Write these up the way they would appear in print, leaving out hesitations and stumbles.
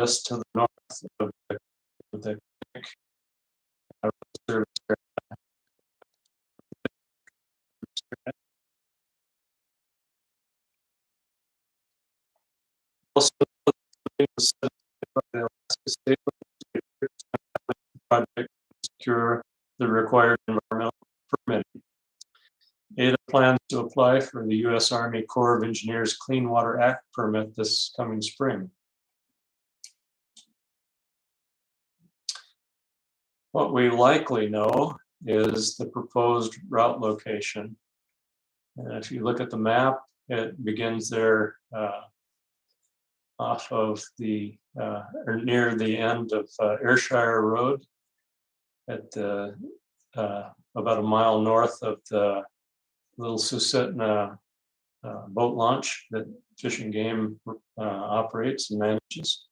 just to the north of the service area. Also, the Alaska State project to secure the required environmental permitting. ADA plans to apply for the U.S. Army Corps of Engineers Clean Water Act permit this coming spring. What we likely know is the proposed route location. And if you look at the map, it begins there off of the, or near the end of Ayrshire Road at the, about a mile north of the Little Susitna boat launch that Fish and Game operates and manages.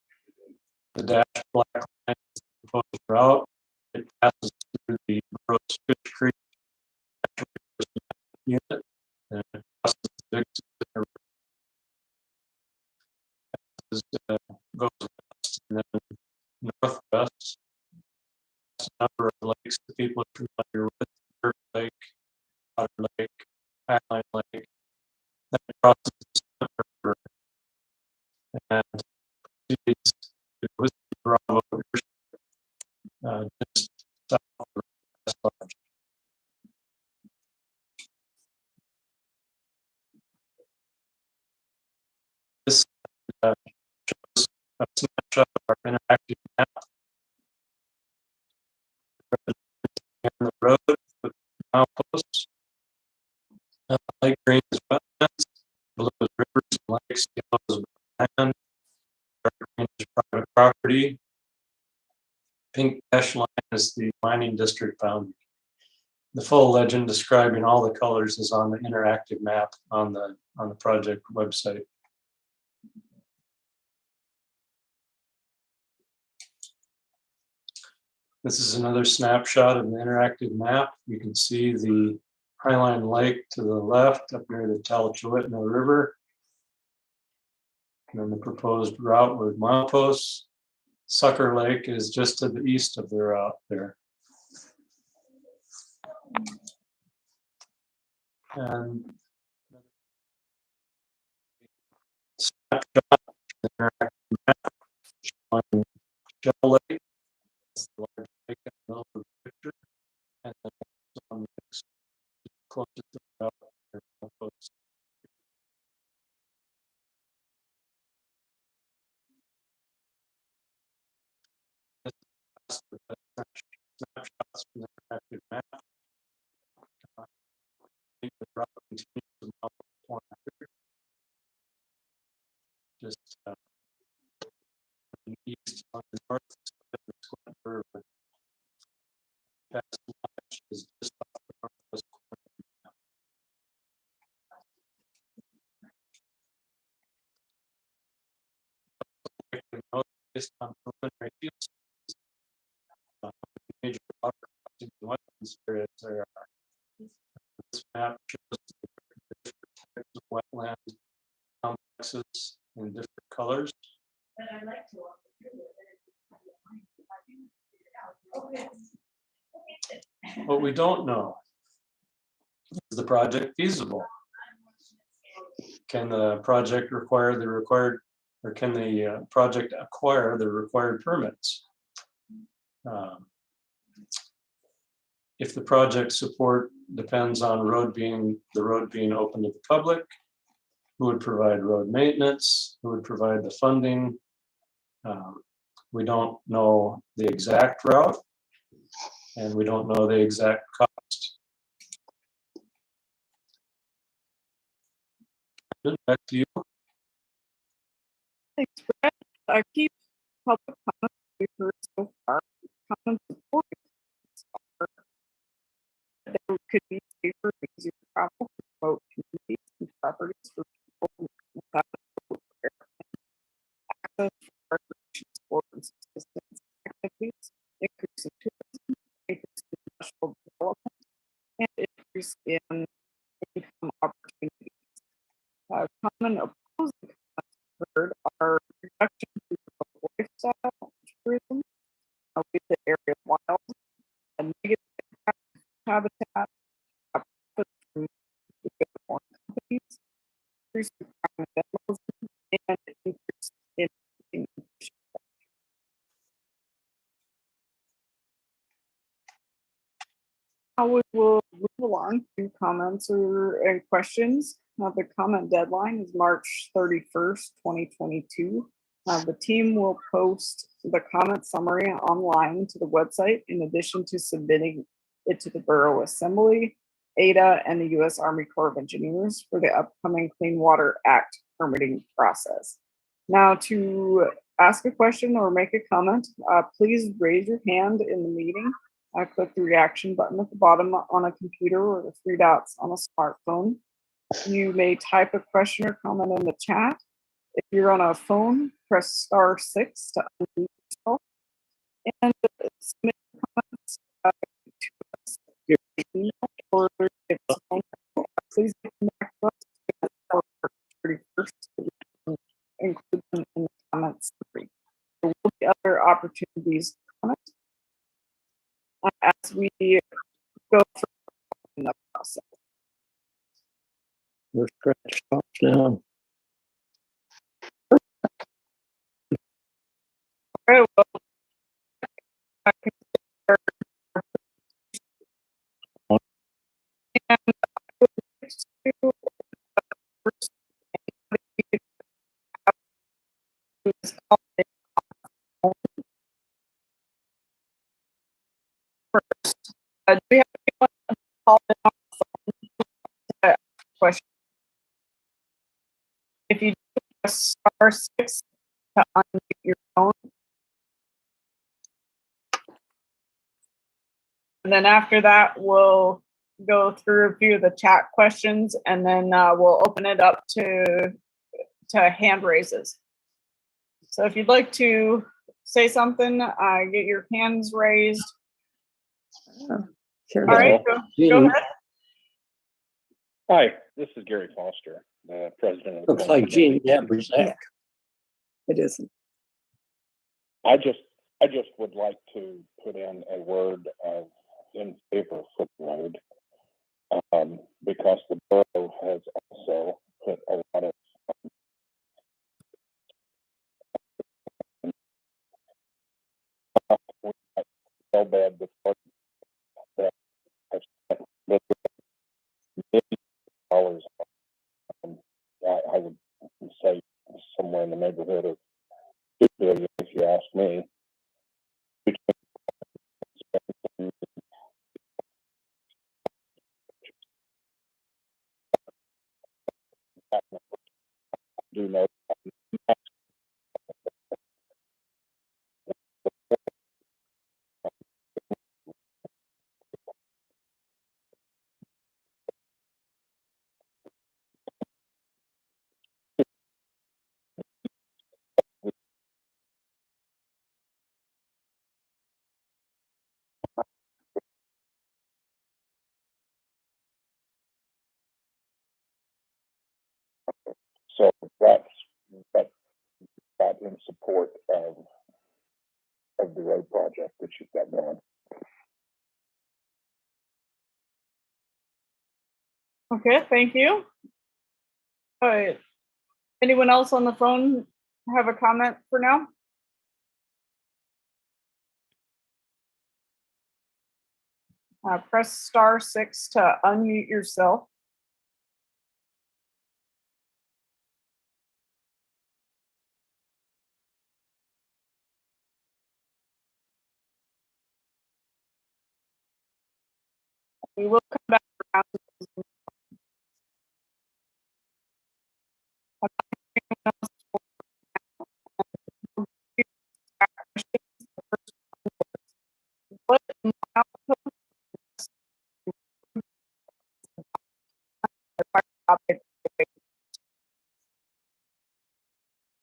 The dashed black line is the proposed route. It passes through the Burroughs Fish Creek unit and it crosses the Big Susitna River. Goes west and then northwest. There's a number of lakes that people are familiar with: Dirt Lake, Otter Lake, Highline Lake. That crosses the Susitna River and proceeds to Whiskey Bravo, just south of the Lodge. This shows a snapshot of our interactive map. And the road with mileposts. Light green is wetlands, blue is rivers and lakes, yellow is land, dark green is private property. Pink dash line is the mining district boundary. The full legend describing all the colors is on the interactive map on the project website. This is another snapshot of the interactive map. You can see the Highline Lake to the left up near the Matanuska-Susitna River. And then the proposed route with mileposts. Sucker Lake is just to the east of the route there. And snapshot of the interactive map showing Shell Lake. That's the large lake in the middle of the picture. And then on the next closest to the route, there are mileposts. Snapshots from the interactive map. The route continues to mile 100. Just east on the north side of the Squint River. Past Lodge is just off the northwest corner. Based on preliminary field studies, major water crossing the wetlands areas there are. This map shows the different types of wetland complexes in different colors. But I'd like to walk through it. What we don't know is the project feasible? Can the project require the required, or can the project acquire the required permits? If the project support depends on the road being open to the public, who would provide road maintenance, who would provide the funding? We don't know the exact route, and we don't know the exact cost. Back to you. Thanks, Brett. Our key public comments we've heard so far, comments supporting that there could be safer, easier travel for remote communities and properties for people without access for recreation, sport, and subsistence activities, increase in tourism, increase in industrial development, and increase in income opportunities. Common opposing comments heard are reduction to the lifestyle Now we will move along to comments and questions. The comment deadline is March 31st, 2022. The team will post the comment summary online to the website in addition to submitting it to the Borough Assembly, ADA, and the U.S. Army Corps of Engineers for the upcoming Clean Water Act permitting process. Now, to ask a question or make a comment, please raise your hand in the meeting. Click the reaction button at the bottom on a computer or the three dots on a smartphone. You may type a question or comment in the chat. If you're on a phone, press *6 to unmute yourself and submit comments to us via email or if it's phone, please get back to us for 31st. Include them in the comments. There will be other opportunities to comment as we go through the process. We're scratched off now. All right, well, I can start. And I would like to first do we have anyone called in on the phone to ask a question? If you do press *6 to unmute your phone, and then after that, we'll go through a few of the chat questions, and then we'll open it up to hand raises. So if you'd like to say something, get your hands raised. Sure. All right, go ahead. Hi, this is Gary Foster, the president of the Looks like Gene Gaberzak. It isn't. I just would like to put in a word of in favor for the road, because the borough has also put a lot of so bad before that have spent millions of dollars. I would say somewhere in the neighborhood of $2 billion, if you ask me. Do know so that's in support of the road project that you've got going. Okay, thank you. All right. Anyone else on the phone have a comment for now? Press *6 to unmute yourself. We will come back around. What topic?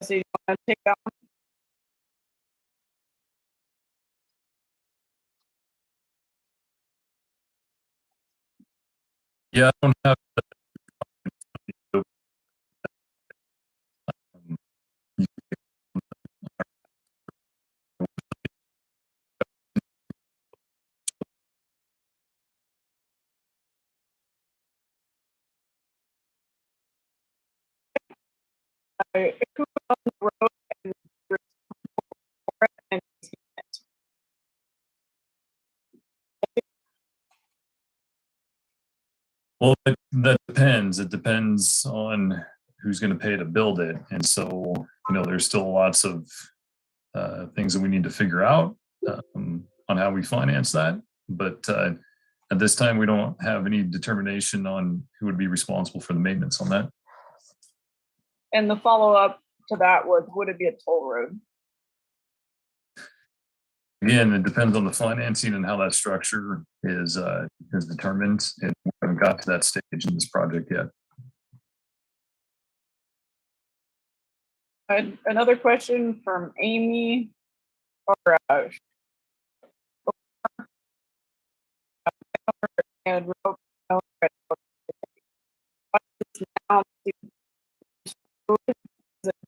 So you want to take that one? Yeah, I don't have. Who on the road and Well, that depends. It depends on who's going to pay to build it. And so, there's still lots of things that we need to figure out on how we finance that. But at this time, we don't have any determination on who would be responsible for the maintenance on that. And the follow-up to that was, would it be a toll road? Again, it depends on the financing and how that structure is determined. And we haven't got to that stage in this project yet. Another question from Amy. Or, and wrote, now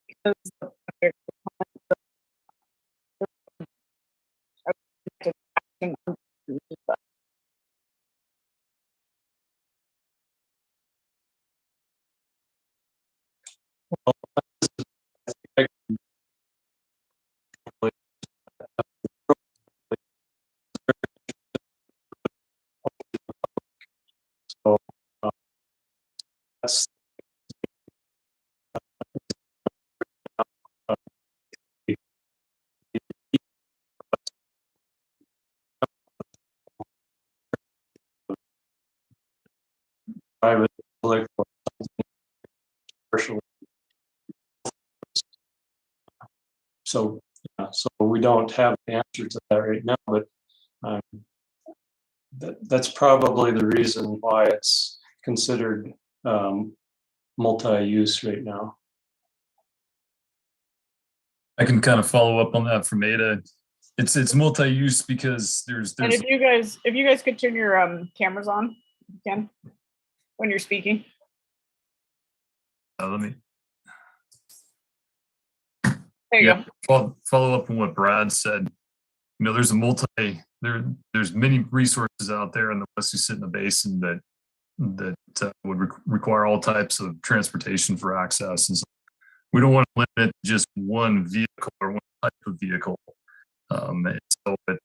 because the project So that's private, public, or commercial. So, so we don't have an answer to that right now, but that's probably the reason why it's considered multi-use right now. I can kind of follow up on that from Ada. It's multi-use because there's And if you guys could turn your cameras on, Ken, when you're speaking. let me There you go. follow up on what Brad said. There's there's many resources out there in the Matanuska-Susitna Basin that would require all types of transportation for access, and so we don't want to limit just one vehicle or one type of vehicle. And so we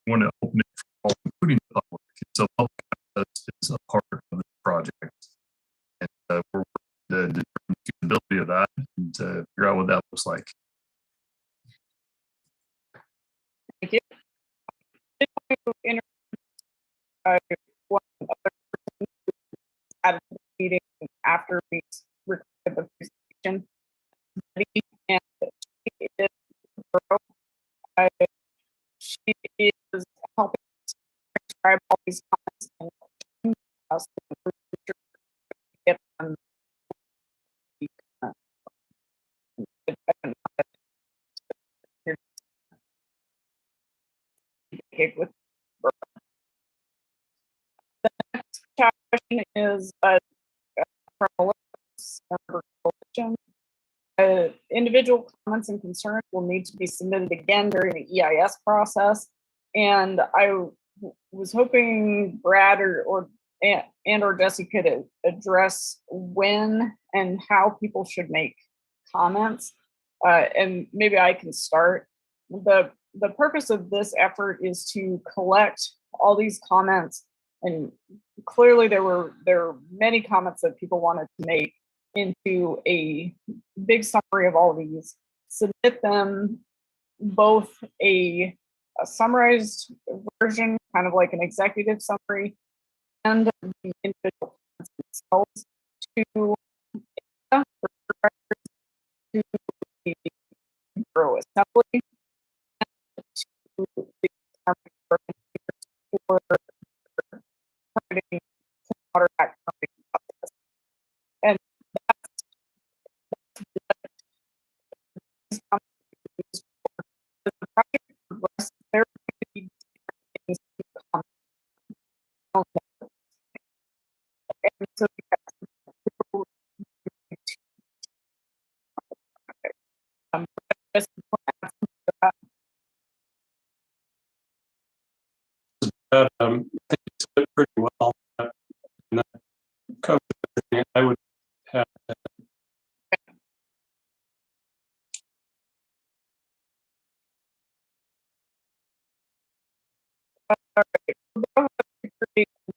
want to open it for all, including the public. So public access is a part of the project, and we're working to determine the feasibility of that and to figure out what that looks like. Thank you. One other person at the meeting after we recorded the presentation, and she is she is helping transcribe all these comments and us to get them. With the next question is from individual comments and concerns will need to be submitted again during the EIS process. And I was hoping Brad or Jesse could address when and how people should make comments. And maybe I can start. The purpose of this effort is to collect all these comments, and clearly there were many comments that people wanted to make into a big summary of all of these, submit them, both a summarized version, kind of like an executive summary, and the individual themselves to the Bureau Assembly and to the for permitting water act permitting process. And that's the project progresses, there could be things to come. And so I think it's did pretty well. And that covers everything I would have.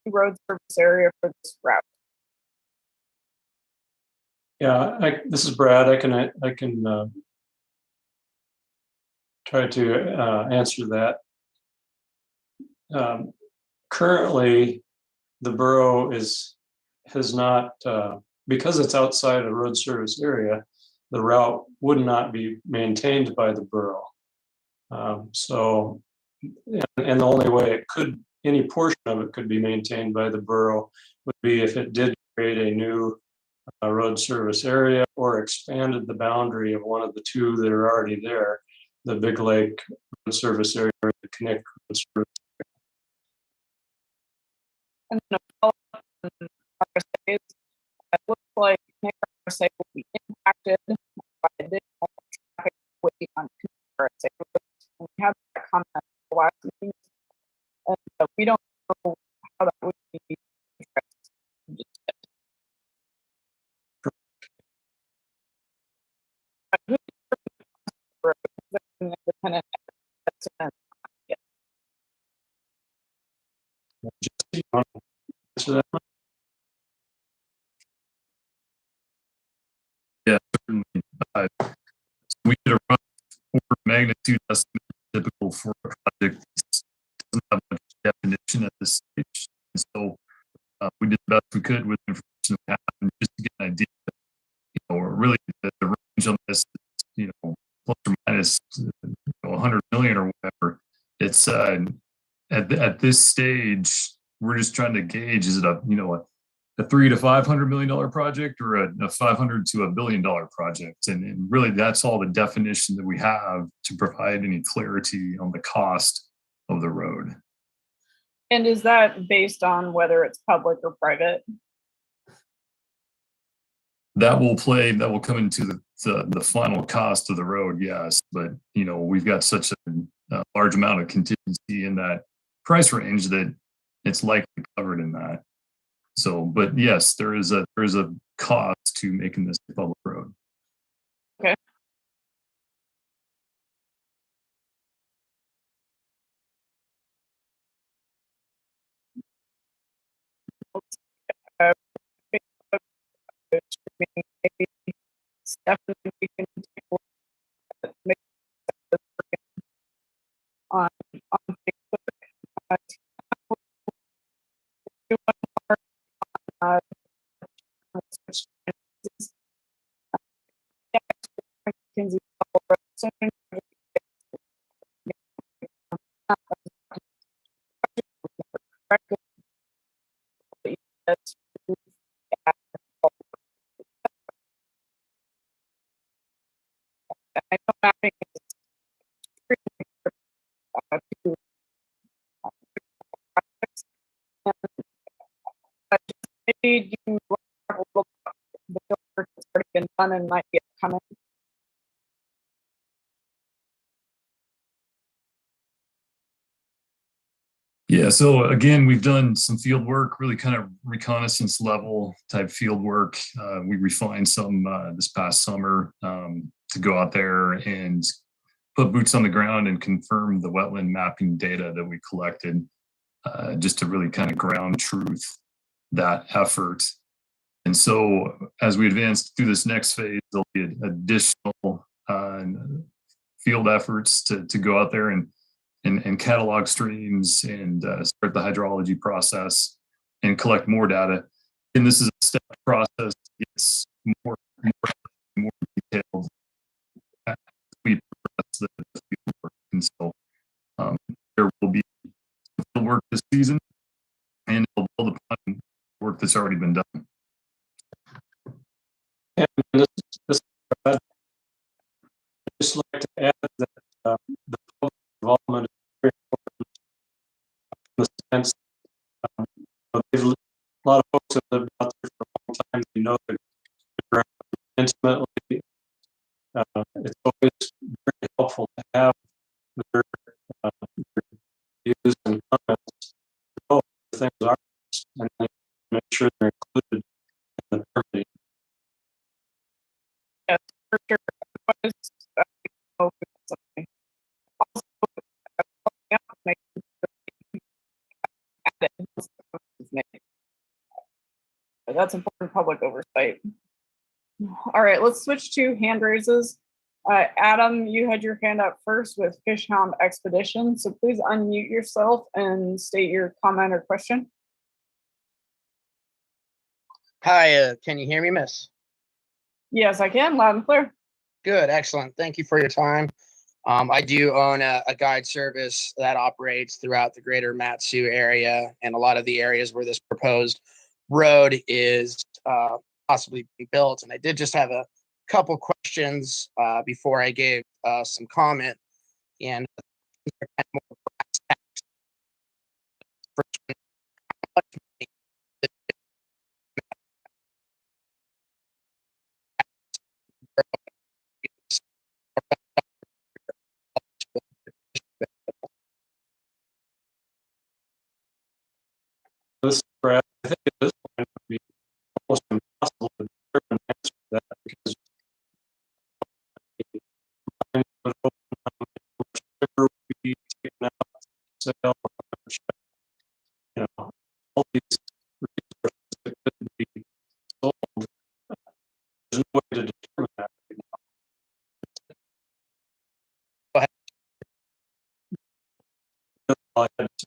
Road service area for this route. Yeah, this is Brad. I can try to answer that. Currently, the borough has not, because it's outside a road service area, the route would not be maintained by the borough. So, and the only way any portion of it could be maintained by the borough would be if it did create a new road service area or expanded the boundary of one of the two that are already there, the Big Lake Road Service area or the Connect Road Service. And then a follow-up on RSAs. It looks like RSA will be impacted by additional traffic weight on RSA. And we had that comment the last meeting, and we don't know how that would be addressed just yet. Who's an independent estimate? Jesse, you want to answer that one? Yeah, certainly. We did a rough order of magnitude estimate typical for a project that doesn't have much definition at this stage. And so we did the best we could with the information we had, and just to get an idea, really the range on this, plus or minus 100 million or whatever. It's at this stage, we're just trying to gauge, is it a $300 to $500 million project or a $500 to $1 billion project? And really, that's all the definition that we have to provide any clarity on the cost of the road. And is that based on whether it's public or private? That will come into the final cost of the road, yes. But we've got such a large amount of contingency in that price range that it's likely covered in that. So, but yes, there is a cost to making this a public road. Okay. Maybe Stephanie, we can take a look at maybe on Facebook. Do one more on Kinsey. I know mapping is extremely to maybe you have a little the work that's already been done and might be upcoming. Yeah, so again, we've done some field work, really kind of reconnaissance level type field work. We refined some this past summer to go out there and put boots on the ground and confirm the wetland mapping data that we collected, just to really kind of ground truth that effort. And so as we advance through this next phase, there'll be additional field efforts to go out there and catalog streams and start the hydrology process and collect more data. And this is a step process that gets more detailed as we progress the field work. And so there will be field work this season, and it'll build upon work that's already been done. And this I'd just like to add that the public involvement is very important in the sense a lot of folks have lived out there for a long time. They know the ground intimately. It's always very helpful to have their views and comments. Know the things are, and then make sure they're included in the permitting. Yes, for sure. That's important public oversight. All right, let's switch to hand raises. Adam, you had your hand up first with Fish Hound Expedition, so please unmute yourself and state your comment or question. Hi, can you hear me, miss? Yes, I can, loud and clear. Good, excellent. Thank you for your time. I do own a guide service that operates throughout the greater Mat-Su area and a lot of the areas where this proposed road is possibly being built. And I did just have a couple questions before I gave some comment. And This, Brad, I think at this point it would be almost impossible to determine an answer to that because would be taken out, sale, you know, all these resources that could be sold. There's no way to determine that right now. Go ahead. That's all I had to say.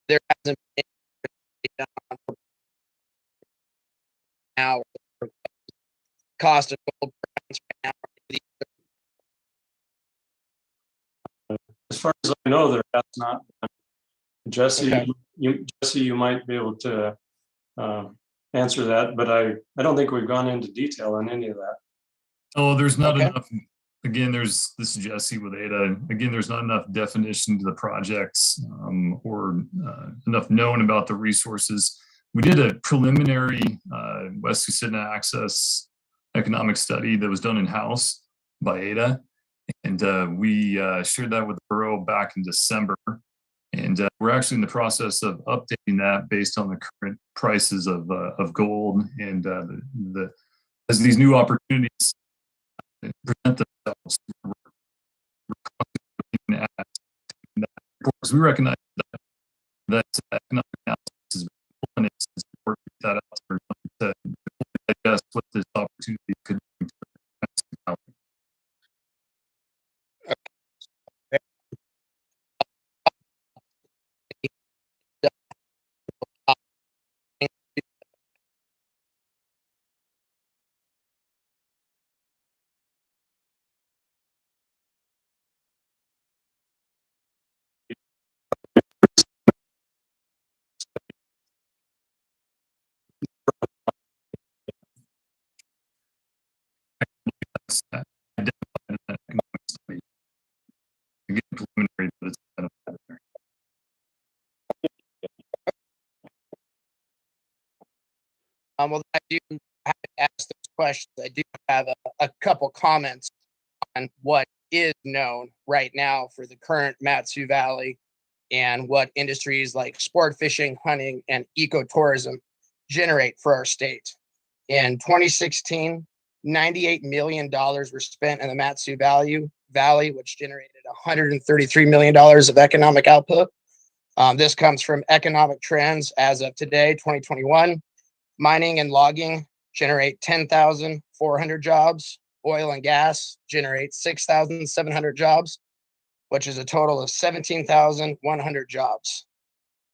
there hasn't been done now cost of gold right now. As far as I know, there has not been. Jesse, Okay. you might be able to answer that, but I don't think we've gone into detail on any of that. Oh, there's not Okay. enough. Again, this is Jesse with Ada. Again, there's not enough definition to the projects or enough known about the resources. We did a preliminary West Susitna access economic study that was done in-house by Ada. And we shared that with the borough back in December. And we're actually in the process of updating that based on the current prices of gold. And as these new opportunities present themselves, we're looking at that because we recognize that economic analysis is important, and it's important to get that out there to digest what this opportunity could be. Identified in that economic study. Again, preliminary, but it's identified there. Well, I do have to ask those questions. I do have a couple comments on what is known right now for the current Mat-Su Valley and what industries like sport fishing, hunting, and ecotourism generate for our state. In 2016, $98 million were spent in the Mat-Su Valley, which generated $133 million of economic output. This comes from economic trends as of today, 2021. Mining and logging generate 10,400 jobs. Oil and gas generate 6,700 jobs, which is a total of 17,100 jobs.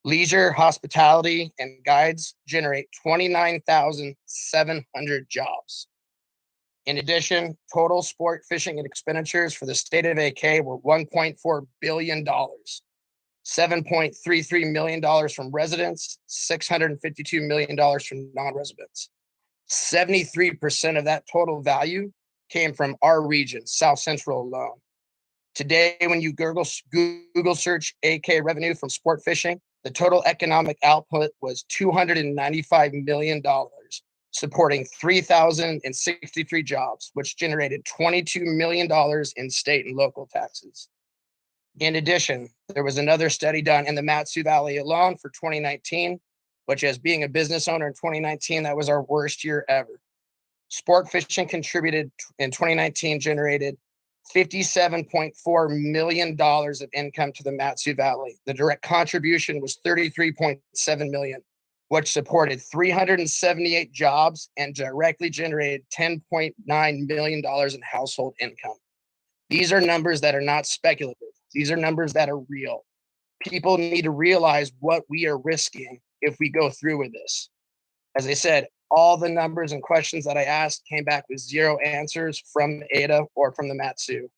Leisure, hospitality, and guides generate 29,700 jobs. In addition, total sport fishing and expenditures for the state of AK were $1.4 billion. $7.33 million from residents, $652 million from non-residents. 73% of that total value came from our region, South Central alone. Today, when you Google search AK revenue from sport fishing, the total economic output was $295 million, supporting 3,063 jobs, which generated $22 million in state and local taxes. In addition, there was another study done in the Mat-Su Valley alone for 2019, which, as being a business owner in 2019, that was our worst year ever. Sport fishing contributed in 2019, generated $57.4 million of income to the Mat-Su Valley. The direct contribution was $33.7 million. which supported 378 jobs and directly generated $10.9 million in household income. These are numbers that are not speculative. These are numbers that are real. People need to realize what we are risking if we go through with this. As I said, all the numbers and questions that I asked came back with 0 answers from Ada or from the Matsu.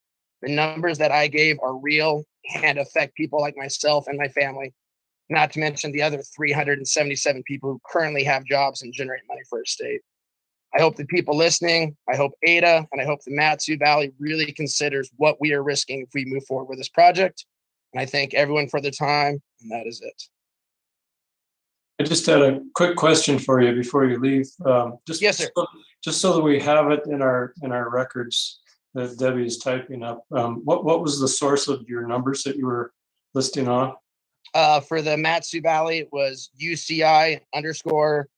The numbers that I gave are real and affect people like myself and my family, not to mention the other 377 people who currently have jobs and generate money for our state. I hope the people listening, I hope Ada, and I hope the Matsu Valley really considers what we are risking if we move forward with this project. And I thank everyone for their time, and that is it. I just had a quick question for you before you leave. Yes, sir. Just so that we have it in our records that Debbie is typing up. What was the source of your numbers that you were listing off? For the Matsu Valley, it was UCI _ Sport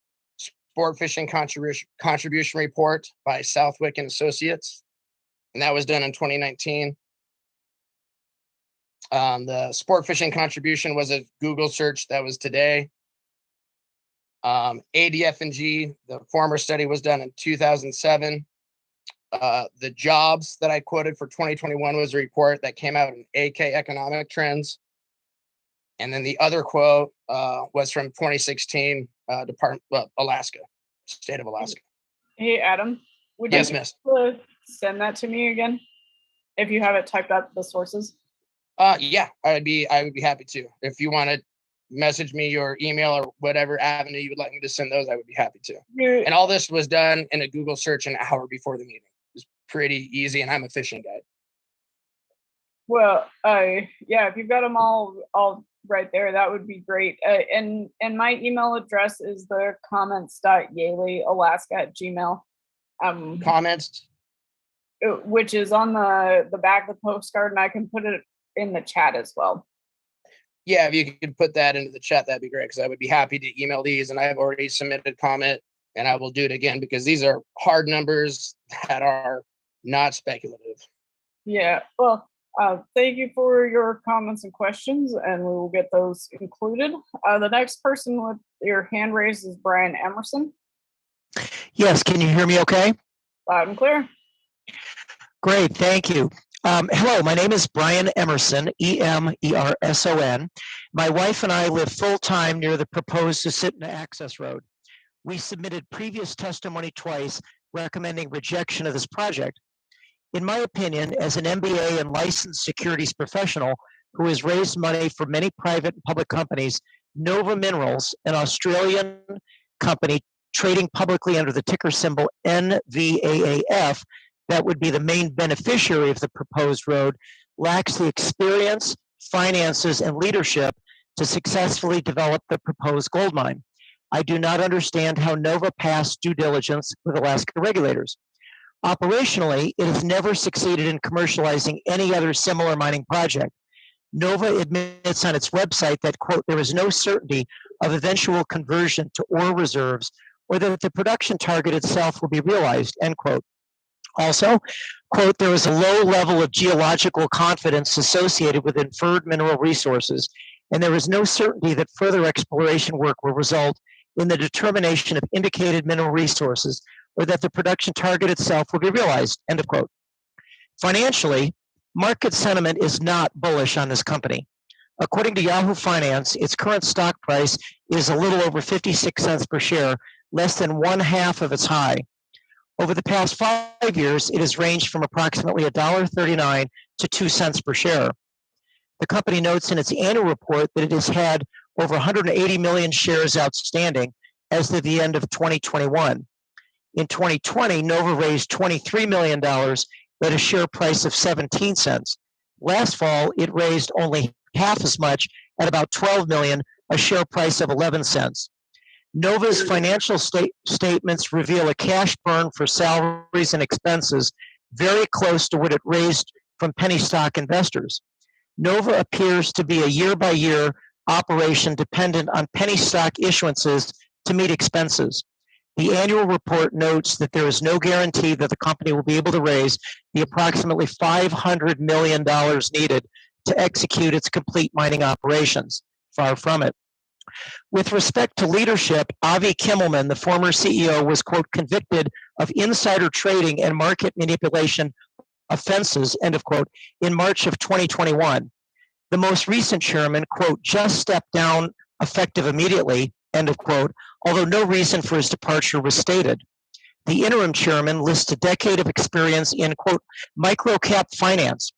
Fishing Contribution Report by Southwick and Associates, and that was done in 2019. The sport fishing contribution was a Google search that was today. ADF&G, the former study was done in 2007. The jobs that I quoted for 2021 was a report that came out in AK Economic Trends. And then the other quote was from 2016, Alaska, state of Alaska. Hey, Adam, would Yes, you miss. send that to me again if you have it typed up, the sources? Yeah, I would be happy to. If you want to message me your email or whatever avenue you would like me to send those, I would be happy to. And all this was done in a Google search an hour before the meeting. It was pretty easy, and I'm a fishing guide. Well, yeah, if you've got them all right there, that would be great. And my email address is the comments.yaleyalaska@gmail. Comments? Which is on the back of the postcard, and I can put it in the chat as well. Yeah, if you could put that into the chat, that'd be great, because I would be happy to email these, and I have already submitted comment, and I will do it again, because these are hard numbers that are not speculative. Yeah, well, thank you for your comments and questions, and we will get those included. The next person with your hand raised is Brian Emerson. Yes, can you hear me okay? Loud and clear. Great, thank you. Hello, my name is Brian Emerson, Emerson. My wife and I live full-time near the proposed Susitna access road. We submitted previous testimony twice recommending rejection of this project. In my opinion, as an MBA and licensed securities professional who has raised money for many private and public companies, Nova Minerals, an Australian company trading publicly under the ticker symbol NVAAF, that would be the main beneficiary of the proposed road, lacks the experience, finances, and leadership to successfully develop the proposed gold mine. I do not understand how Nova passed due diligence with Alaska regulators. Operationally, it has never succeeded in commercializing any other similar mining project. Nova admits on its website that, quote, there is no certainty of eventual conversion to ore reserves or that the production target itself will be realized, end quote. Also, quote, there is a low level of geological confidence associated with inferred mineral resources, and there is no certainty that further exploration work will result in the determination of indicated mineral resources or that the production target itself will be realized, end of quote. Financially, market sentiment is not bullish on this company. According to Yahoo Finance, its current stock price is a little over 56 cents per share, less than 1/2 of its high. Over the past 5 years, it has ranged from approximately $1.39 to 2 cents per share. The company notes in its annual report that it has had over 180 million shares outstanding as of the end of 2021. In 2020, Nova raised $23 million at a share price of 17 cents. Last fall, it raised only half as much at about 12 million, a share price of 11 cents. Nova's financial statements reveal a cash burn for salaries and expenses very close to what it raised from penny stock investors. Nova appears to be a year-by-year operation dependent on penny stock issuances to meet expenses. The annual report notes that there is no guarantee that the company will be able to raise the approximately $500 million needed to execute its complete mining operations. Far from it. With respect to leadership, Avi Kimmelman, the former CEO, was, quote, convicted of insider trading and market manipulation offenses, end of quote, in March of 2021. The most recent chairman, quote, just stepped down effective immediately, end of quote, although no reason for his departure was stated. The interim chairman lists a decade of experience in, quote, microcap finance.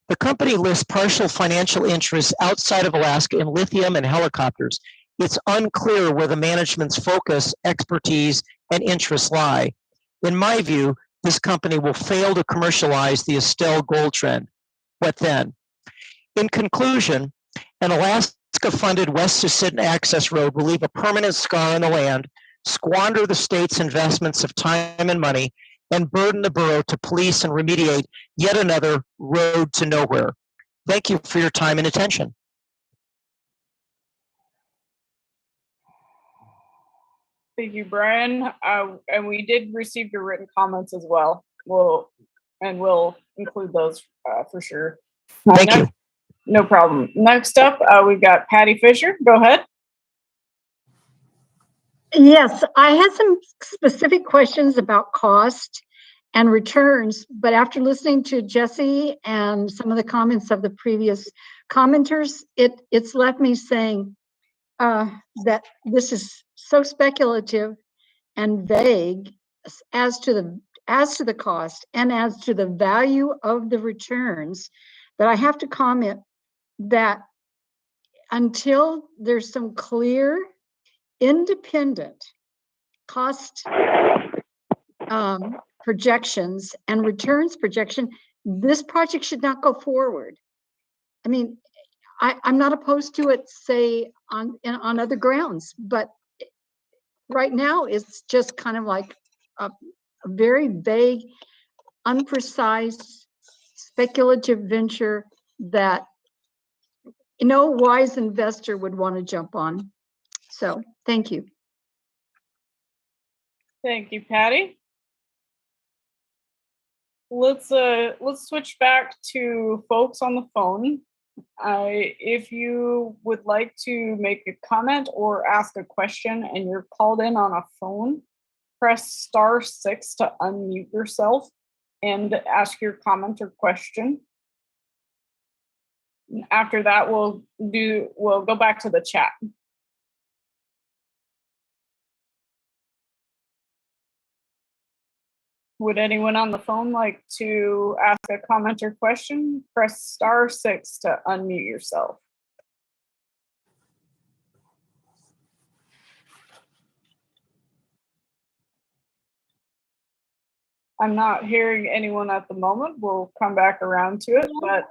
The company lists partial financial interests outside of Alaska in lithium and helicopters. It's unclear where the management's focus, expertise, and interests lie. In my view, this company will fail to commercialize the Estelle gold trend. What then? In conclusion, an Alaska-funded West Susitna access road will leave a permanent scar on the land, squander the state's investments of time and money, and burden the borough to police and remediate yet another road to nowhere. Thank you for your time and attention. Thank you, Brian. And we did receive your written comments as well. We'll include those for sure. Thank you. No problem. Next up, we've got Patty Fisher. Go ahead. Yes, I had some specific questions about cost and returns, but after listening to Jesse and some of the comments of the previous commenters, it's left me saying that this is so speculative and vague as to the cost and as to the value of the returns that I have to comment that until there's some clear, independent cost projections and returns projection, this project should not go forward. I mean, I'm not opposed to it, say, on other grounds, but right now it's just kind of like a very vague, unprecise, speculative venture that no wise investor would want to jump on. So, thank you. Thank you, Patty. Let's switch back to folks on the phone. If you would like to make a comment or ask a question and you're called in on a phone, press *6 to unmute yourself and ask your comment or question. After that, we'll go back to the chat. Would anyone on the phone like to ask a comment or question? Press *6 to unmute yourself. I'm not hearing anyone at the moment. We'll come back around to it, but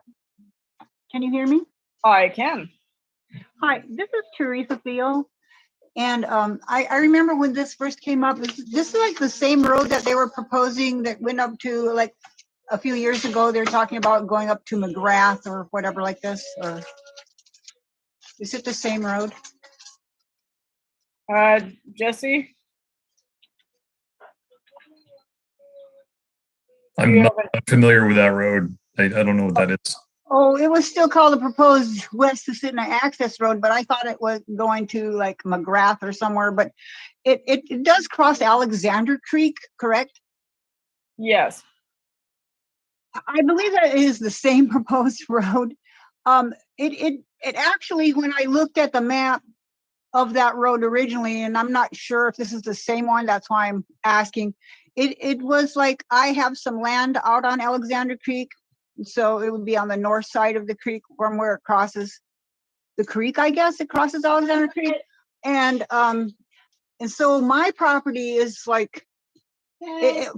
Can you hear me? I can. Hi, this is Teresa Theo. And I remember when this first came up, this is like the same road that they were proposing that went up to, like, a few years ago. They were talking about going up to McGrath or whatever like this, or is it the same road? Jesse? I'm not familiar with that road. I don't know what that is. Oh, it was still called the proposed West Susitna Access Road, but I thought it was going to like McGrath or somewhere, but it does cross Alexander Creek, correct? Yes. I believe that is the same proposed road. It actually, when I looked at the map of that road originally, and I'm not sure if this is the same one, that's why I'm asking, it was like, I have some land out on Alexander Creek, so it would be on the north side of the creek from where it crosses the creek, I guess. It crosses Alexander Creek. And so my property is like,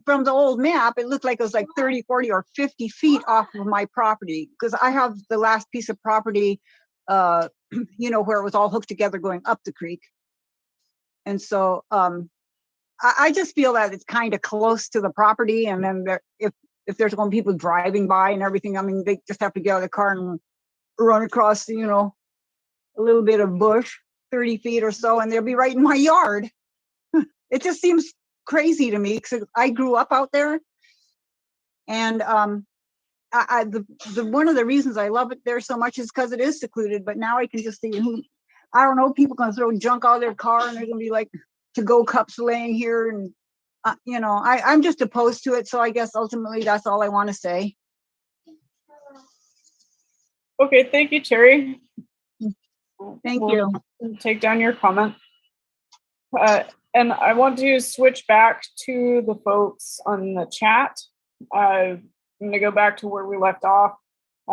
from the old map, it looked like it was like 30, 40, or 50 feet off of my property, because I have the last piece of property, where it was all hooked together going up the creek. And so I just feel that it's kind of close to the property. And then if there's going to be people driving by and everything, I mean, they just have to get out of the car and run across, a little bit of bush, 30 feet or so, and they'll be right in my yard. It just seems crazy to me because I grew up out there. And one of the reasons I love it there so much is because it is secluded, but now I can just see I don't know, people gonna throw junk out of their car and there's gonna be like to-go cups laying here and, you know, I'm just opposed to it. So I guess ultimately that's all I want to say. Okay, thank you, Terry. Thank We'll you. take down your comment. And I want to switch back to the folks on the chat. I'm going to go back to where we left off.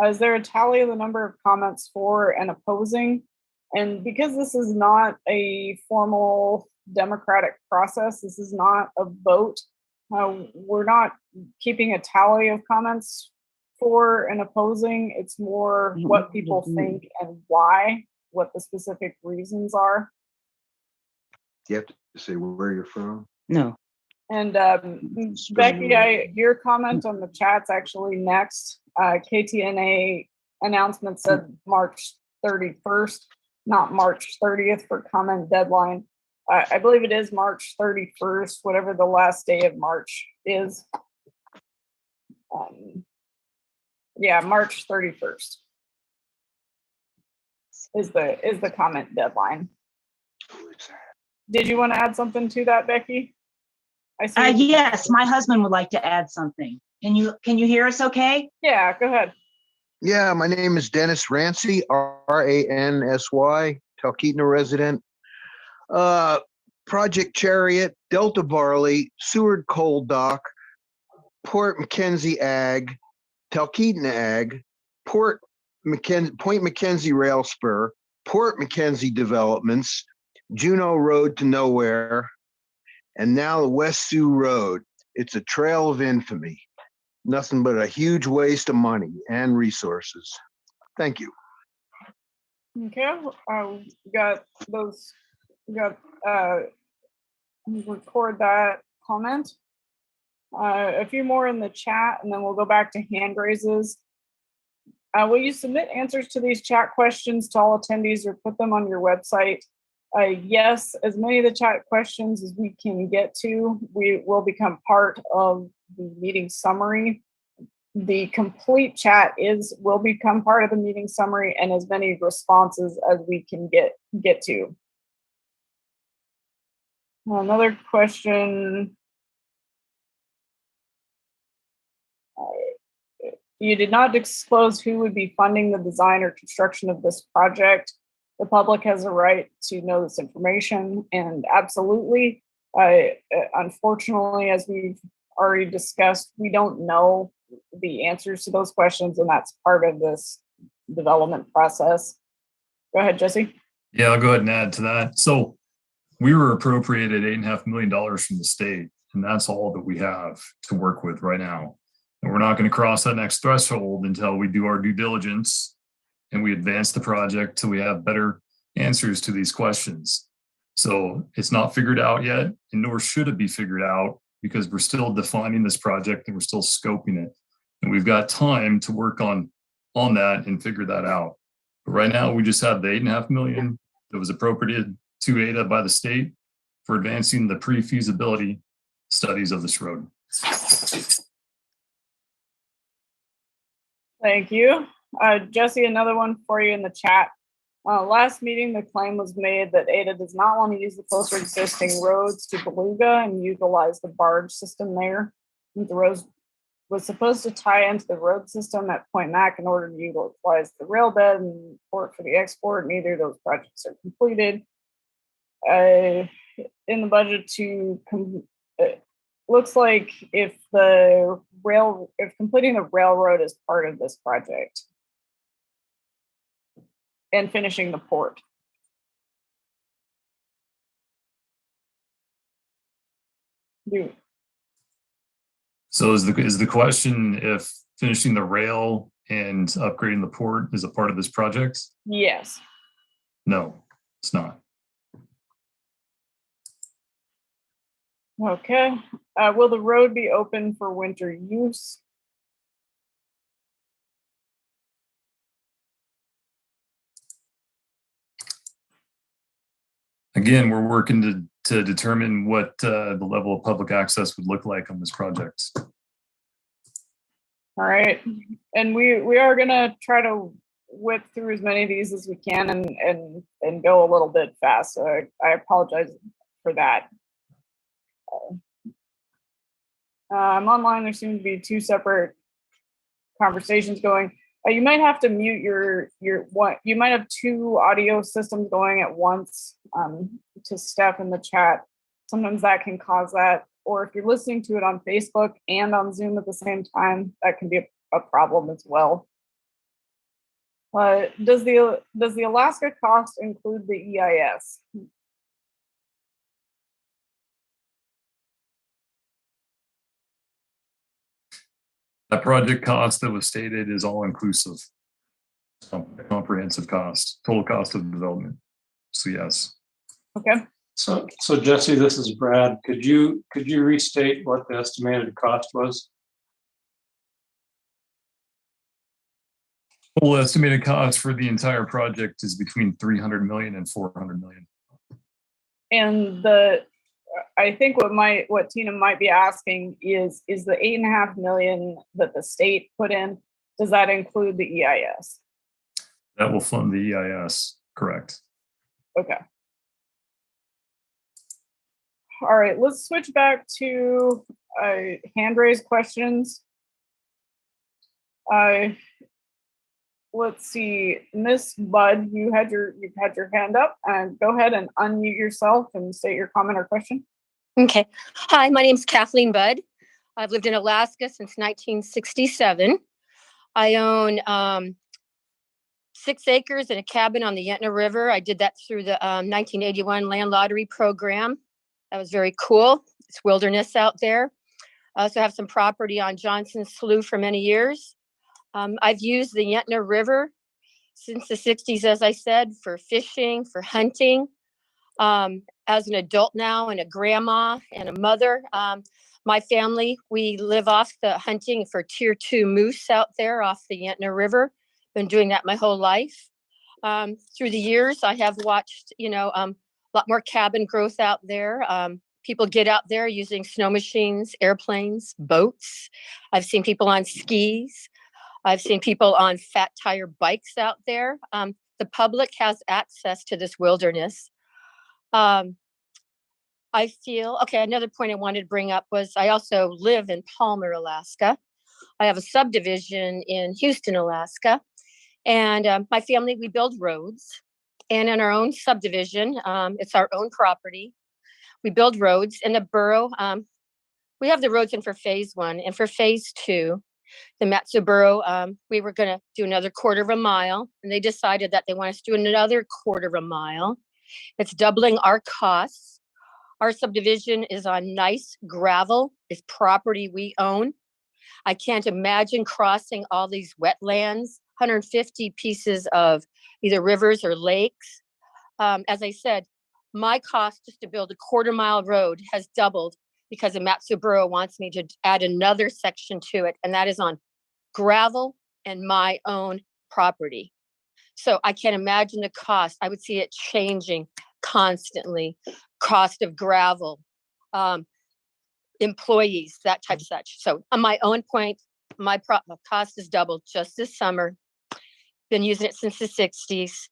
Is there a tally of the number of comments for and opposing? And because this is not a formal democratic process, this is not a vote, we're not keeping a tally of comments for and opposing. It's more what people think and why, what the specific reasons are. You have to say where you're from. No. And Becky, your comment on the chat's actually next. KTNA announcement said March 31st, not March 30th for comment deadline. I believe it is March 31st, whatever the last day of March is. Yeah, March 31st is the comment deadline. Did you want to add something to that, Becky? I see. Yes, my husband would like to add something. Can you hear us okay? Yeah, go ahead. Yeah, my name is Dennis Rancy, Ransy, Talkeetna resident. Project Chariot, Delta Barley, Seward Coal Dock, Port McKenzie Ag, Talkeetna Ag, Point McKenzie Rail Spur, Port McKenzie Developments, Juneau Road to Nowhere, and now the West Sioux Road. It's a trail of infamy. Nothing but a huge waste of money and resources. Thank you. Okay, record that comment. A few more in the chat, and then we'll go back to hand raises. Will you submit answers to these chat questions to all attendees or put them on your website? Yes, as many of the chat questions as we can get to, we will become part of the meeting summary. The complete chat will become part of the meeting summary, and as many responses as we can get to. Another question. You did not disclose who would be funding the design or construction of this project. The public has a right to know this information, and absolutely, unfortunately, as we've already discussed, we don't know the answers to those questions, and that's part of this development process. Go ahead, Jesse. Yeah, I'll go ahead and add to that. So we were appropriated $8.5 million from the state, and that's all that we have to work with right now. And we're not going to cross that next threshold until we do our due diligence and we advance the project till we have better answers to these questions. So it's not figured out yet, and nor should it be figured out, because we're still defining this project and we're still scoping it. And we've got time to work on that and figure that out. But right now, we just have the $8.5 million that was appropriated to ADA by the state for advancing the pre-feasibility studies of this road. Thank you. Jesse, another one for you in the chat. Last meeting, the claim was made that ADA does not want to use the closer existing roads to Beluga and utilize the barge system there. The road was supposed to tie into the road system at Point Mac in order to utilize the rail bed and port for the export. Neither of those projects are completed. In the budget looks like if completing the railroad is part of this project and finishing the port. So is the question if finishing the rail and upgrading the port is a part of this project? Yes. No, it's not. Okay. Will the road be open for winter use? Again, we're working to determine what the level of public access would look like on this project. All right. And we are going to try to whip through as many of these as we can and go a little bit fast. So I apologize for that. I'm online. There seem to be two separate conversations going. You might have to mute your one. You might have two audio systems going at once. To Steph in the chat, sometimes that can cause that. Or if you're listening to it on Facebook and on Zoom at the same time, that can be a problem as well. Does the Alaska cost include the EIS? That project cost that was stated is all inclusive. Comprehensive cost, total cost of development. So yes. Okay. So Jesse, this is Brad. Could you restate what the estimated cost was? Total estimated cost for the entire project is between 300 million and 400 million. And I think what Tina might be asking is the $8.5 million that the state put in, does that include the EIS? That will fund the EIS, correct. Okay. All right, let's switch back to hand raised questions. Let's see, Miss Budd, you've had your hand up, and go ahead and unmute yourself and state your comment or question. Okay. Hi, my name's Kathleen Budd. I've lived in Alaska since 1967. I own 6 acres and a cabin on the Yentna River. I did that through the 1981 land lottery program. That was very cool. It's wilderness out there. I also have some property on Johnson Slough for many years. I've used the Yentna River since the 60s, as I said, for fishing, for hunting. As an adult now and a grandma and a mother, my family, we live off the hunting for tier 2 moose out there off the Yentna River. Been doing that my whole life. Through the years, I have watched, a lot more cabin growth out there. People get out there using snow machines, airplanes, boats. I've seen people on skis. I've seen people on fat tire bikes out there. The public has access to this wilderness. I feel, okay, another point I wanted to bring up was I also live in Palmer, Alaska. I have a subdivision in Houston, Alaska. And my family, we build roads. And in our own subdivision, it's our own property. We build roads in the borough. We have the roads in for phase 1. And for phase 2, the Matsu Borough, we were going to do another 1/4 mile. And they decided that they want us to do another 1/4 mile. It's doubling our costs. Our subdivision is on nice gravel. It's property we own. I can't imagine crossing all these wetlands, 150 pieces of either rivers or lakes. As I said, my cost just to build a 1/4 mile road has doubled because the Matsu Borough wants me to add another section to it, and that is on gravel and my own property. So I can't imagine the cost. I would see it changing constantly. Cost of gravel, employees, that type of such. So on my own point, my cost is doubled just this summer. Been using it since the 60s.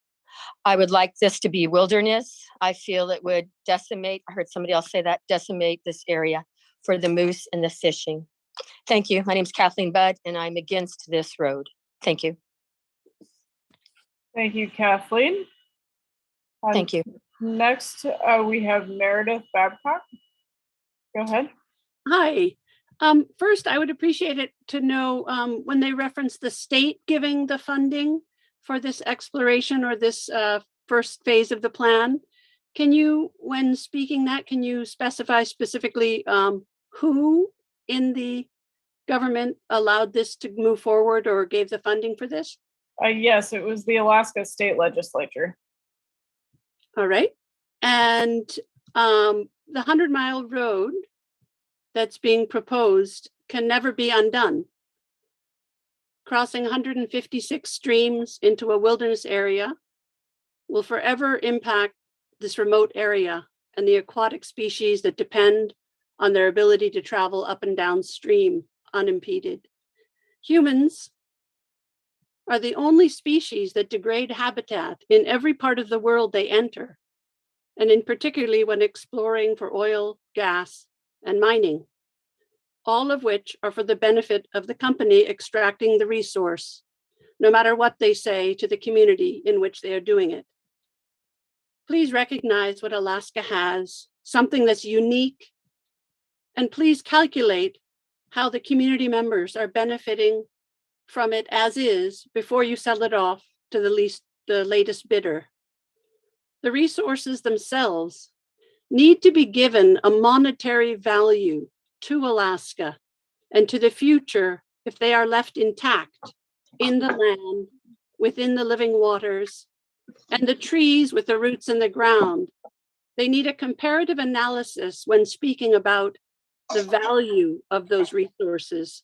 I would like this to be wilderness. I feel it would decimate, I heard somebody else say that, decimate this area for the moose and the fishing. Thank you. My name's Kathleen Budd, and I'm against this road. Thank you. Thank you, Kathleen. Thank you. Next, we have Meredith Babcock. Go ahead. Hi. First, I would appreciate it to know when they reference the state giving the funding for this exploration or this first phase of the plan. Can you, when speaking that, can you specify specifically who in the government allowed this to move forward or gave the funding for this? Yes, it was the Alaska State Legislature. All right. And the 100-mile road that's being proposed can never be undone. Crossing 156 streams into a wilderness area will forever impact this remote area and the aquatic species that depend on their ability to travel up and downstream unimpeded. Humans are the only species that degrade habitat in every part of the world they enter, and in particularly when exploring for oil, gas, and mining, all of which are for the benefit of the company extracting the resource, no matter what they say to the community in which they are doing it. Please recognize what Alaska has, something that's unique, and please calculate how the community members are benefiting from it as is before you sell it off to the latest bidder. The resources themselves need to be given a monetary value to Alaska and to the future if they are left intact in the land, within the living waters, and the trees with the roots in the ground. They need a comparative analysis when speaking about the value of those resources.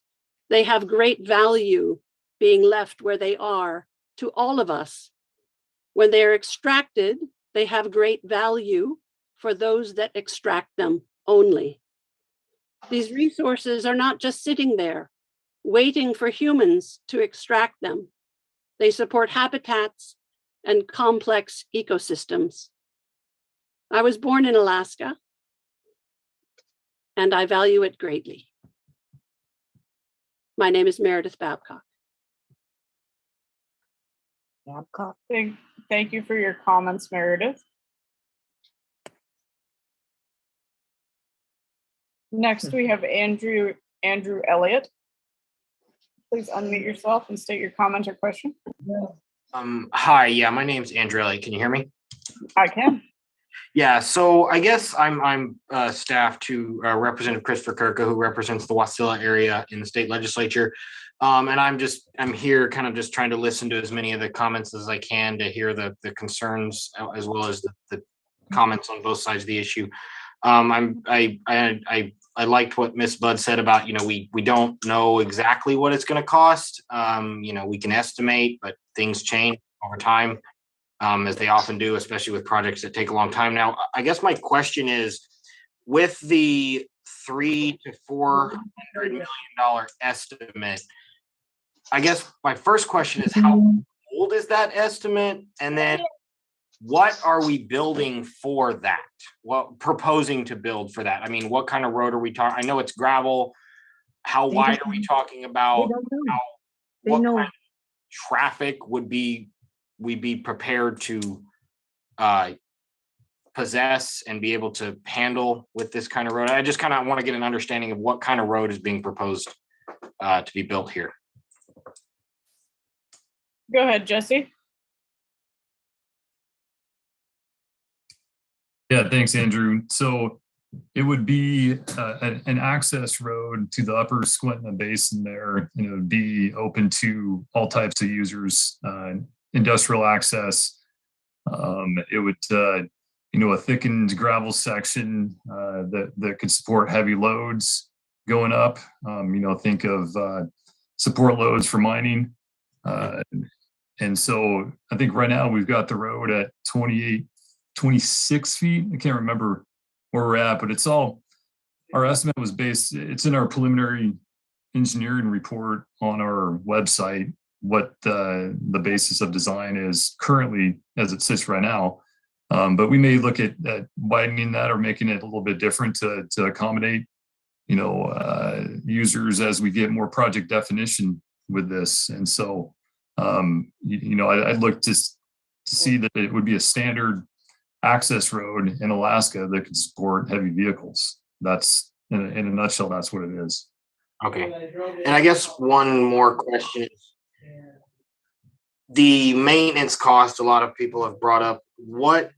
They have great value being left where they are to all of us. When they are extracted, they have great value for those that extract them only. These resources are not just sitting there, waiting for humans to extract them. They support habitats and complex ecosystems. I was born in Alaska, and I value it greatly. My name is Meredith Babcock. Babcock. Thank you for your comments, Meredith. Next, we have Andrew Elliott. Please unmute yourself and state your comment or question. Hi, yeah, my name's Andrew Elliott. Can you hear me? I can. Yeah, so I guess I'm staff to Representative Christopher Kirka, who represents the Wasilla area in the state legislature. And I'm here kind of just trying to listen to as many of the comments as I can to hear the concerns as well as the comments on both sides of the issue. I liked what Miss Budd said about, we don't know exactly what it's going to cost. We can estimate, but things change over time, as they often do, especially with projects that take a long time. Now, I guess my question is, with the $300 to $400 million estimate, I guess my first question is, how old is that estimate? And then what are we building for that? What proposing to build for that? I mean, what kind of road are we talking? I know it's gravel. How wide are we talking about? What kind of traffic would we be prepared to possess and be able to handle with this kind of road? I just kind of want to get an understanding of what kind of road is being proposed to be built here. Go ahead, Jesse. Yeah, thanks, Andrew. So it would be an access road to the upper Susitna Basin there, be open to all types of users, industrial access. It would, a thickened gravel section that could support heavy loads going up. Think of support loads for mining. And so I think right now we've got the road at 26 feet. I can't remember where we're at, but our estimate was it's in our preliminary engineering report on our website, what the basis of design is currently as it sits right now. But we may look at widening that or making it a little bit different to accommodate, users as we get more project definition with this. And so, I'd look to see that it would be a standard access road in Alaska that could support heavy vehicles. That's in a nutshell, that's what it is. Okay. And I guess one more question. The maintenance cost, a lot of people have brought up, what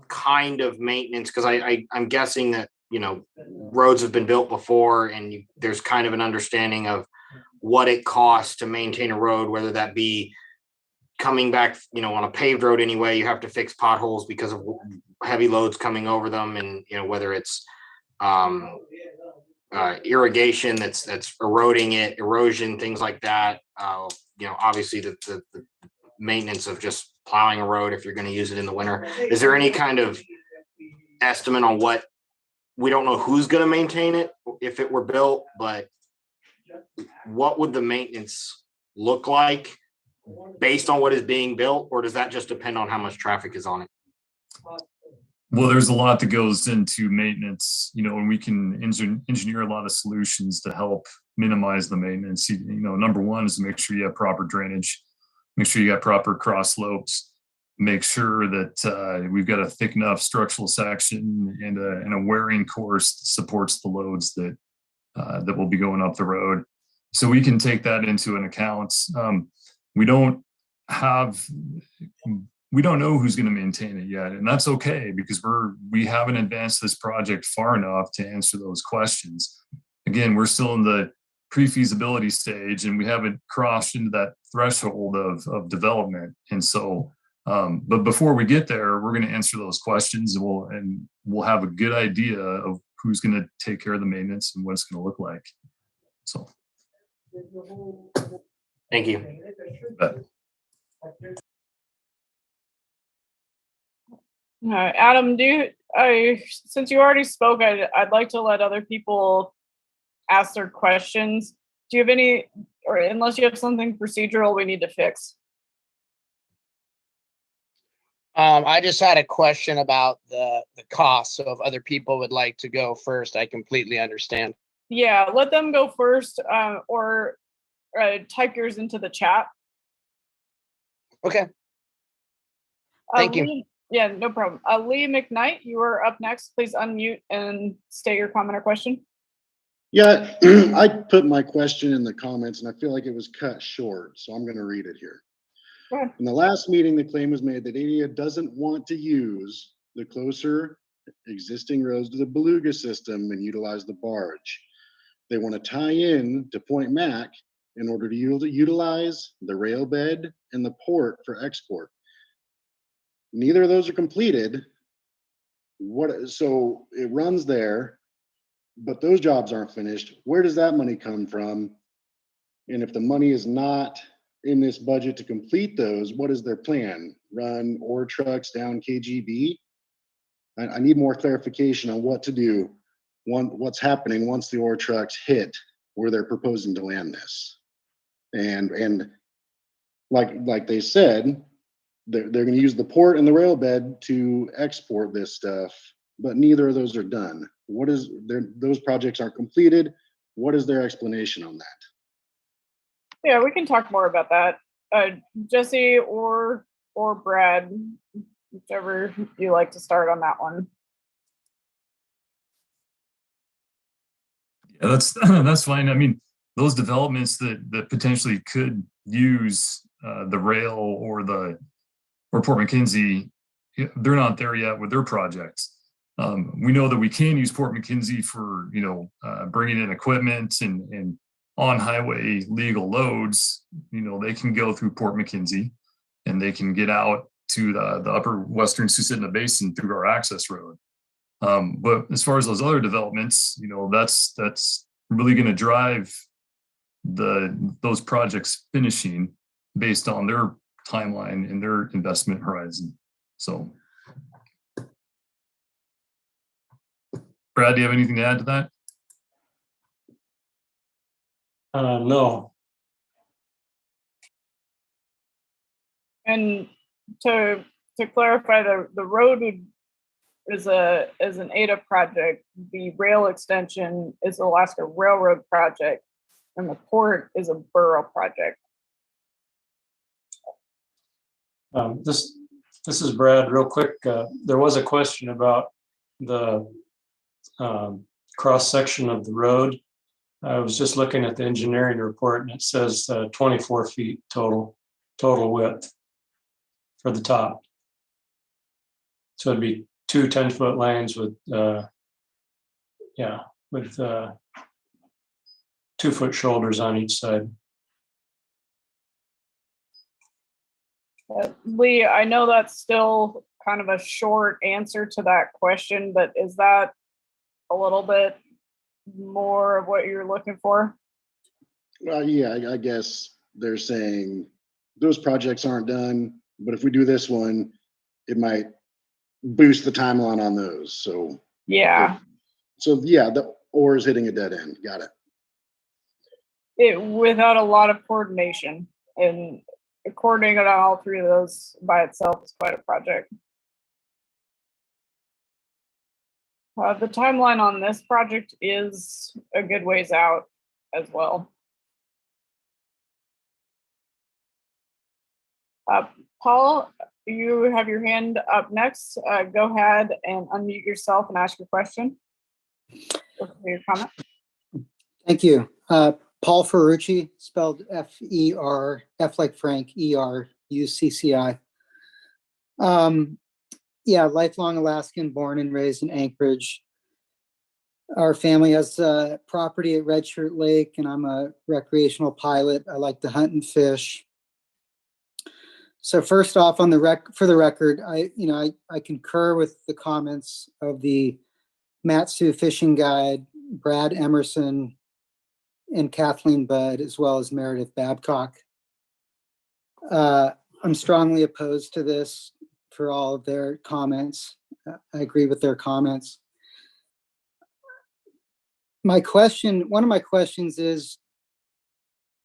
kind of maintenance? Because I'm guessing that, roads have been built before and there's kind of an understanding of what it costs to maintain a road, whether that be coming back, on a paved road anyway, you have to fix potholes because of heavy loads coming over them. And, whether it's irrigation that's eroding it, erosion, things like that. Obviously the maintenance of just plowing a road if you're going to use it in the winter. Is there any kind of estimate on what, we don't know who's going to maintain it if it were built, but what would the maintenance look like? based on what is being built, or does that just depend on how much traffic is on it? Well, there's a lot that goes into maintenance, and we can engineer a lot of solutions to help minimize the maintenance. Number one is to make sure you have proper drainage, make sure you got proper cross slopes, make sure that we've got a thick enough structural section and a wearing course that supports the loads that will be going up the road. So we can take that into an account. We don't know who's going to maintain it yet, and that's okay because we haven't advanced this project far enough to answer those questions. Again, we're still in the pre-feasibility stage, and we haven't crossed into that threshold of development. And so, but before we get there, we're going to answer those questions, and we'll have a good idea of who's going to take care of the maintenance and what it's going to look like. So, thank you. Adam, since you already spoke, I'd like to let other people ask their questions. Do you have any, or unless you have something procedural we need to fix? I just had a question about the cost. So if other people would like to go first, I completely understand. Yeah, let them go first, or type yours into the chat. Okay. Thank you. Lee, yeah, no problem. Lee McKnight, you are up next. Please unmute and state your comment or question. Yeah, I put my question in the comments and I feel like it was cut short, so I'm going to read it here. In the last meeting, the claim was made that ADA doesn't want to use the closer existing roads to the Beluga system and utilize the barge. They want to tie in to Point Mac in order to utilize the rail bed and the port for export. Neither of those are completed. So it runs there, but those jobs aren't finished. Where does that money come from? And if the money is not in this budget to complete those, what is their plan? Run ore trucks down KGB? I need more clarification on what to do, what's happening once the ore trucks hit where they're proposing to land this. And like they said, they're going to use the port and the rail bed to export this stuff, but neither of those are done. Those projects aren't completed. What is their explanation on that? Yeah, we can talk more about that. Jesse or Brad, whichever you like to start on that one. Yeah, that's fine. I mean, those developments that potentially could use the rail or Port McKenzie, they're not there yet with their projects. We know that we can use Port McKenzie for bringing in equipment and on highway legal loads. They can go through Port McKenzie and they can get out to the upper western Susitna Basin through our access road. But as far as those other developments, that's really going to drive those projects finishing based on their timeline and their investment horizon. So, Brad, do you have anything to add to that? No. And to clarify, the road is an ADA project. The rail extension is the Alaska Railroad project, and the port is a borough project. This is Brad. Real quick, there was a question about the cross section of the road. I was just looking at the engineering report, and it says 24 feet total width for the top. So it'd be two 10-foot lanes with 2-foot shoulders on each side. Lee, I know that's still kind of a short answer to that question, but is that a little bit more of what you're looking for? Yeah, I guess they're saying those projects aren't done, but if we do this one, it might boost the timeline on those. So yeah. The ore is hitting a dead end. Got it. Without a lot of coordination, and coordinating on all three of those by itself is quite a project. The timeline on this project is a good ways out as well. Paul, you have your hand up next. Go ahead and unmute yourself and ask your question. Or your comment. Thank you. Paul Ferrucci, spelled F-E-R, F like Frank, E-R-U-C-C-I. Yeah, lifelong Alaskan, born and raised in Anchorage. Our family has property at Red Shirt Lake, and I'm a recreational pilot. I like to hunt and fish. So first off, for the record, I concur with the comments of the Mat-Su fishing guide, Brad Emerson, and Kathleen Budd, as well as Meredith Babcock. I'm strongly opposed to this for all of their comments. I agree with their comments. One of my questions is,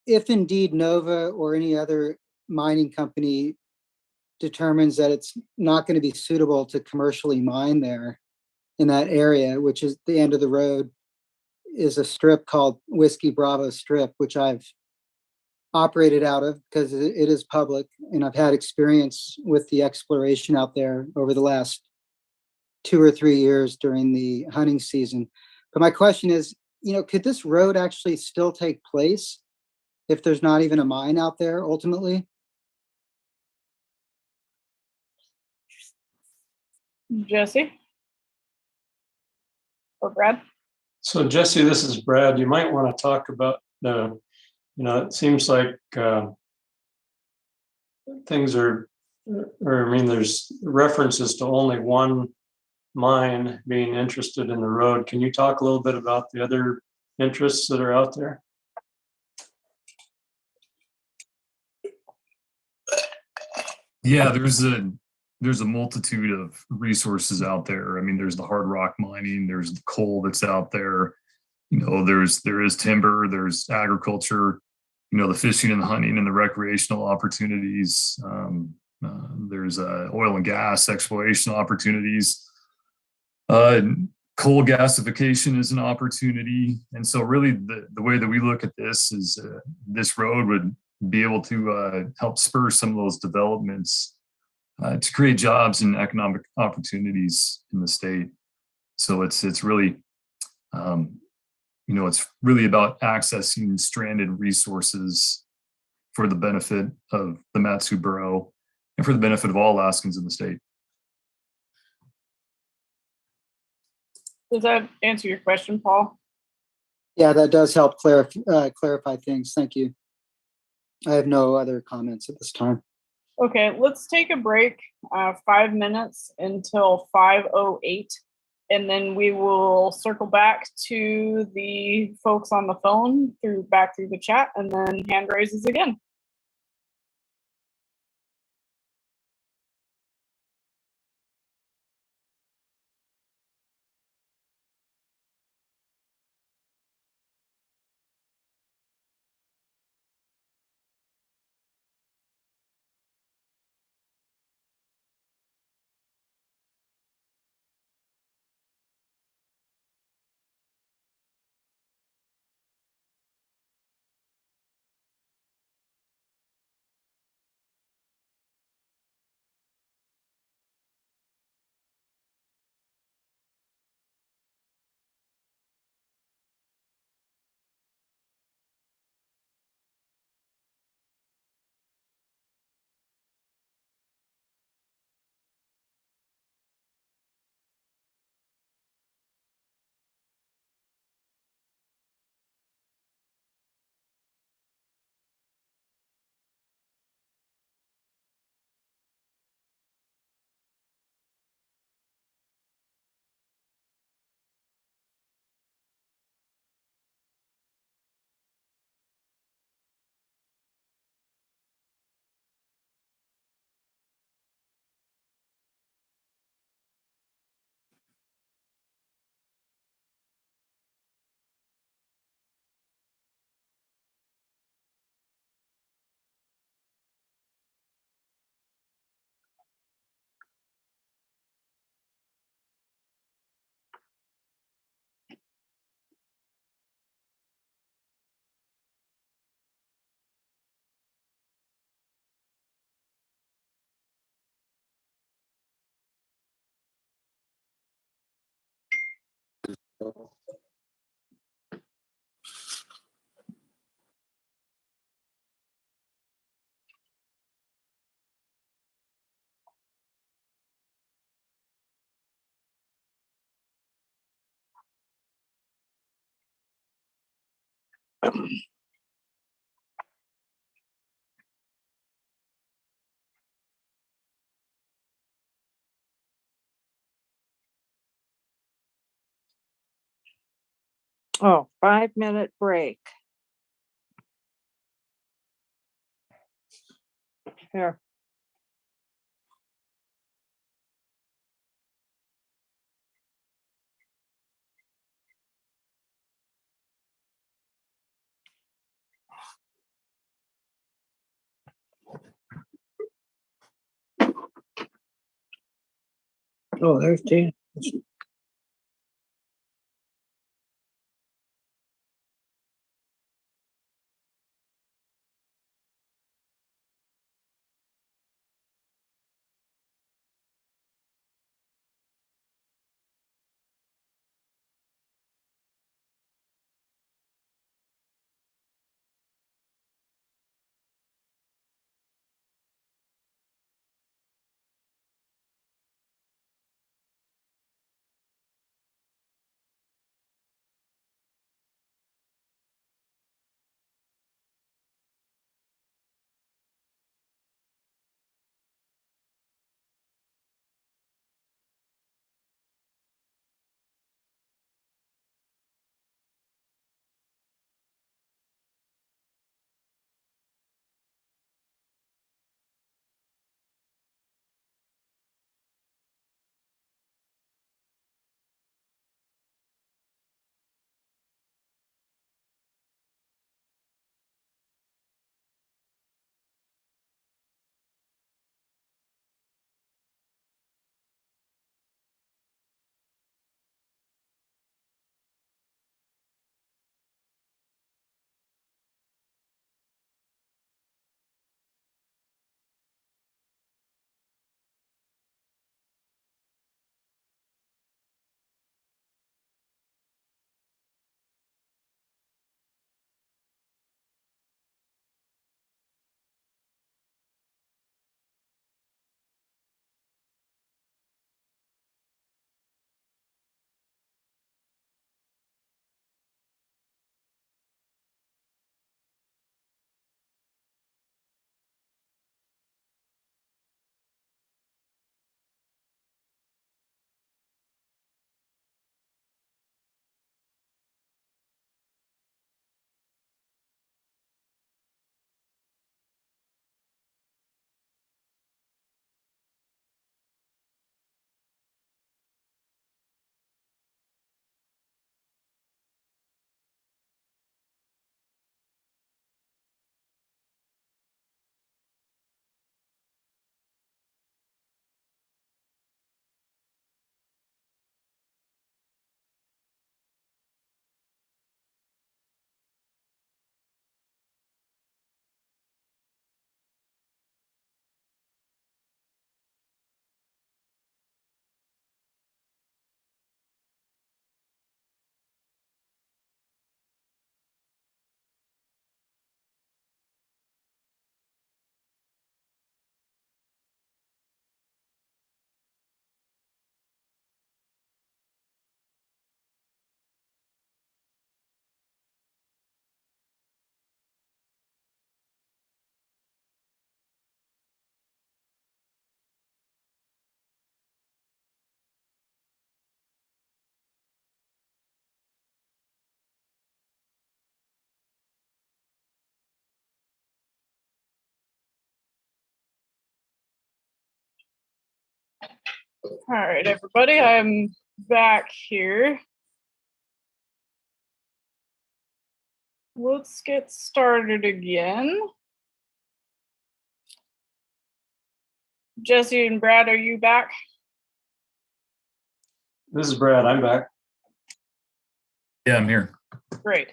if indeed Nova or any other mining company determines that it's not going to be suitable to commercially mine there in that area, which is the end of the road, is a strip called Whiskey Bravo Strip, which I've operated out of because it is public, and I've had experience with the exploration out there over the last 2 or 3 years during the hunting season. But my question is, could this road actually still take place if there's not even a mine out there ultimately? Jesse? Or Brad? So Jesse, this is Brad. You might want to talk about it seems like things are, there's references to only one mine being interested in the road. Can you talk a little bit about the other interests that are out there? Yeah, there's a multitude of resources out there. There's the hard rock mining, there's the coal that's out there. There is timber, there's agriculture, the fishing and the hunting and the recreational opportunities. There's oil and gas exploration opportunities. Coal gasification is an opportunity. And so really the way that we look at this is this road would be able to help spur some of those developments to create jobs and economic opportunities in the state. So it's really, it's really about accessing stranded resources for the benefit of the Mat-Su Borough and for the benefit of all Alaskans in the state. Does that answer your question, Paul? Yeah, that does help clarify things. Thank you. I have no other comments at this time. Okay, let's take a break, 5 minutes until 5:08, and then we will circle back to the folks on the phone back through the chat, and then hand raises again. Oh, 5-minute break. Here. Oh, there's Tina. All right, everybody, I'm back here. Let's get started again. Jesse and Brad, are you back? This is Brad. I'm back. Yeah, I'm here. Great.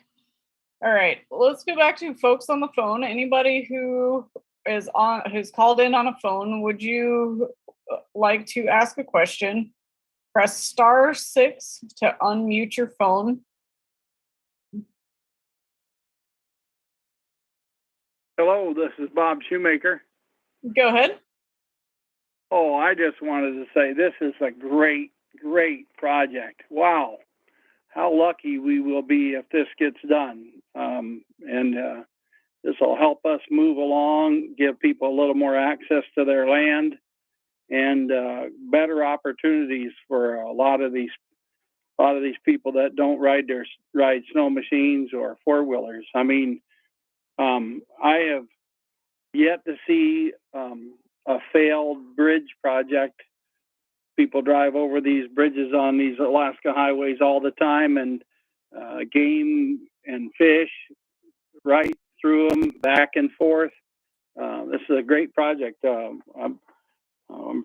All right, let's go back to folks on the phone. Anybody who is on, who's called in on a phone, would you like to ask a question? Press *6 to unmute your phone. Hello, this is Bob Shoemaker. Go ahead. Oh, I just wanted to say this is a great, great project. Wow. How lucky we will be if this gets done. This will help us move along, give people a little more access to their land, and better opportunities for a lot of these people that don't ride snow machines or four-wheelers. I mean, I have yet to see a failed bridge project. People drive over these bridges on these Alaska highways all the time, and game and fish right through them, back and forth. This is a great project. I'm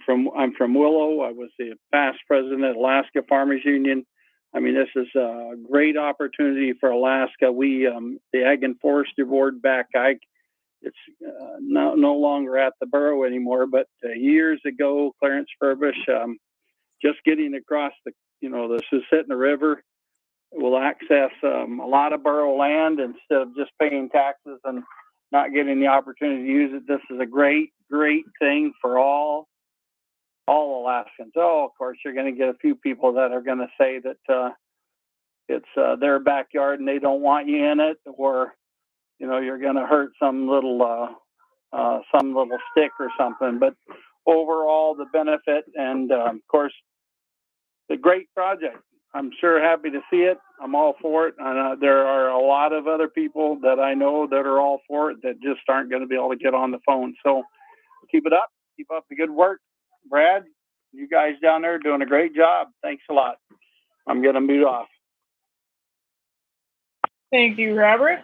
from Willow. I was the past president of Alaska Farmers Union. I mean, this is a great opportunity for Alaska. We, the Ag and Forestry Board back, it's no longer at the borough anymore, but years ago, Clarence Furbish, just getting across the Susitna River will access a lot of borough land instead of just paying taxes and not getting the opportunity to use it. This is a great, great thing for all Alaskans. Oh, of course, you're going to get a few people that are going to say that it's their backyard and they don't want you in it, or you're going to hurt some little stick or something. But overall, the benefit, and of course, the great project. I'm sure happy to see it. I'm all for it. There are a lot of other people that I know that are all for it that just aren't going to be able to get on the phone. So keep it up. Keep up the good work. Brad, you guys down there are doing a great job. Thanks a lot. I'm going to mute off. Thank you, Robert.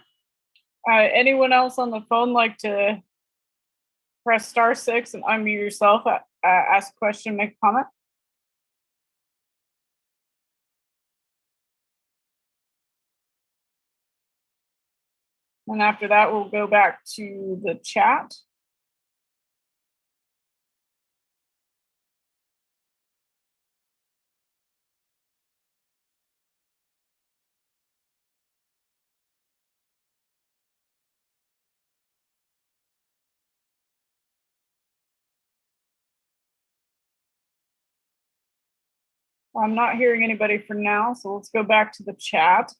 Anyone else on the phone like to press *6 and unmute yourself, ask a question, make a comment? And after that, we'll go back to the chat. I'm not hearing anybody for now, so let's go back to the chat.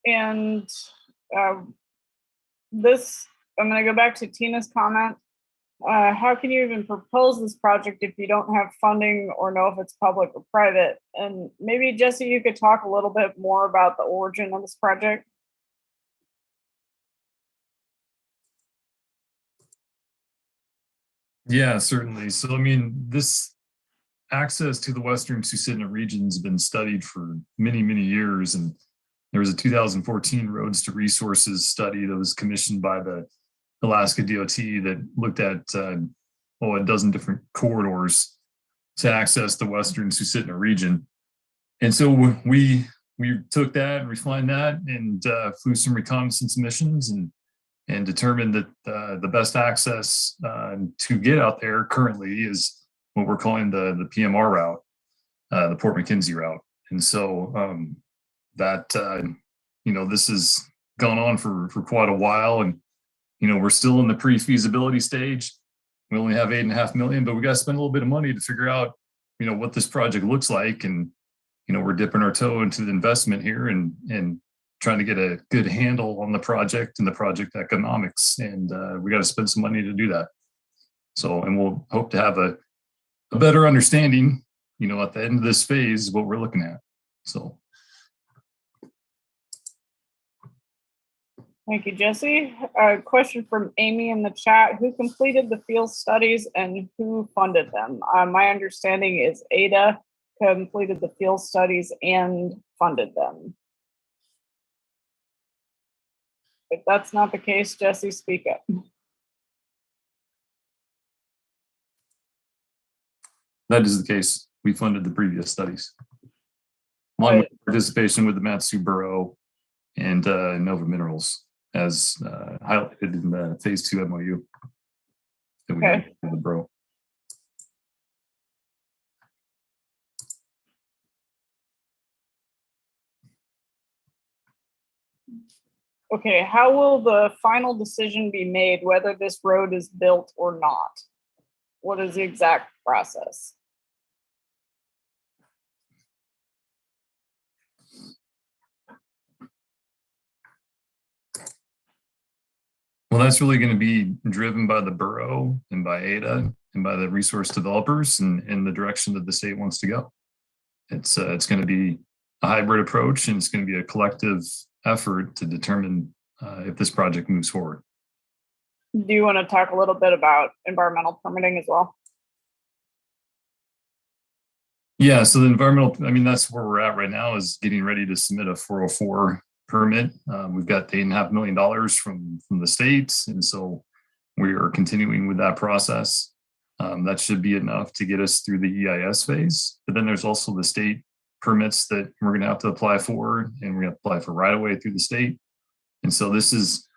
And I'm going to go back to Tina's comment. How can you even propose this project if you don't have funding or know if it's public or private? And maybe, Jesse, you could talk a little bit more about the origin of this project. Yeah, certainly. So, I mean, this access to the Western Susitna region has been studied for many, many years. And there was a 2014 Roads to Resources study that was commissioned by the Alaska DOT that looked at a dozen different corridors to access the Western Susitna region. And so we took that and refined that and flew some reconnaissance missions and determined that the best access to get out there currently is what we're calling the PMR route, the Port McKenzie route. And so this has gone on for quite a while, and we're still in the pre-feasibility stage. We only have $8.5 million, but we got to spend a little bit of money to figure out what this project looks like. And we're dipping our toe into the investment here and trying to get a good handle on the project and the project economics. And we got to spend some money to do that. So, and we'll hope to have a better understanding, at the end of this phase, what we're looking at. So. Thank you, Jesse. A question from Amy in the chat. Who completed the field studies and who funded them? My understanding is Ada completed the field studies and funded them. If that's not the case, Jesse, speak up. That is the case. We funded the previous studies, along with participation with the Matsu Borough and Nova Minerals, as highlighted in the phase 2 MOU that we had with the borough. Okay, how will the final decision be made whether this road is built or not? What is the exact process? Well, that's really going to be driven by the borough and by ADA and by the resource developers and the direction that the state wants to go. It's going to be a hybrid approach, and it's going to be a collective effort to determine if this project moves forward. Do you want to talk a little bit about environmental permitting as well? Yeah, so the environmental, I mean, that's where we're at right now, is getting ready to submit a 404 permit. We've got $8.5 million from the state, and so we are continuing with that process. That should be enough to get us through the EIS phase. But then there's also the state permits that we're going to have to apply for, and we're going to apply for right away through the state. And so this is,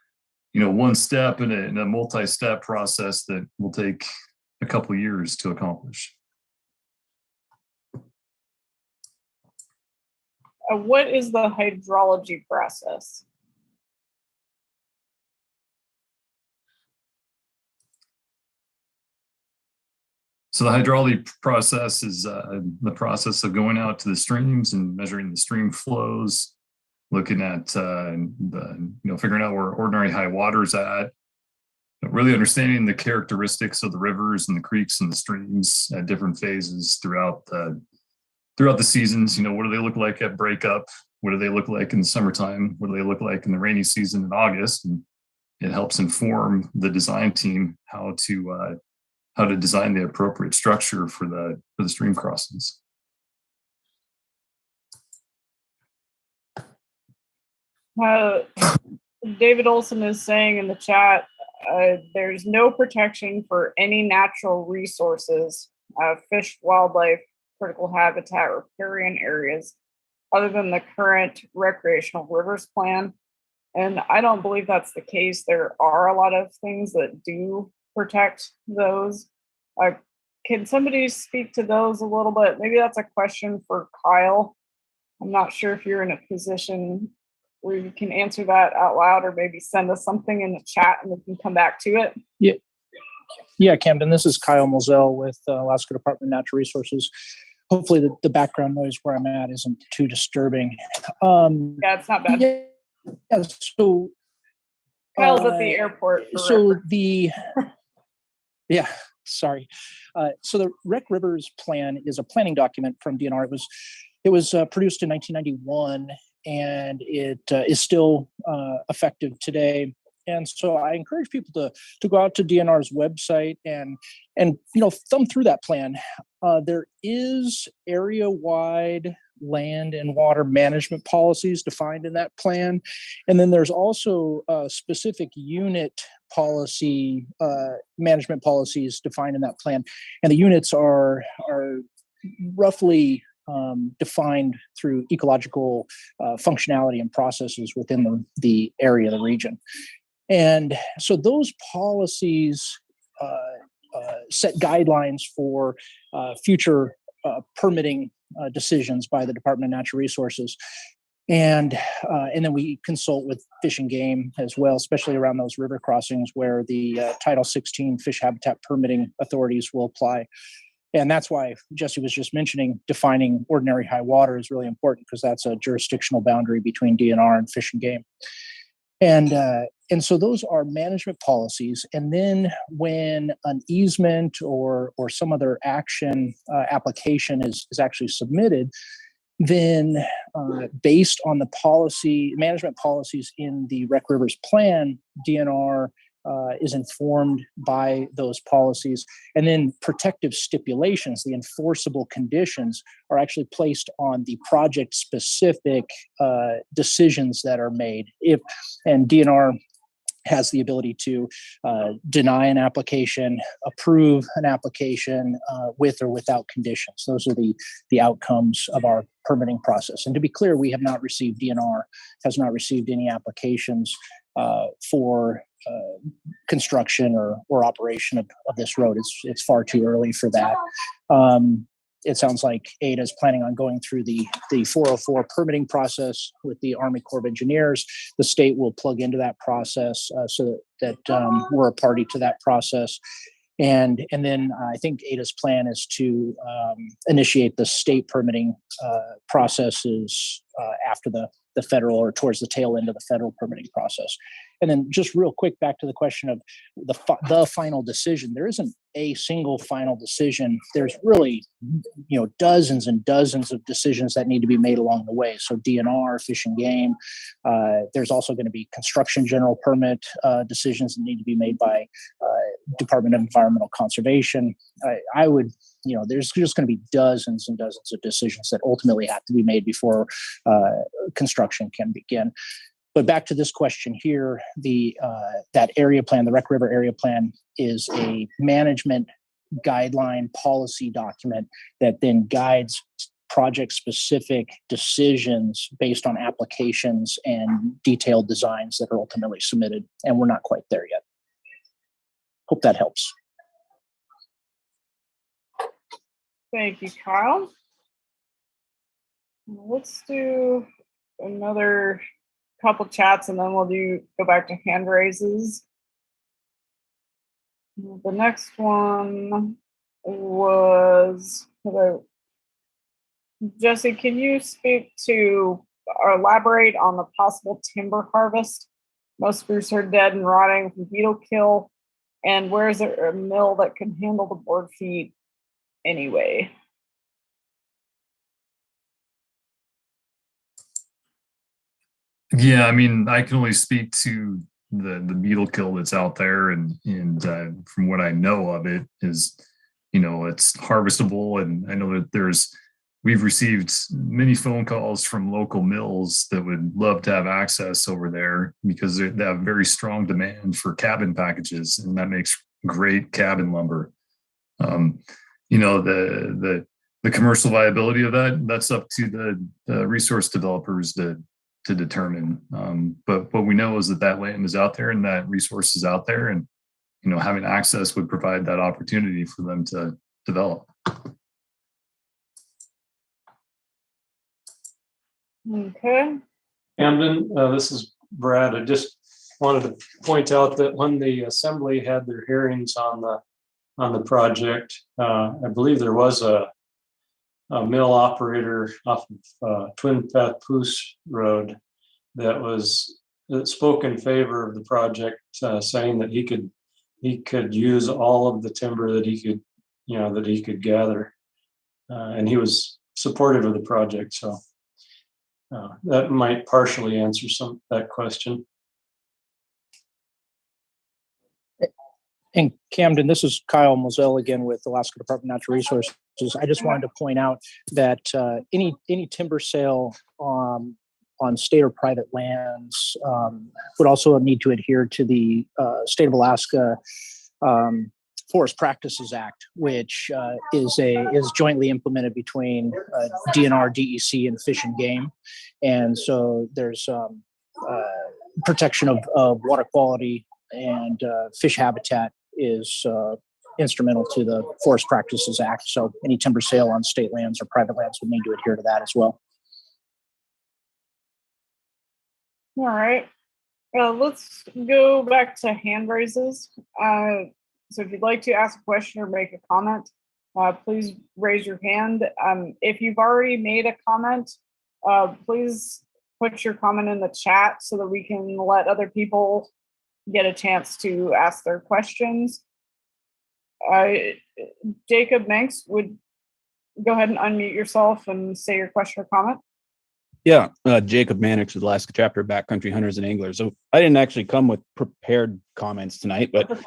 one step in a multi-step process that will take a couple of years to accomplish. What is the hydrology process? So the hydrology process is the process of going out to the streams and measuring the stream flows, looking at figuring out where ordinary high water is at, really understanding the characteristics of the rivers and the creeks and the streams at different phases throughout the seasons. What do they look like at breakup? What do they look like in the summertime? What do they look like in the rainy season in August? And it helps inform the design team how to design the appropriate structure for the stream crossings. David Olson is saying in the chat, there's no protection for any natural resources, fish, wildlife, critical habitat, or riparian areas other than the current recreational rivers plan. And I don't believe that's the case. There are a lot of things that do protect those. Can somebody speak to those a little bit? Maybe that's a question for Kyle. I'm not sure if you're in a position where you can answer that out loud, or maybe send us something in the chat and we can come back to it. Yeah, Camden, this is Kyle Moselle with Alaska Department of Natural Resources. Hopefully the background noise where I'm at isn't too disturbing. Yeah, it's not bad. Yeah, so Kyle's at the airport. So the Rec Rivers Plan is a planning document from DNR. It was produced in 1991, and it is still effective today. And so I encourage people to go out to DNR's website and thumb through that plan. There is area-wide land and water management policies defined in that plan. And then there's also specific unit policy, management policies defined in that plan. And the units are roughly defined through ecological functionality and processes within the area, the region. And so those policies set guidelines for future permitting decisions by the Department of Natural Resources. And then we consult with Fish and Game as well, especially around those river crossings where the Title 16 fish habitat permitting authorities will apply. And that's why Jesse was just mentioning defining ordinary high water is really important, because that's a jurisdictional boundary between DNR and Fish and Game. And so those are management policies. And then when an easement or some other action application is actually submitted, then based on the management policies in the Rec Rivers Plan, DNR is informed by those policies. And then protective stipulations, the enforceable conditions, are actually placed on the project-specific decisions that are made. And DNR has the ability to deny an application, approve an application with or without conditions. Those are the outcomes of our permitting process. And to be clear, DNR has not received any applications for construction or operation of this road. It's far too early for that. it sounds like ADA is planning on going through the 404 permitting process with the Army Corps of Engineers. The state will plug into that process so that we're a party to that process. And then I think ADA's plan is to initiate the state permitting processes after the federal, or towards the tail end of the federal permitting process. And then just real quick, back to the question of the final decision. There isn't a single final decision. There's really, dozens and dozens of decisions that need to be made along the way. So DNR, Fish and Game. There's also going to be construction general permit decisions that need to be made by Department of Environmental Conservation. I would, there's just going to be dozens and dozens of decisions that ultimately have to be made before construction can begin. But back to this question here, that area plan, the Wreck River area plan, is a management guideline policy document that then guides project-specific decisions based on applications and detailed designs that are ultimately submitted. And we're not quite there yet. Hope that helps. Thank you, Kyle. Let's do another couple chats and then we'll go back to hand raises. The next one was, Jesse, can you speak to or elaborate on the possible timber harvest? Most spruce are dead and rotting from beetle kill. And where is there a mill that can handle the board feet anyway? Yeah, I mean, I can only speak to the beetle kill that's out there, and from what I know of it is, it's harvestable, and I know that we've received many phone calls from local mills that would love to have access over there because they have very strong demand for cabin packages, and that makes great cabin lumber. The commercial viability of that's up to the resource developers to determine. But what we know is that land is out there and that resource is out there, and having access would provide that opportunity for them to develop. Okay. Camden, this is Brad. I just wanted to point out that when the assembly had their hearings on the project, I believe there was a mill operator off of Twin Path Poos Road that spoke in favor of the project, saying that he could use all of the timber that he could gather, and he was supportive of the project. So that might partially answer that question. And Camden, this is Kyle Moselle again with Alaska Department of Natural Resources. I just wanted to point out that any timber sale on state or private lands would also need to adhere to the State of Alaska Forest Practices Act, which is jointly implemented between DNR, DEC, and Fish and Game, and so there's protection of water quality and fish habitat is instrumental to the Forest Practices Act. So any timber sale on state lands or private lands would need to adhere to that as well. All right. Let's go back to hand raises. So if you'd like to ask a question or make a comment, please raise your hand. If you've already made a comment, please put your comment in the chat so that we can let other people get a chance to ask their questions. Jacob Manx, would go ahead and unmute yourself and say your question or comment. Yeah, Jacob Mannix with Alaska Chapter, Backcountry Hunters and Anglers. So I didn't actually come with prepared comments tonight, but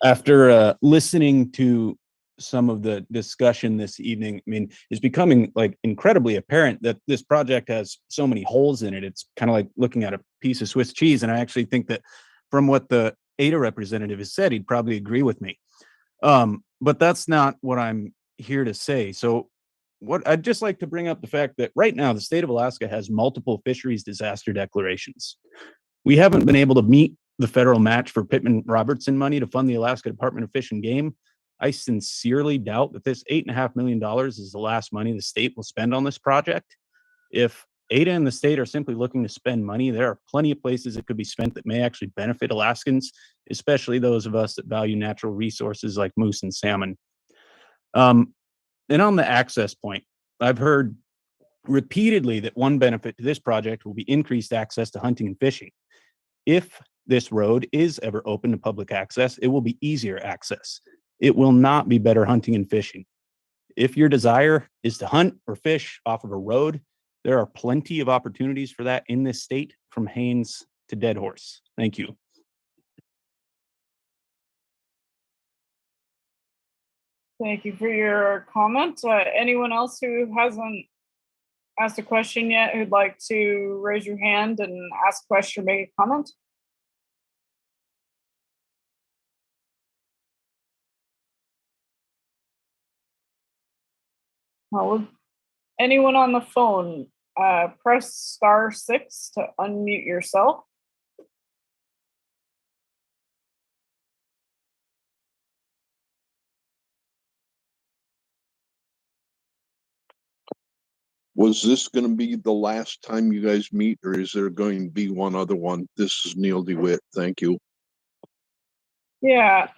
after listening to some of the discussion this evening, I mean, it's becoming like incredibly apparent that this project has so many holes in it. It's kind of like looking at a piece of Swiss cheese. And I actually think that from what the ADA representative has said, he'd probably agree with me. But that's not what I'm here to say. So what I'd just like to bring up the fact that right now the state of Alaska has multiple fisheries disaster declarations. We haven't been able to meet the federal match for Pittman Robertson money to fund the Alaska Department of Fish and Game. I sincerely doubt that this $8.5 million is the last money the state will spend on this project. If Ada and the state are simply looking to spend money, there are plenty of places it could be spent that may actually benefit Alaskans, especially those of us that value natural resources like moose and salmon. And on the access point, I've heard repeatedly that one benefit to this project will be increased access to hunting and fishing. If this road is ever open to public access, it will be easier access. It will not be better hunting and fishing. If your desire is to hunt or fish off of a road, there are plenty of opportunities for that in this state, from Haines to Deadhorse. Thank you. Thank you for your comment. Anyone else who hasn't asked a question yet who'd like to raise your hand and ask a question or make a comment? Well, anyone on the phone, press *6 to unmute yourself. Was this going to be the last time you guys meet, or is there going to be one other one? This is Neil DeWitt. Thank you. Yeah,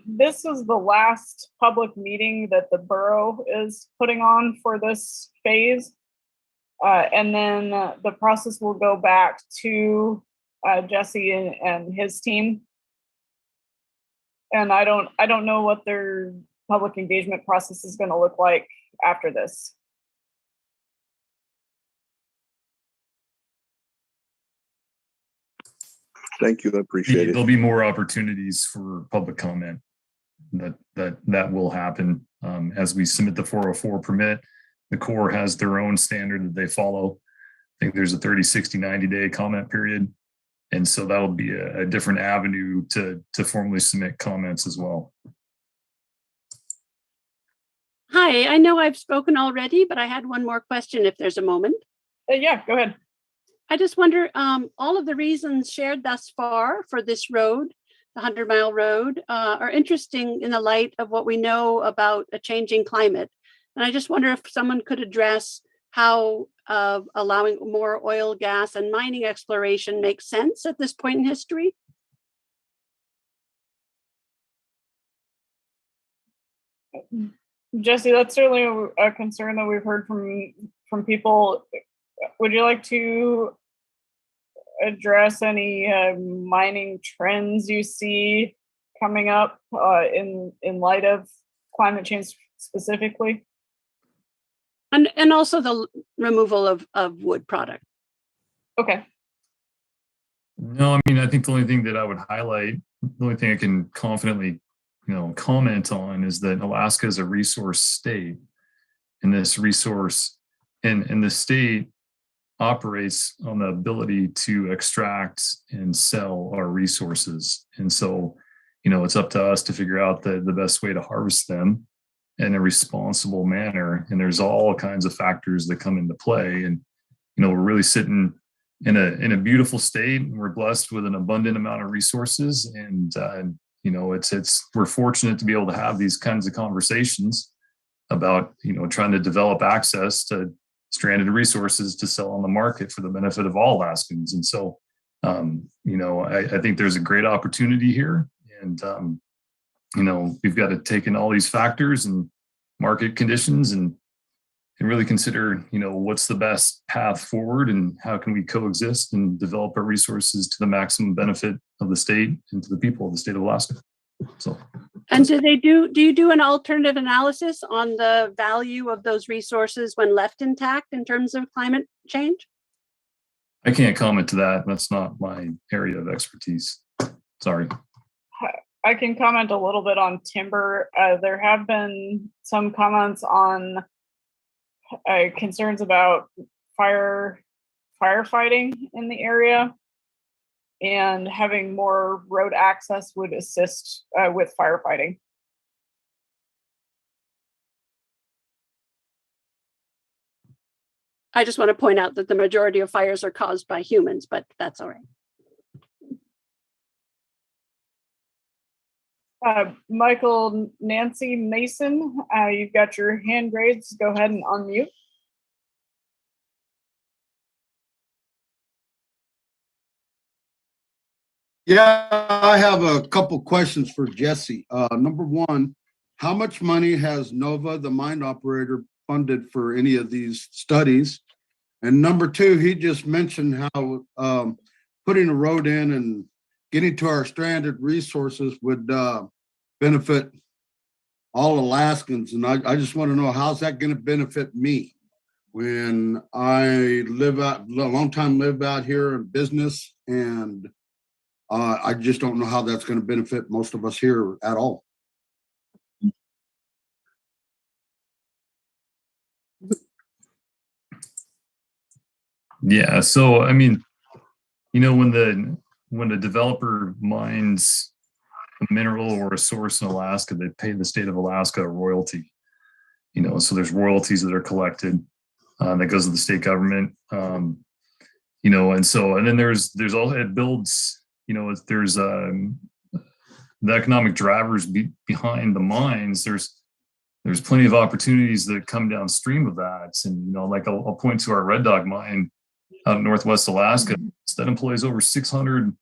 this is the last public meeting that the borough is putting on for this phase. And then the process will go back to Jesse and his team. And I don't know what their public engagement process is going to look like after this. Thank you. I appreciate it. There'll be more opportunities for public comment. That will happen as we submit the 404 permit. The Corps has their own standard that they follow. I think there's a 30, 60, 90-day comment period. And so that'll be a different avenue to formally submit comments as well. Hi, I know I've spoken already, but I had one more question if there's a moment. Yeah, go ahead. I just wonder, all of the reasons shared thus far for this road, the 100-mile road, are interesting in the light of what we know about a changing climate. And I just wonder if someone could address how allowing more oil, gas, and mining exploration makes sense at this point in history. Jesse, that's certainly a concern that we've heard from people. Would you like to address any mining trends you see coming up in light of climate change specifically? And also the removal of wood product. Okay. No, I mean, I think the only thing that I would highlight, the only thing I can confidently, comment on is that Alaska is a resource state, and this resource and the state operates on the ability to extract and sell our resources. And so, it's up to us to figure out the best way to harvest them in a responsible manner. And there's all kinds of factors that come into play. And, we're really sitting in a beautiful state, and we're blessed with an abundant amount of resources. And, we're fortunate to be able to have these kinds of conversations about, trying to develop access to stranded resources to sell on the market for the benefit of all Alaskans. And so, I think there's a great opportunity here. And, we've got to take in all these factors and market conditions and really consider, what's the best path forward and how can we coexist and develop our resources to the maximum benefit of the state and to the people of the state of Alaska. So. And do you do an alternative analysis on the value of those resources when left intact in terms of climate change? I can't comment to that. That's not my area of expertise. Sorry. I can comment a little bit on timber. There have been some comments on concerns about firefighting in the area, and having more road access would assist with firefighting. I just want to point out that the majority of fires are caused by humans, but that's all right. Michael Nancy Mason, you've got your hand raised. Go ahead and unmute. Yeah, I have a couple questions for Jesse. Number one, how much money has Nova, the mine operator, funded for any of these studies? And number two, he just mentioned how putting a road in and getting to our stranded resources would benefit all Alaskans. And I just want to know, how's that going to benefit me when I live out, a long time live out here in business, and I just don't know how that's going to benefit most of us here at all. Yeah. So, I mean, you know, when a developer mines a mineral or a source in Alaska, they pay the state of Alaska a royalty. You know, so there's royalties that are collected that goes to the state government. You know, and then there's all, it builds, you know, there's the economic drivers behind the mines. There's plenty of opportunities that come downstream of that. And, you know, like I'll point to our Red Dog mine out in Northwest Alaska that employs over 600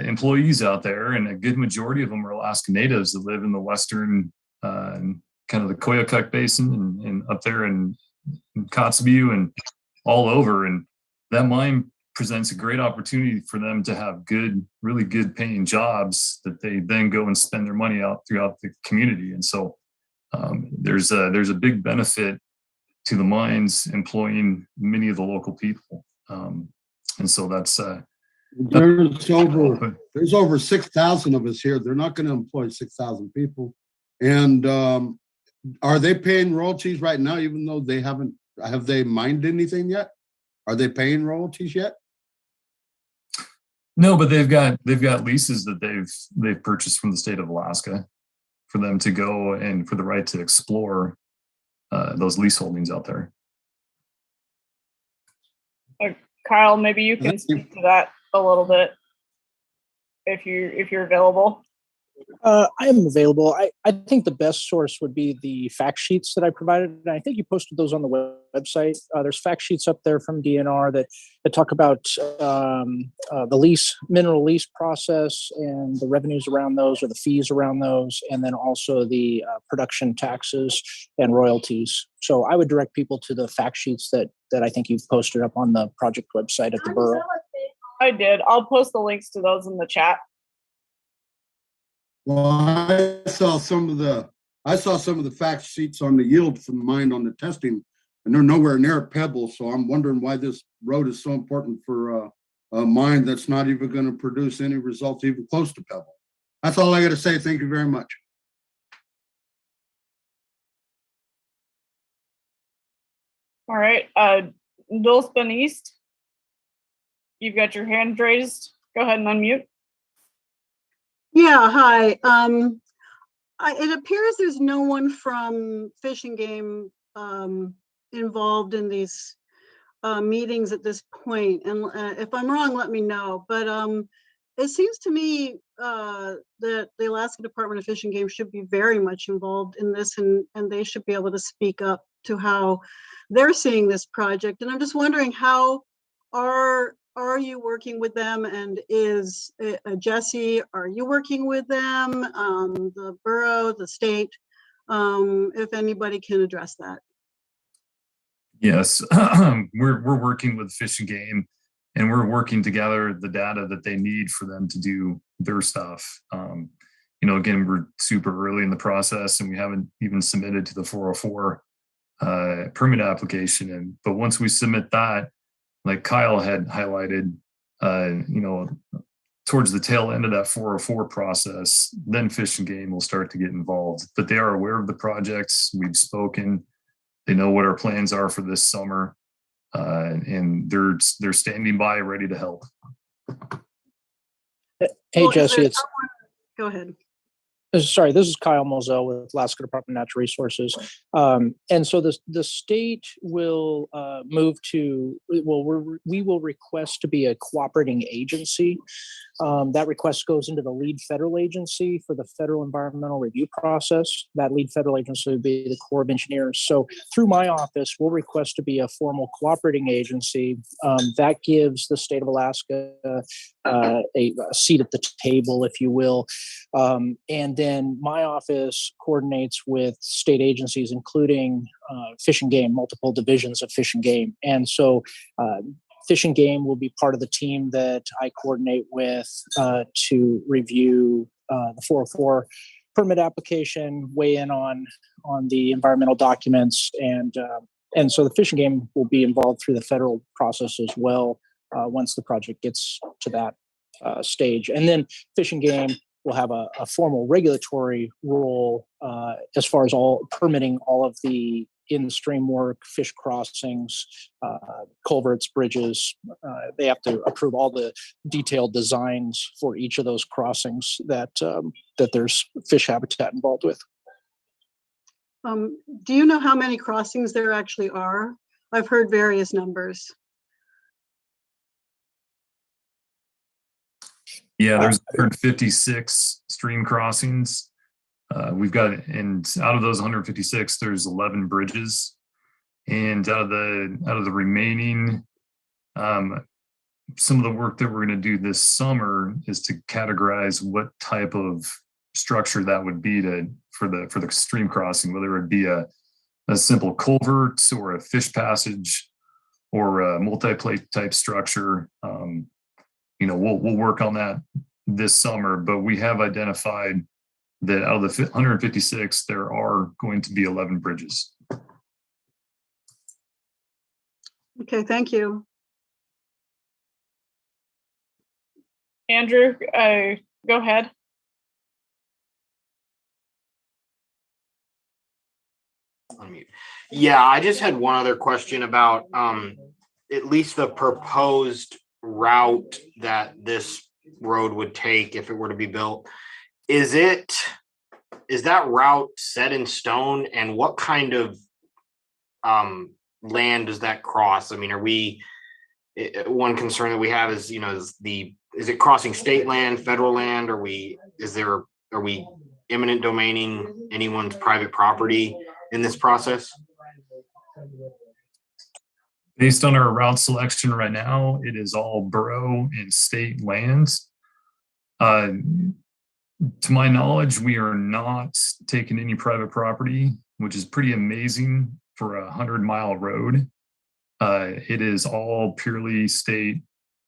employees out there, and a good majority of them are Alaska natives that live in the western kind of the Koyukuk Basin and up there in Kotzebue and all over. And that mine presents a great opportunity for them to have good, really good paying jobs that they then go and spend their money out throughout the community. And so there's a big benefit to the mines employing many of the local people. And so that's there's over 6,000 of us here. They're not going to employ 6,000 people. And are they paying royalties right now, even though have they mined anything yet? Are they paying royalties yet? No, but they've got leases that they've purchased from the state of Alaska for them to go and for the right to explore those lease holdings out there. Kyle, maybe you can speak to that a little bit if you're available. I am available. I think the best source would be the fact sheets that I provided. And I think you posted those on the website. There's fact sheets up there from DNR that talk about the mineral lease process and the revenues around those, or the fees around those, and then also the production taxes and royalties. So I would direct people to the fact sheets that I think you've posted up on the project website at the borough. I did. I'll post the links to those in the chat. Well, I saw some of the fact sheets on the yield from the mine on the testing, and they're nowhere near a pebble. So I'm wondering why this road is so important for a mine that's not even going to produce any results even close to pebble. That's all I got to say. Thank you very much. All right, Dulspen East, you've got your hand raised. Go ahead and unmute. Yeah, hi. It appears there's no one from Fish and Game involved in these meetings at this point. And if I'm wrong, let me know. But it seems to me that the Alaska Department of Fish and Game should be very much involved in this, and they should be able to speak up to how they're seeing this project. And I'm just wondering, how are you working with them, and is Jesse, are you working with them, the borough, the state, if anybody can address that? Yes, we're working with Fish and Game, and we're working to gather the data that they need for them to do their stuff. You know, again, we're super early in the process, and we haven't even submitted to the 404 permit application. But once we submit that, like Kyle had highlighted, you know, towards the tail end of that 404 process, then Fish and Game will start to get involved. But they are aware of the projects. We've spoken. They know what our plans are for this summer, and they're standing by, ready to help. Hey, Jesse, Go ahead. Sorry, this is Kyle Moselle with Alaska Department of Natural Resources. And so the state will move to, well, we will request to be a cooperating agency. That request goes into the lead federal agency for the federal environmental review process. That lead federal agency would be the Corps of Engineers. So through my office, we'll request to be a formal cooperating agency. That gives the state of Alaska a seat at the table, if you will. And then my office coordinates with state agencies, including Fish and Game, multiple divisions of Fish and Game. And so Fish and Game will be part of the team that I coordinate with to review the 404 permit application, weigh in on the environmental documents, and so the Fish and Game will be involved through the federal process as well once the project gets to that stage. And then Fish and Game will have a formal regulatory role as far as all permitting all of the in-stream work, fish crossings, culverts, bridges. They have to approve all the detailed designs for each of those crossings that there's fish habitat involved with. Do you know how many crossings there actually are? I've heard various numbers. Yeah, there's 156 stream crossings. We've got, and out of those 156, there's 11 bridges, and out of the remaining, some of the work that we're going to do this summer is to categorize what type of structure that would be for the stream crossing, whether it be a simple culvert or a fish passage or a multi-plate type structure. We'll work on that this summer, but we have identified that out of the 156, there are going to be 11 bridges. Okay, thank you. Andrew, go ahead. Yeah, I just had one other question about at least the proposed route that this road would take if it were to be built. Is that route set in stone, and what kind of land does that cross? I mean, one concern that we have is, is it crossing state land, federal land? Are we eminent domaining anyone's private property in this process? Based on our route selection right now, it is all borough and state lands. To my knowledge, we are not taking any private property, which is pretty amazing for a 100-mile road. It is all purely state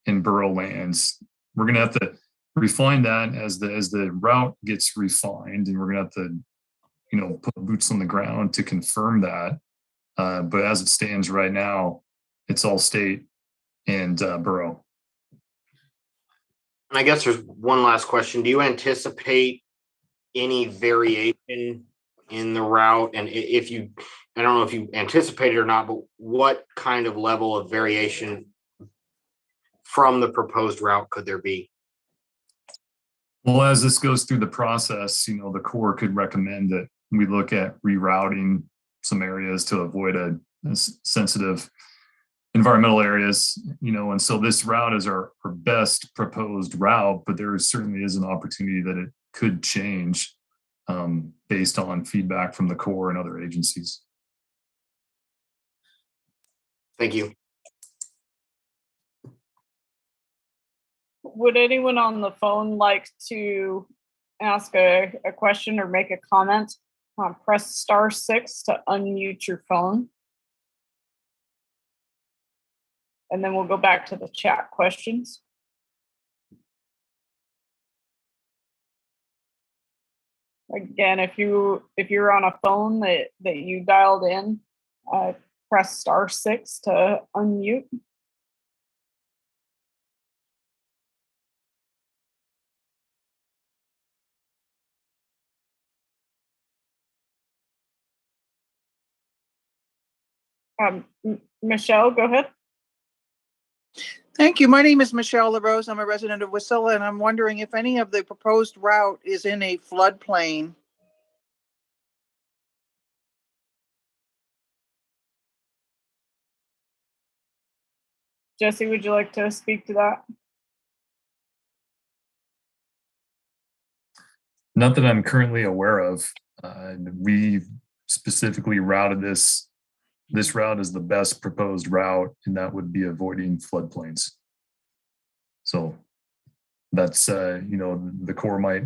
and borough lands. We're going to have to refine that as the route gets refined, and we're going to have to, put boots on the ground to confirm that. But as it stands right now, it's all state and borough. And I guess there's one last question. Do you anticipate any variation in the route? And I don't know if you anticipate it or not, but what kind of level of variation from the proposed route could there be? Well, as this goes through the process, the Corps could recommend that we look at rerouting some areas to avoid a sensitive environmental areas, and so this route is our best proposed route, but there certainly is an opportunity that it could change based on feedback from the Corps and other agencies. Thank you. Would anyone on the phone like to ask a question or make a comment? Press *6 to unmute your phone. And then we'll go back to the chat questions. Again, if you're on a phone that you dialed in, press *6 to unmute. Michelle, go ahead. Thank you. My name is Michelle LaRose. I'm a resident of Wasilla, and I'm wondering if any of the proposed route is in a floodplain. Jesse, would you like to speak to that? Not that I'm currently aware of. We specifically routed this route is the best proposed route, and that would be avoiding floodplains. So that's, the Corps might,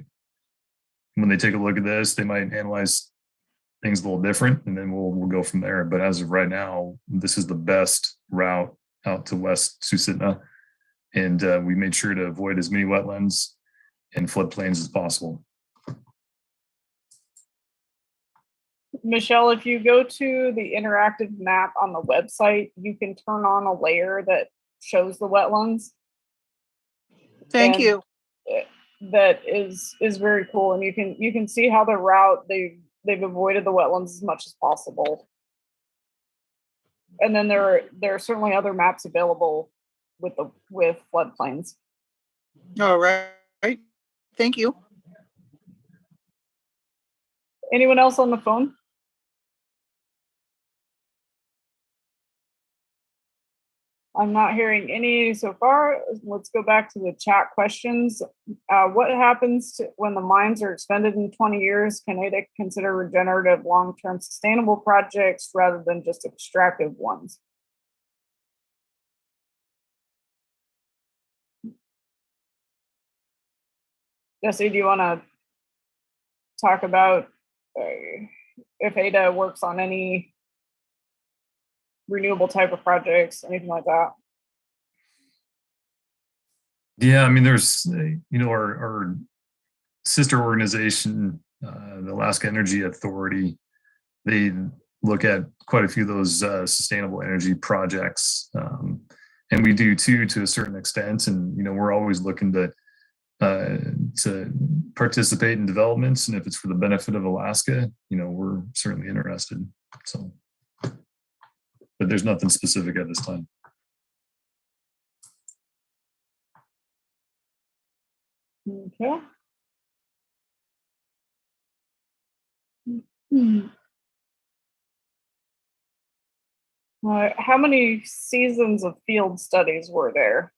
when they take a look at this, they might analyze things a little different, and then we'll go from there. But as of right now, this is the best route out to West Susitna, and we made sure to avoid as many wetlands and floodplains as possible. Michelle, if you go to the interactive map on the website, you can turn on a layer that shows the wetlands. Thank you. That is very cool, and you can see how the route they've avoided the wetlands as much as possible. And then there are certainly other maps available with floodplains. All right. Thank you. Anyone else on the phone? I'm not hearing any so far. Let's go back to the chat questions. What happens when the mines are expended in 20 years? Can ADA consider regenerative long-term sustainable projects rather than just extractive ones? Jesse, do you want to talk about if ADA works on any renewable type of projects, anything like that? Yeah, I mean, there's, our sister organization, the Alaska Energy Authority, they look at quite a few of those sustainable energy projects. And we do too, to a certain extent. And, we're always looking to participate in developments. And if it's for the benefit of Alaska, we're certainly interested. So, but there's nothing specific at this time. Okay. How many seasons of field studies were there?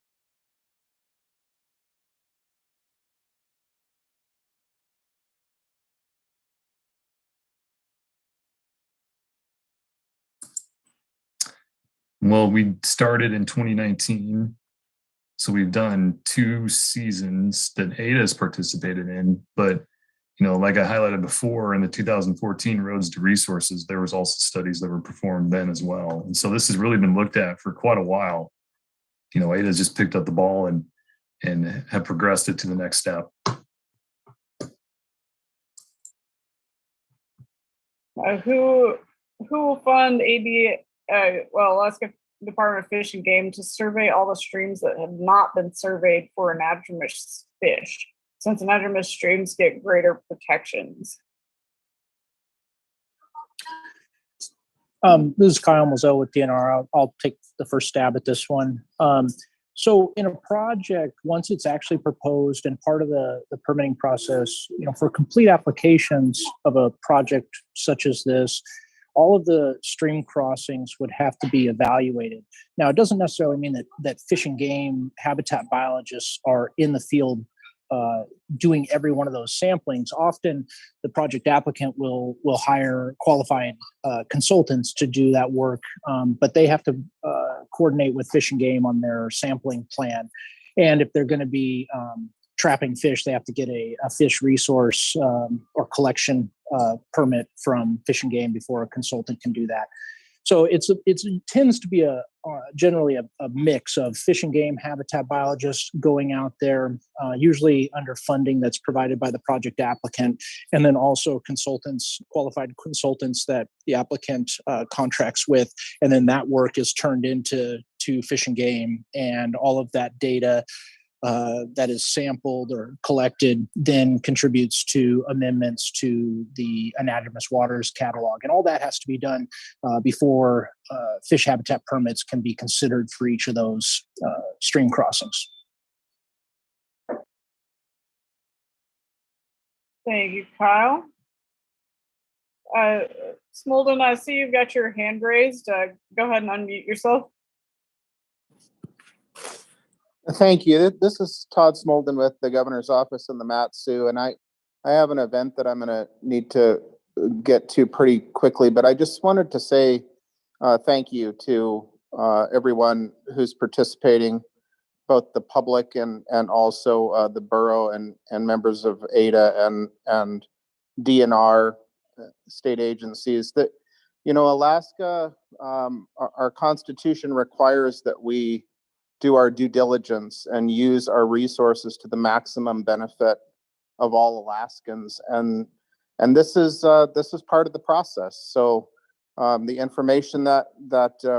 Well, we started in 2019. So we've done 2 seasons that ADA has participated in, but like I highlighted before, in the 2014 Roads to Resources, there was also studies that were performed then as well. And so this has really been looked at for quite a while. ADA has just picked up the ball and have progressed it to the next step. Who will fund Alaska Department of Fish and Game to survey all the streams that have not been surveyed for anadromous fish, since anadromous streams get greater protections? This is Kyle Moselle with DNR. I'll take the first stab at this one. So in a project, once it's actually proposed and part of the permitting process, for complete applications of a project such as this, all of the stream crossings would have to be evaluated. Now, it doesn't necessarily mean that fish and game habitat biologists are in the field doing every one of those samplings. Often the project applicant will hire qualified consultants to do that work, but they have to coordinate with Fish and Game on their sampling plan. And if they're going to be trapping fish, they have to get a fish resource or collection permit from Fish and Game before a consultant can do that. So it tends to be generally a mix of Fish and Game habitat biologists going out there, usually under funding that's provided by the project applicant, and then also qualified consultants that the applicant contracts with, and then that work is turned into Fish and Game, and all of that data that is sampled or collected then contributes to amendments to the anadromous waters catalog. And all that has to be done before fish habitat permits can be considered for each of those stream crossings. Thank you, Kyle. Smolden, I see you've got your hand raised. Go ahead and unmute yourself. Thank you. This is Todd Smolden with the governor's office in the Mat-Su, and I have an event that I'm going to need to get to pretty quickly, but I just wanted to say thank you to everyone who's participating, both the public and also the borough and members of ADA and DNR state agencies. That, you know, Alaska, our constitution requires that we do our due diligence and use our resources to the maximum benefit of all Alaskans, and this is part of the process. So the information that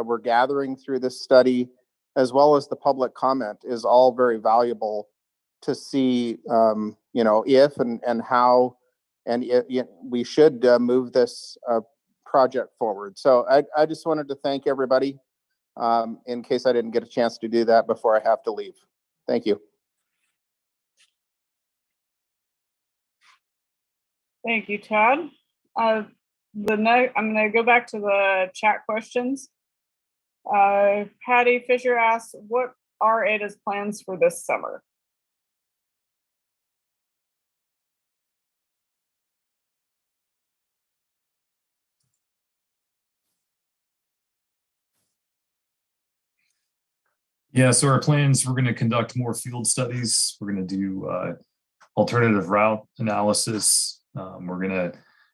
we're gathering through this study, as well as the public comment, is all very valuable to see, you know, if and how and we should move this project forward. So I just wanted to thank everybody in case I didn't get a chance to do that before I have to leave. Thank you. Thank you, Todd. I'm going to go back to the chat questions. Patty Fisher asks, what are ADA's plans for this summer? Yeah, so our plans, we're going to conduct more field studies. We're going to do alternative route analysis. We're going to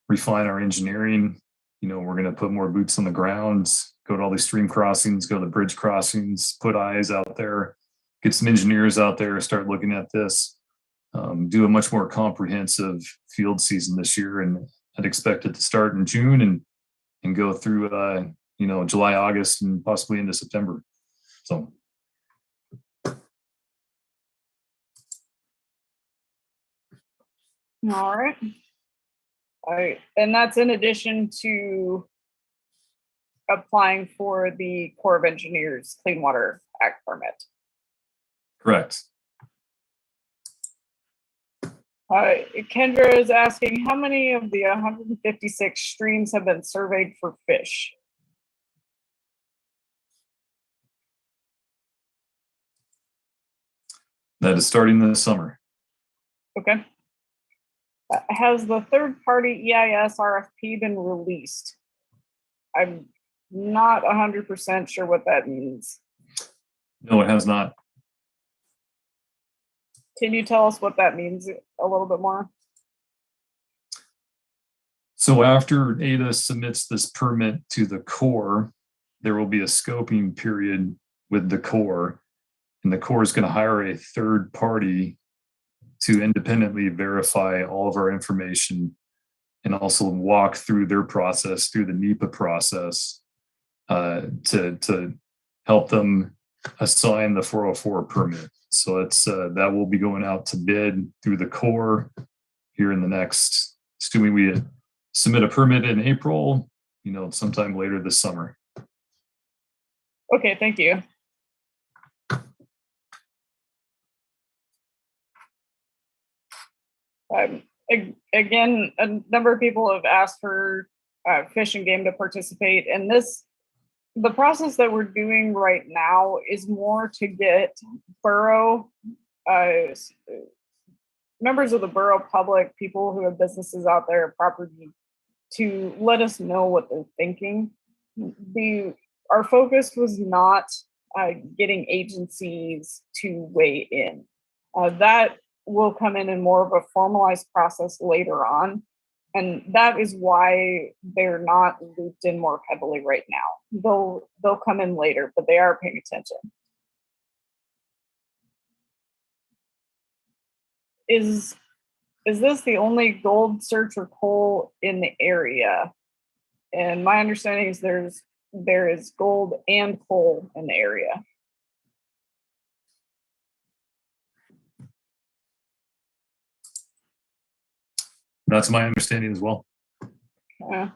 refine our engineering. You know, we're going to put more boots on the ground, go to all these stream crossings, go to the bridge crossings, put eyes out there, get some engineers out there, start looking at this, do a much more comprehensive field season this year. And I'd expect it to start in June and go through, you know, July, August, and possibly into September. So. All right. And that's in addition to applying for the Corps of Engineers Clean Water Act permit. Correct. Kendra is asking, how many of the 156 streams have been surveyed for fish? That is starting this summer. Okay. Has the third-party EIS RFP been released? I'm not 100% sure what that means. No, it has not. Can you tell us what that means a little bit more? So after ADA submits this permit to the Corps, there will be a scoping period with the Corps, and the Corps is going to hire a third party to independently verify all of our information and also walk through their process, through the NEPA process, to help them assign the 404 permit. So it's that will be going out to bid through the Corps here in the next, assuming we submit a permit in April, you know, sometime later this summer. Okay, thank you. Again, a number of people have asked for Fish and Game to participate, and the process that we're doing right now is more to get borough members of the borough public, people who have businesses out there, property, to let us know what they're thinking. Our focus was not getting agencies to weigh in. That will come in more of a formalized process later on. And that is why they're not looped in more heavily right now. They'll come in later, but they are paying attention. Is this the only gold search or coal in the area? And my understanding is there is gold and coal in the area. That's my understanding as well. Yeah.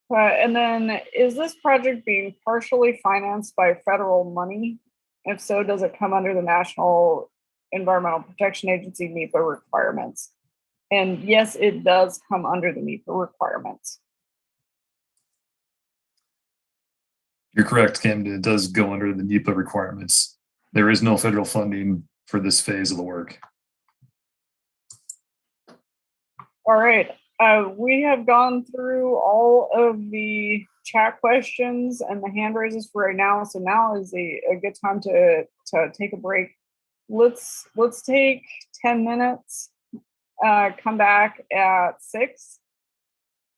And then is this project being partially financed by federal money? If so, does it come under the National Environmental Protection Agency NEPA requirements? And yes, it does come under the NEPA requirements. You're correct, Camden. It does go under the NEPA requirements. There is no federal funding for this phase of the work. All right. We have gone through all of the chat questions and the hand raises for right now. So now is a good time to take a break. Let's take 10 minutes, come back at 6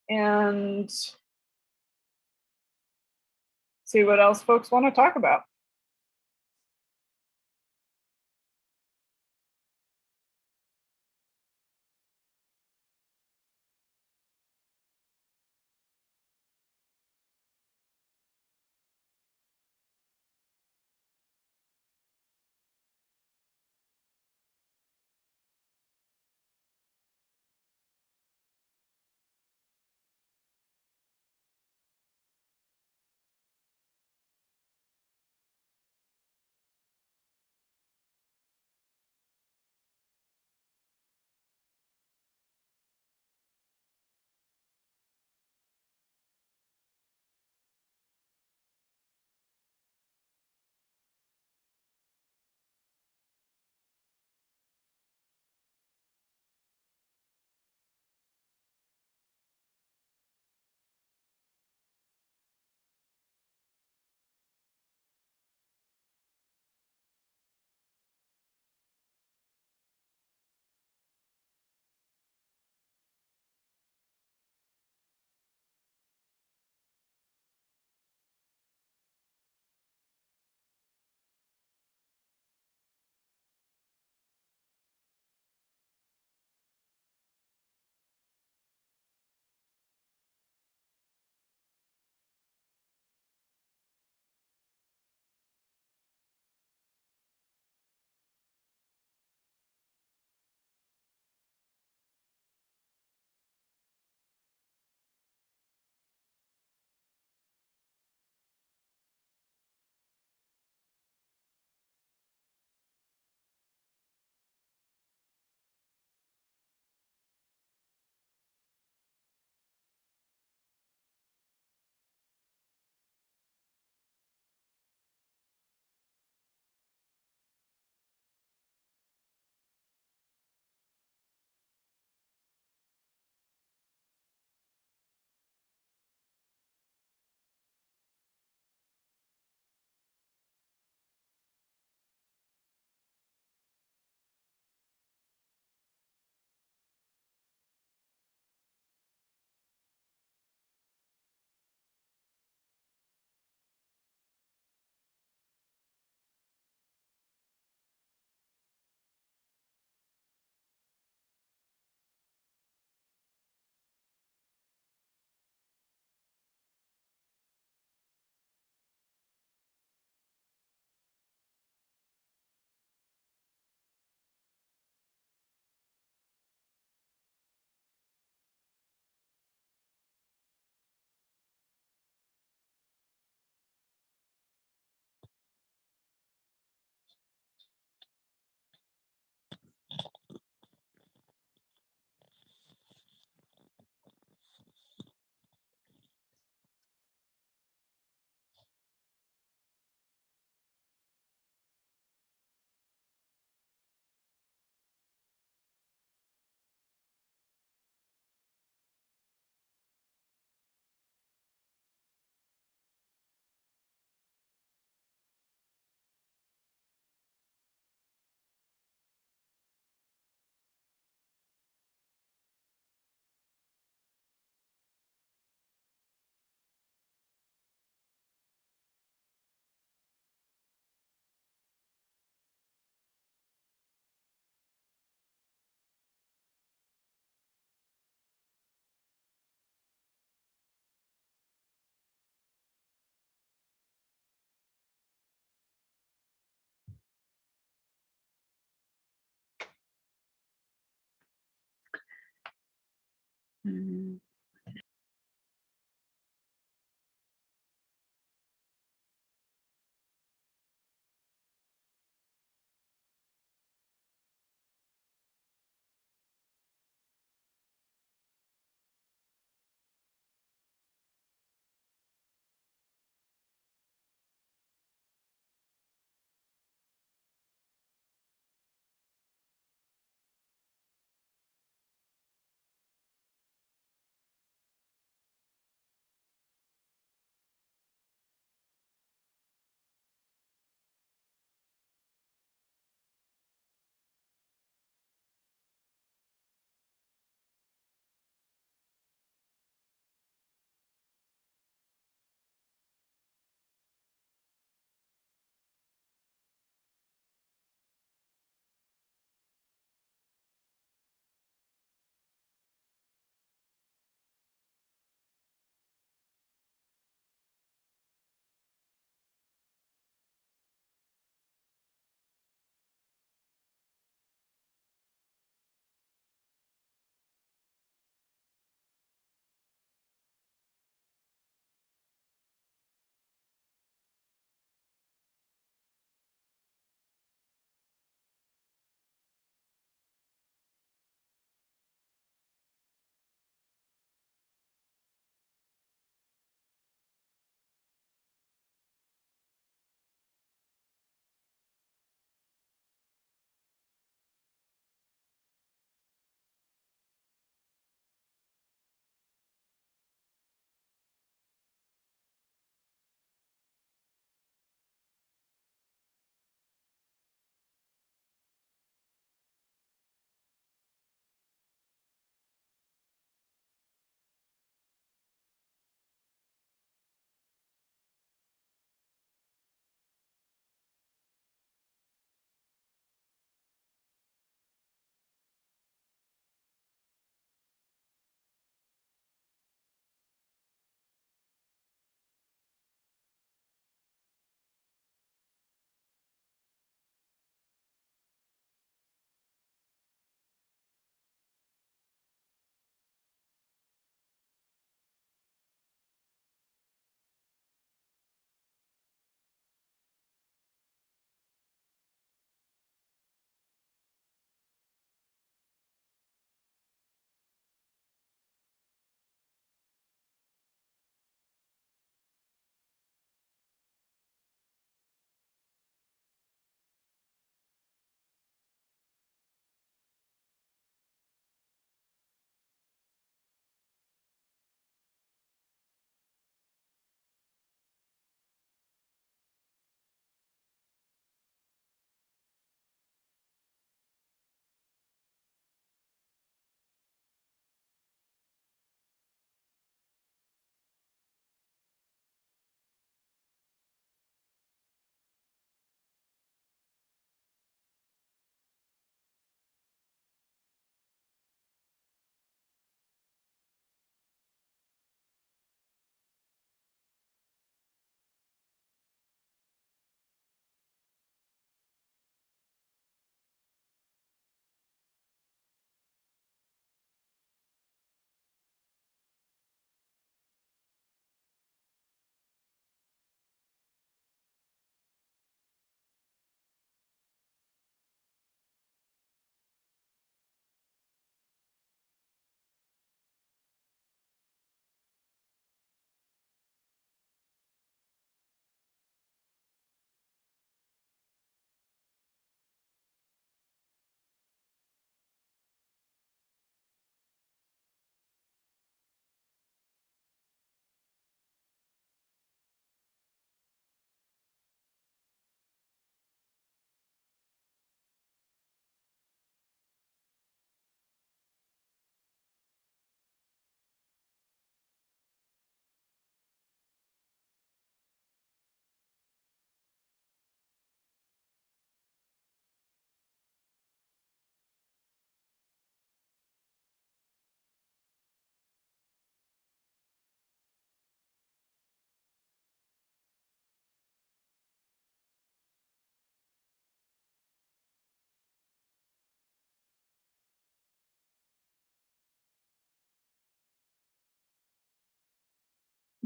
and see what else folks want to talk about.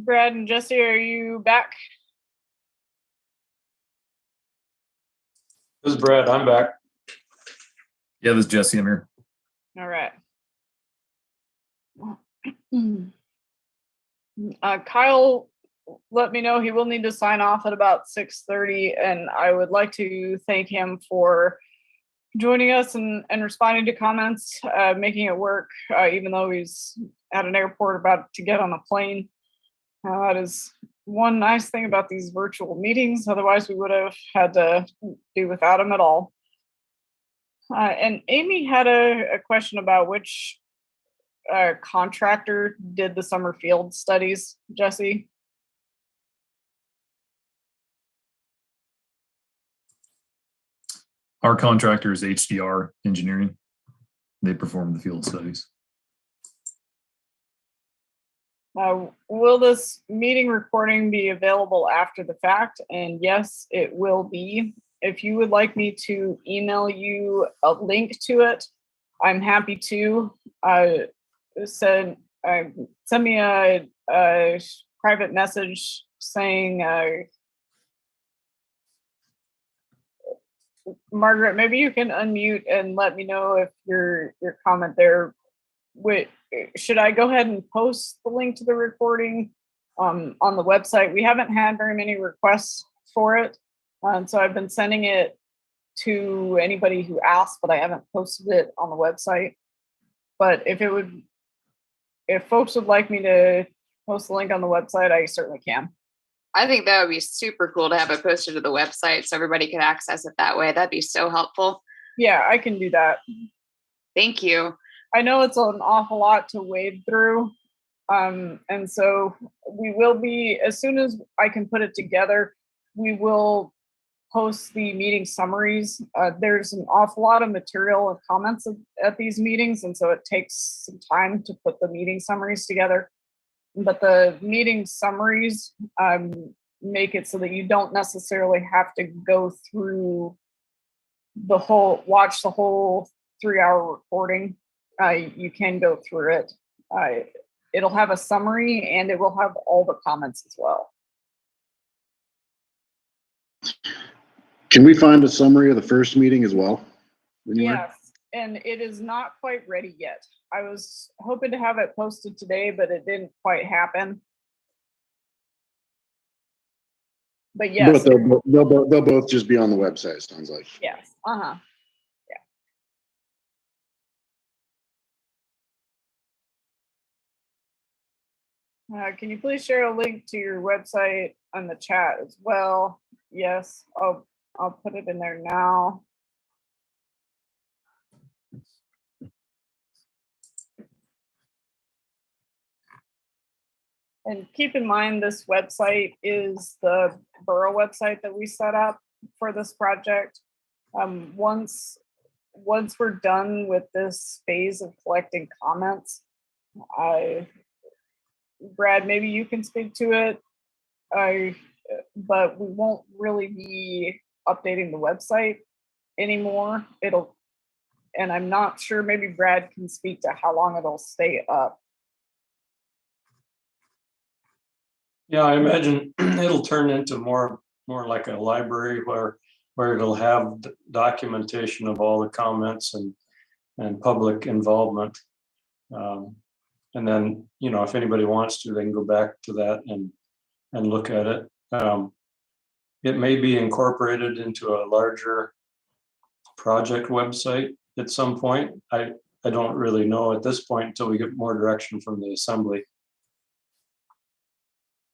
Brad and Jesse, are you back? This is Brad. I'm back. Yeah, this is Jesse. I'm here. All right. Kyle let me know he will need to sign off at about 6:30, and I would like to thank him for joining us and responding to comments, making it work, even though he's at an airport about to get on a plane. That is one nice thing about these virtual meetings. Otherwise, we would have had to do without him at all. And Amy had a question about which contractor did the summer field studies, Jesse. Our contractor is HDR Engineering. They perform the field studies. Will this meeting recording be available after the fact? And yes, it will be. If you would like me to email you a link to it, I'm happy to. Send me a private message saying, Margaret, maybe you can unmute and let me know if your comment there. Wait, should I go ahead and post the link to the recording on the website? We haven't had very many requests for it, so I've been sending it to anybody who asked, but I haven't posted it on the website. But if folks would like me to post the link on the website, I certainly can. I think that would be super cool to have it posted to the website so everybody could access it that way. That'd be so helpful. Yeah, I can do that. Thank you. I know it's an awful lot to wade through. And so we will be, as soon as I can put it together, we will post the meeting summaries. There's an awful lot of material and comments at these meetings, and so it takes some time to put the meeting summaries together. But the meeting summaries make it so that you don't necessarily have to go through watch the whole 3-hour recording. You can go through it. It'll have a summary and it will have all the comments as well. Can we find a summary of the first meeting as well? Anywhere? Yes, and it is not quite ready yet. I was hoping to have it posted today, but it didn't quite happen. But yes. But they'll both just be on the website, it sounds like. Yes. Can you please share a link to your website on the chat as well? Yes, I'll put it in there now. And keep in mind, this website is the borough website that we set up for this project. Once we're done with this phase of collecting comments, Brad, maybe you can speak to it. But we won't really be updating the website anymore. And I'm not sure, maybe Brad can speak to how long it'll stay up. Yeah, I imagine it'll turn into more like a library where it'll have documentation of all the comments and public involvement. And then, if anybody wants to, they can go back to that and look at it. It may be incorporated into a larger project website at some point. I don't really know at this point until we get more direction from the assembly.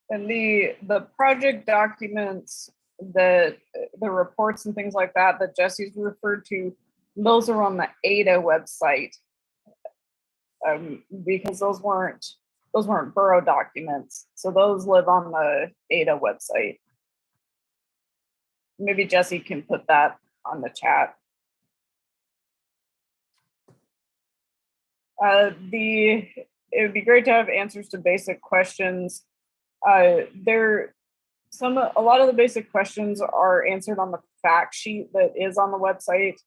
And the project documents, the reports and things like that Jesse's referred to, those are on the ADA website. Because those weren't borough documents. So those live on the ADA website. Maybe Jesse can put that on the chat. It would be great to have answers to basic questions. A lot of the basic questions are answered on the fact sheet that is on the website.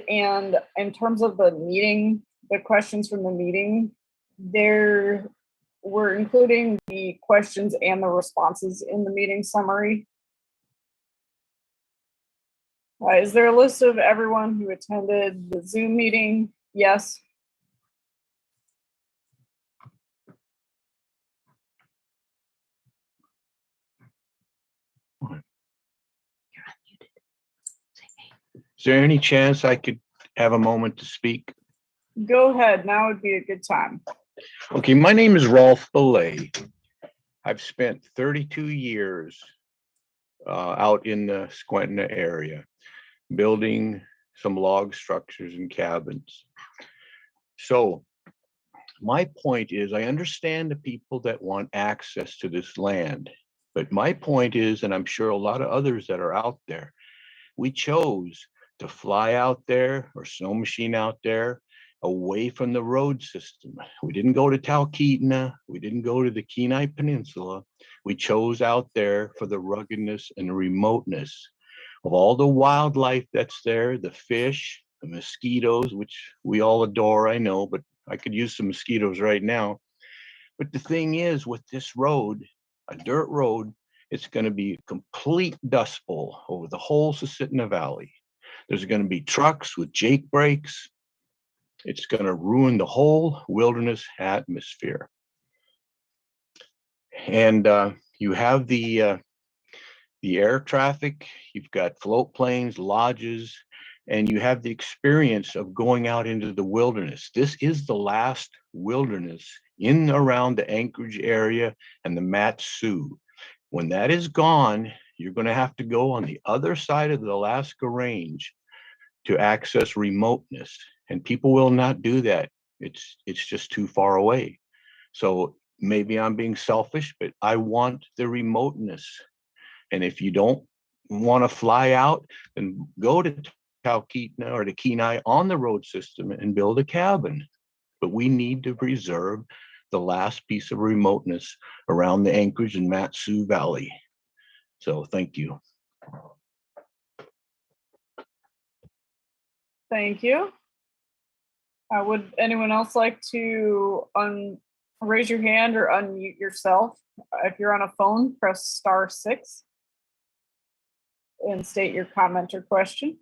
And in terms of the meeting, the questions from the meeting, they're we're including the questions and the responses in the meeting summary. Is there a list of everyone who attended the Zoom meeting? Yes. Is there any chance I could have a moment to speak? Go ahead. Now would be a good time. Okay, my name is Rolf Belay. I've spent 32 years out in the Squentina area, building some log structures and cabins. So my point is, I understand the people that want access to this land, but my point is, and I'm sure a lot of others that are out there, we chose to fly out there or snow machine out there away from the road system. We didn't go to Talkeetna. We didn't go to the Kenai Peninsula. We chose out there for the ruggedness and the remoteness of all the wildlife that's there, the fish, the mosquitoes, which we all adore, I know, but I could use some mosquitoes right now. But the thing is, with this road, a dirt road, it's going to be a complete dust bowl over the whole Susitna Valley. There's going to be trucks with Jake brakes. It's going to ruin the whole wilderness atmosphere. And you have the air traffic, you've got float planes, lodges, and you have the experience of going out into the wilderness. This is the last wilderness in around the Anchorage area and the Mat-Su. When that is gone, you're going to have to go on the other side of the Alaska Range to access remoteness, and people will not do that. It's just too far away. So maybe I'm being selfish, but I want the remoteness. And if you don't want to fly out, then go to Talkeetna or to Kenai on the road system and build a cabin. But we need to preserve the last piece of remoteness around the Anchorage and Mat-Su Valley. So thank you. Thank you. Would anyone else like to raise your hand or unmute yourself? If you're on a phone, press *6 and state your comment or question.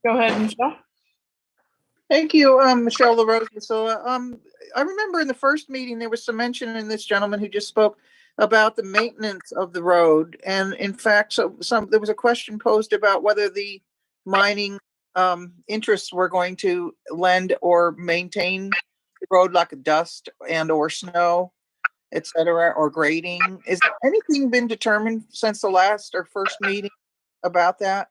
Go ahead, Michelle. Thank you, Michelle LaRose. So I remember in the first meeting, there was some mention in this gentleman who just spoke about the maintenance of the road. And in fact, there was a question posed about whether the mining interests were going to lend or maintain the road like dust and or snow, et cetera, or grading. Is anything been determined since the last or first meeting about that?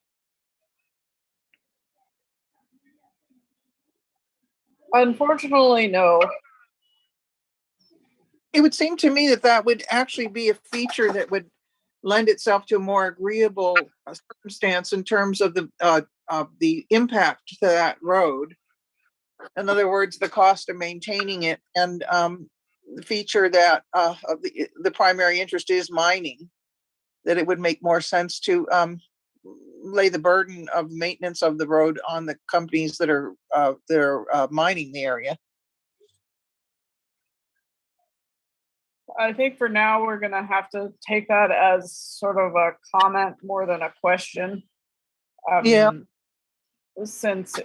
Unfortunately, no. It would seem to me that that would actually be a feature that would lend itself to a more agreeable circumstance in terms of the impact to that road. In other words, the cost of maintaining it, and the feature that the primary interest is mining, that it would make more sense to lay the burden of maintenance of the road on the companies that are mining the area. I think for now, we're going to have to take that as sort of a comment more than a question. Yeah. Since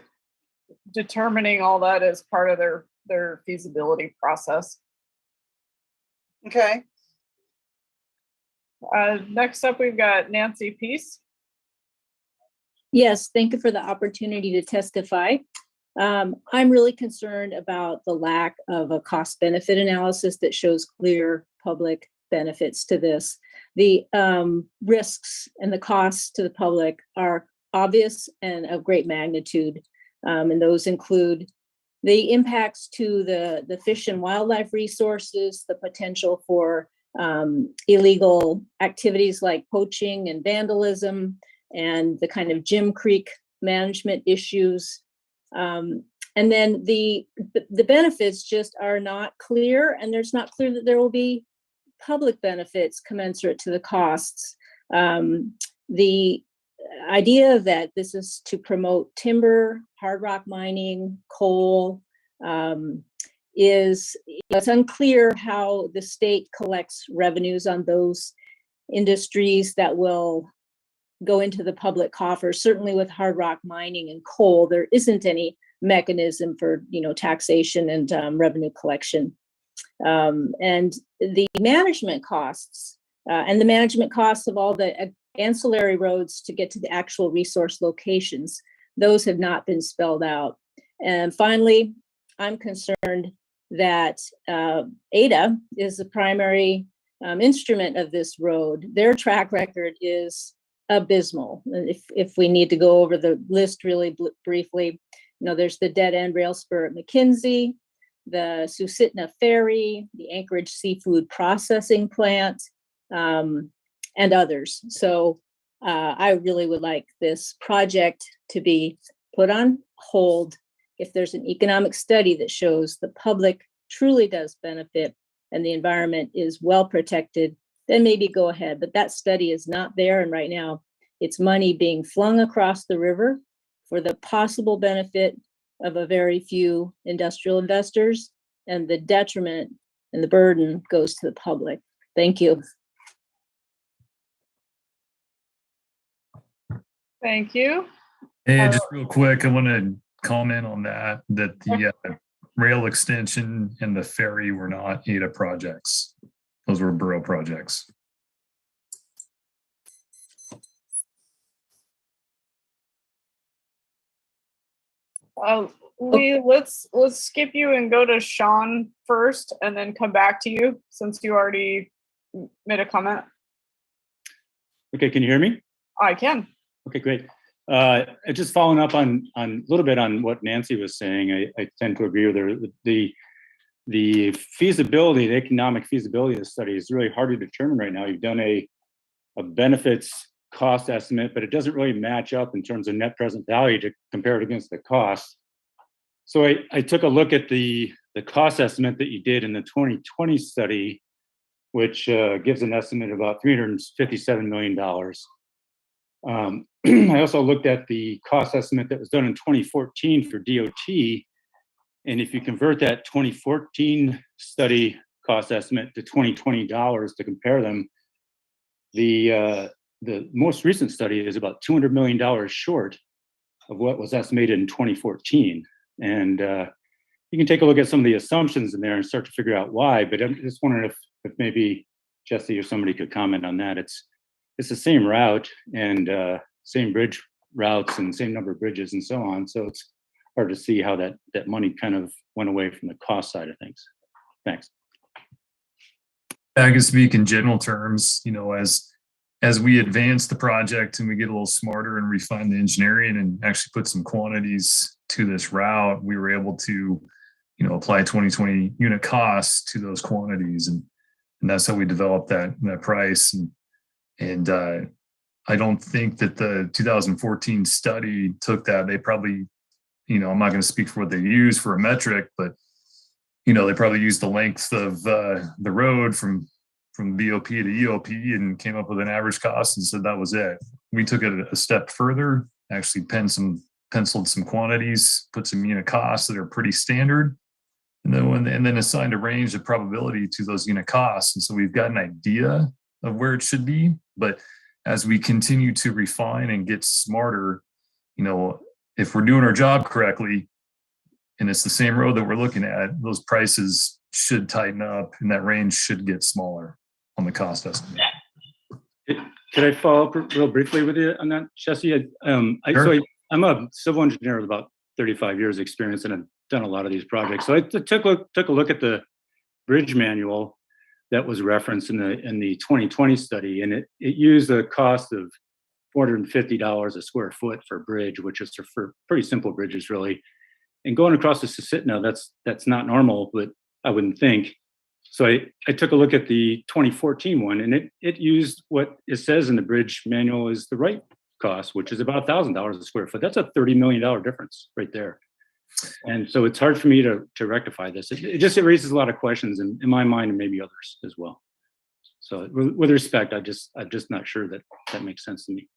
determining all that is part of their feasibility process. Okay. Next up, we've got Nancy Peace. Yes, thank you for the opportunity to testify. I'm really concerned about the lack of a cost-benefit analysis that shows clear public benefits to this. The risks and the costs to the public are obvious and of great magnitude, and those include the impacts to the fish and wildlife resources, the potential for illegal activities like poaching and vandalism, and the kind of Jim Creek management issues. And then the benefits just are not clear, and there's not clear that there will be public benefits commensurate to the costs. The idea that this is to promote timber, hard rock mining, coal, is it's unclear how the state collects revenues on those industries that will go into the public coffers. Certainly with hard rock mining and coal, there isn't any mechanism for taxation and revenue collection. And the management costs and the management costs of all the ancillary roads to get to the actual resource locations, those have not been spelled out. And finally, I'm concerned that ADA is the primary instrument of this road. Their track record is abysmal. And if we need to go over the list really briefly, there's the dead end rail spur at McKinsey, the Susitna Ferry, the Anchorage Seafood Processing Plant, and others. So I really would like this project to be put on hold. If there's an economic study that shows the public truly does benefit and the environment is well protected, then maybe go ahead. But that study is not there. And right now it's money being flung across the river for the possible benefit of a very few industrial investors, and the detriment and the burden goes to the public. Thank you. Thank you. Hey, just real quick, I want to comment on that the rail extension and the ferry were not ADA projects. Those were borough projects. Let's skip you and go to Sean first and then come back to you since you already made a comment. Okay, can you hear me? I can. Okay, great. Just following up on a little bit on what Nancy was saying, I tend to agree with her. The feasibility, the economic feasibility of the study is really hard to determine right now. You've done a benefits cost estimate, but it doesn't really match up in terms of net present value to compare it against the cost. So I took a look at the cost estimate that you did in the 2020 study, which gives an estimate of about $357 million. I also looked at the cost estimate that was done in 2014 for DOT. And if you convert that 2014 study cost estimate to 2020 dollars to compare them, the most recent study is about $200 million short of what was estimated in 2014. And you can take a look at some of the assumptions in there and start to figure out why. But I'm just wondering if maybe Jesse or somebody could comment on that. It's the same route and same bridge routes and same number of bridges and so on. So it's hard to see how that money kind of went away from the cost side of things. Thanks. I can speak in general terms, as we advance the project and we get a little smarter and refine the engineering and actually put some quantities to this route, we were able to, apply 2020 unit costs to those quantities. And that's how we developed that price. And I don't think that the 2014 study took that. They probably, I'm not going to speak for what they use for a metric, but, they probably used the length of the road from BOP to EOP and came up with an average cost and said that was it. We took it a step further, actually penciled some quantities, put some unit costs that are pretty standard, and then assigned a range of probability to those unit costs. And so we've got an idea of where it should be, but as we continue to refine and get smarter, if we're doing our job correctly and it's the same road that we're looking at, those prices should tighten up and that range should get smaller on the cost estimate. Could I follow up real briefly with you on that, Jesse? I'm a civil engineer with about 35 years experience and I've done a lot of these projects. So I took a look at the bridge manual that was referenced in the 2020 study, and it used a cost of $450 a square foot for a bridge, which is for pretty simple bridges, really. And going across the Susitna, that's not normal, but I wouldn't think. So I took a look at the 2014 one, and it used what it says in the bridge manual is the right cost, which is about $1,000 a square foot. That's a $30 million difference right there. And so it's hard for me to rectify this. It raises a lot of questions in my mind and maybe others as well. So with respect, I'm just not sure that makes sense to me.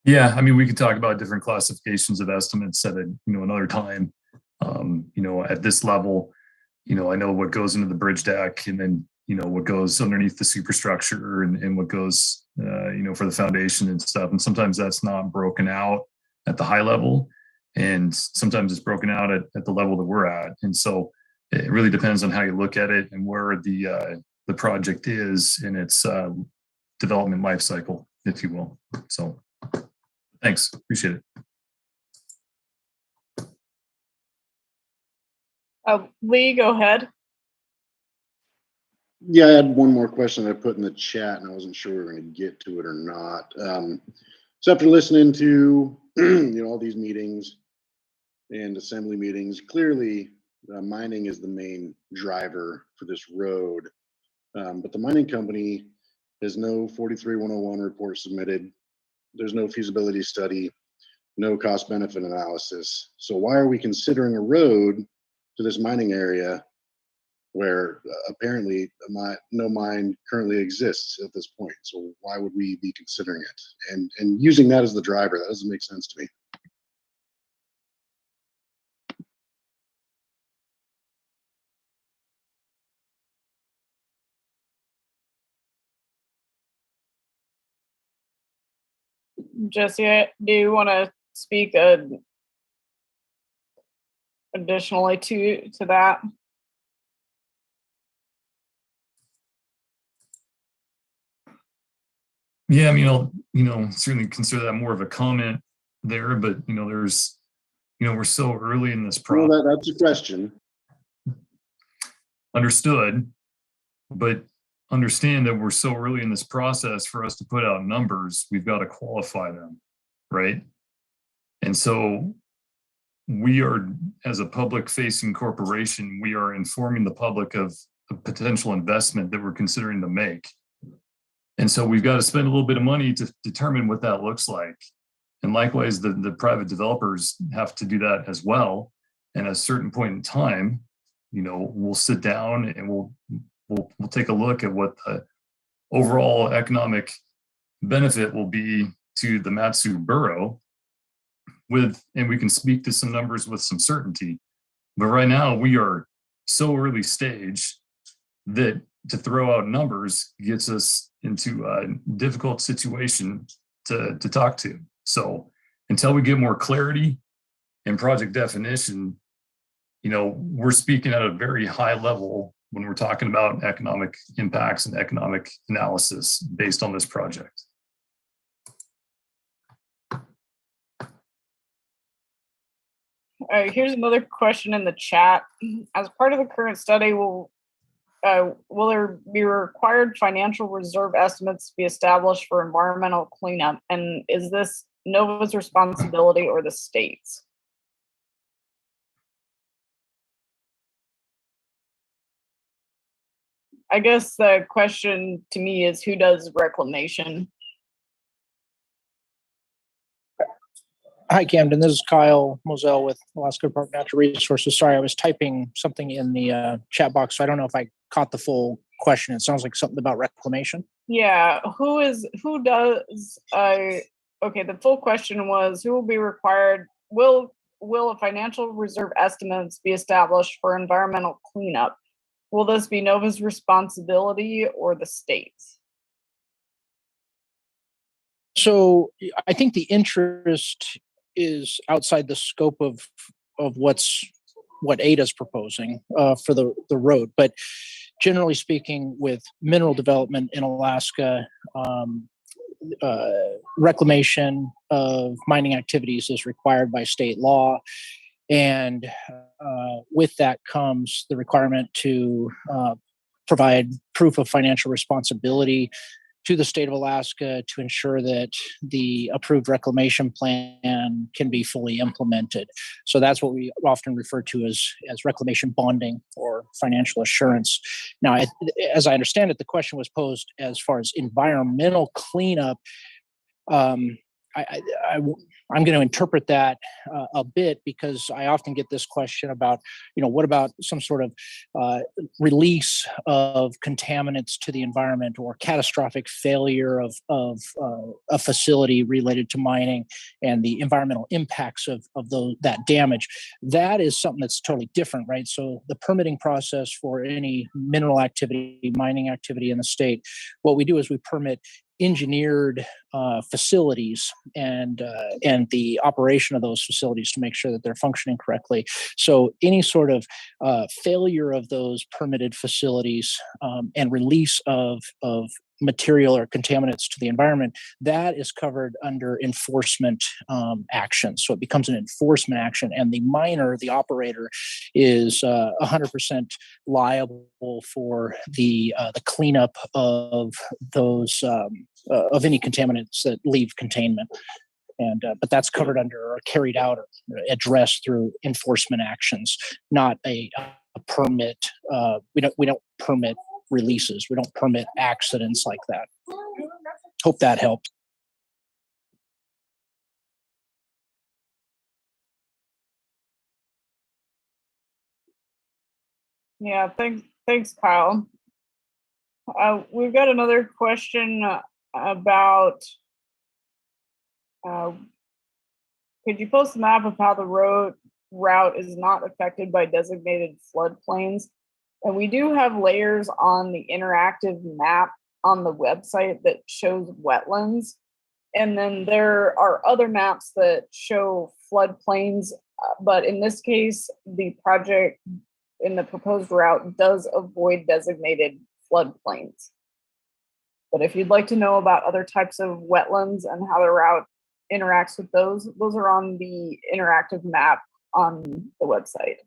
Yeah, I mean, we could talk about different classifications of estimates at another time. At this level, I know what goes into the bridge deck, and then, what goes underneath the superstructure, and what goes, for the foundation and stuff. And sometimes that's not broken out at the high level, and sometimes it's broken out at the level that we're at. And so it really depends on how you look at it and where the project is in its development life cycle, if you will. So thanks, appreciate it. Lee, go ahead. Yeah, I had one more question I put in the chat, and I wasn't sure we were going to get to it or not. So after listening to all these meetings and assembly meetings, clearly mining is the main driver for this road. But the mining company has no 43101 report submitted. There's no feasibility study, no cost benefit analysis. So why are we considering a road to this mining area where apparently no mine currently exists at this point? So why would we be considering it and using that as the driver? That doesn't make sense to me. Jesse, do you want to speak additionally to that? Yeah, I mean, I'll certainly consider that more of a comment there, but there's, we're so early in this process. Well, that's a question. Understood, but understand that we're so early in this process for us to put out numbers. We've got to qualify them, right? And so we are, as a public-facing corporation, we are informing the public of a potential investment that we're considering to make. And so we've got to spend a little bit of money to determine what that looks like. And likewise, the private developers have to do that as well. And at a certain point in time, we'll sit down and we'll take a look at what the overall economic benefit will be to the Mat-Su borough and we can speak to some numbers with some certainty. But right now we are so early stage that to throw out numbers gets us into a difficult situation to talk to. So until we get more clarity and project definition, we're speaking at a very high level when we're talking about economic impacts and economic analysis based on this project. Here's another question in the chat. As part of the current study, will there be required financial reserve estimates be established for environmental cleanup? And is this NOVA's responsibility or the state's? I guess the question to me is, who does reclamation? Hi, Camden. This is Kyle Moselle with Alaska Department of Natural Resources. Sorry, I was typing something in the chat box, so I don't know if I caught the full question. It sounds like something about reclamation. Yeah, okay, the full question was, who will be required, will a financial reserve estimates be established for environmental cleanup? Will this be NOVA's responsibility or the state's? So I think the interest is outside the scope of what ADA's proposing for the road. But generally speaking, with mineral development in Alaska, reclamation of mining activities is required by state law. And with that comes the requirement to provide proof of financial responsibility to the state of Alaska to ensure that the approved reclamation plan can be fully implemented. So that's what we often refer to as reclamation bonding or financial assurance. Now, as I understand it, the question was posed as far as environmental cleanup. I'm going to interpret that a bit, because I often get this question about, what about some sort of release of contaminants to the environment, or catastrophic failure of a facility related to mining and the environmental impacts of that damage. That is something that's totally different, right? So the permitting process for any mineral activity, mining activity in the state, what we do is we permit engineered facilities and the operation of those facilities to make sure that they're functioning correctly. So any sort of failure of those permitted facilities and release of material or contaminants to the environment, that is covered under enforcement action. So it becomes an enforcement action, and the miner, the operator, is 100% liable for the cleanup of those of any contaminants that leave containment. And but that's covered under, or carried out, or addressed through enforcement actions, not a permit. We don't permit releases. We don't permit accidents like that. Hope that helped. Yeah, thanks, Kyle. We've got another question about, could you post a map of how the road route is not affected by designated floodplains? And we do have layers on the interactive map on the website that shows wetlands. And then there are other maps that show floodplains, but in this case, the project in the proposed route does avoid designated floodplains. But if you'd like to know about other types of wetlands and how the route interacts with those are on the interactive map on the website.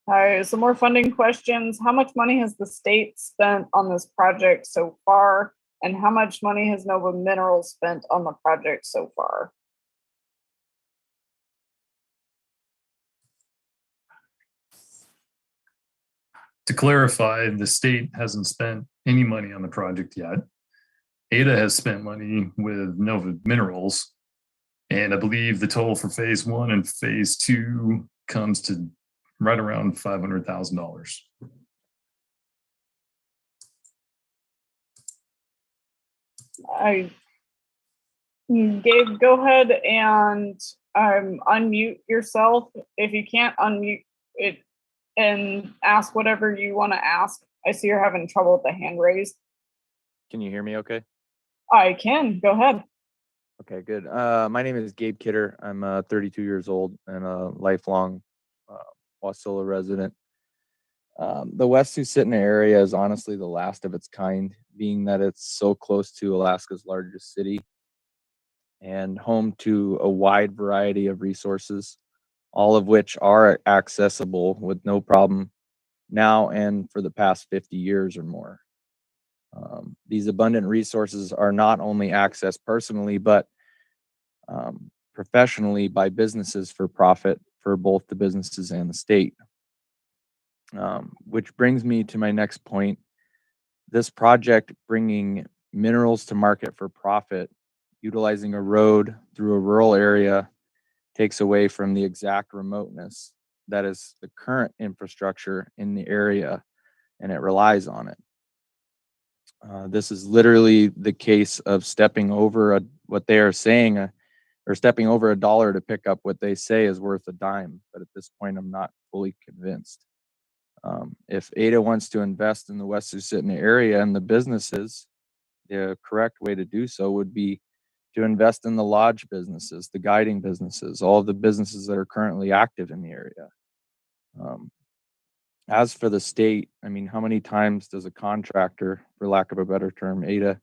All right, some more funding questions. How much money has the state spent on this project so far? And how much money has Nova Minerals spent on the project so far? To clarify, the state hasn't spent any money on the project yet. Ada has spent money with Nova Minerals, and I believe the total for phase 1 and phase 2 comes to right around $500,000. Gabe, go ahead and unmute yourself. If you can't unmute it, and ask whatever you want to ask. I see you're having trouble with the hand raised. Can you hear me okay? I can. Go ahead. Okay, good. My name is Gabe Kidder. I'm 32 years old and a lifelong Wasilla resident. The West Susitna area is honestly the last of its kind, being that it's so close to Alaska's largest city and home to a wide variety of resources, all of which are accessible with no problem now and for the past 50 years or more. These abundant resources are not only accessed personally, but professionally by businesses for profit for both the businesses and the state. Which brings me to my next point. This project bringing minerals to market for profit, utilizing a road through a rural area, takes away from the exact remoteness that is the current infrastructure in the area, and it relies on it. This is literally the case of stepping over what they are saying, or stepping over $1 to pick up what they say is worth a dime. But at this point, I'm not fully convinced. If Ada wants to invest in the West Susitna area and the businesses, the correct way to do so would be to invest in the lodge businesses, the guiding businesses, all of the businesses that are currently active in the area. As for the state, I mean, how many times does a contractor, for lack of a better term, Ada,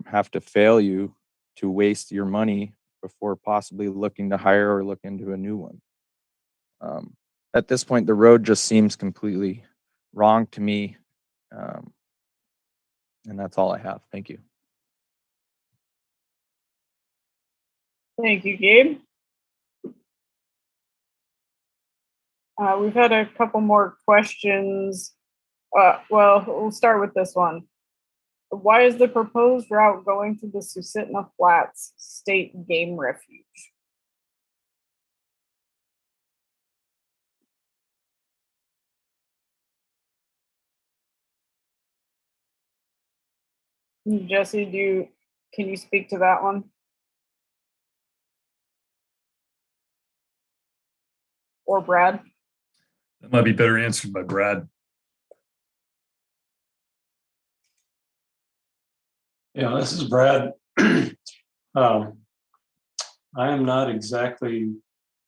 have to fail you to waste your money before possibly looking to hire or look into a new one? At this point, the road just seems completely wrong to me. And that's all I have. Thank you. Thank you, Gabe. We've had a couple more questions. Well, we'll start with this one. Why is the proposed route going to the Susitna Flats State Game Refuge? Jesse, can you speak to that one? Or Brad? That might be better answered by Brad. Yeah, this is Brad. I am not exactly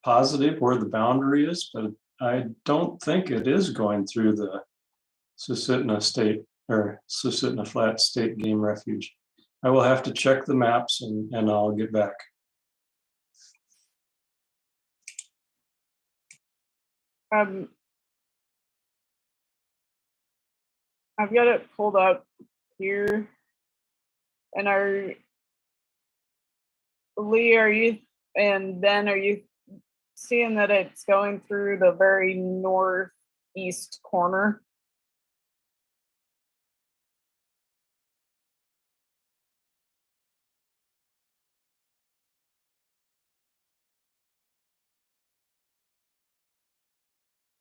positive where the boundary is, but I don't think it is going through the Susitna State or Susitna Flats State Game Refuge. I will have to check the maps and I'll get back. I've got it pulled up here. And Lee, are you seeing that it's going through the very northeast corner?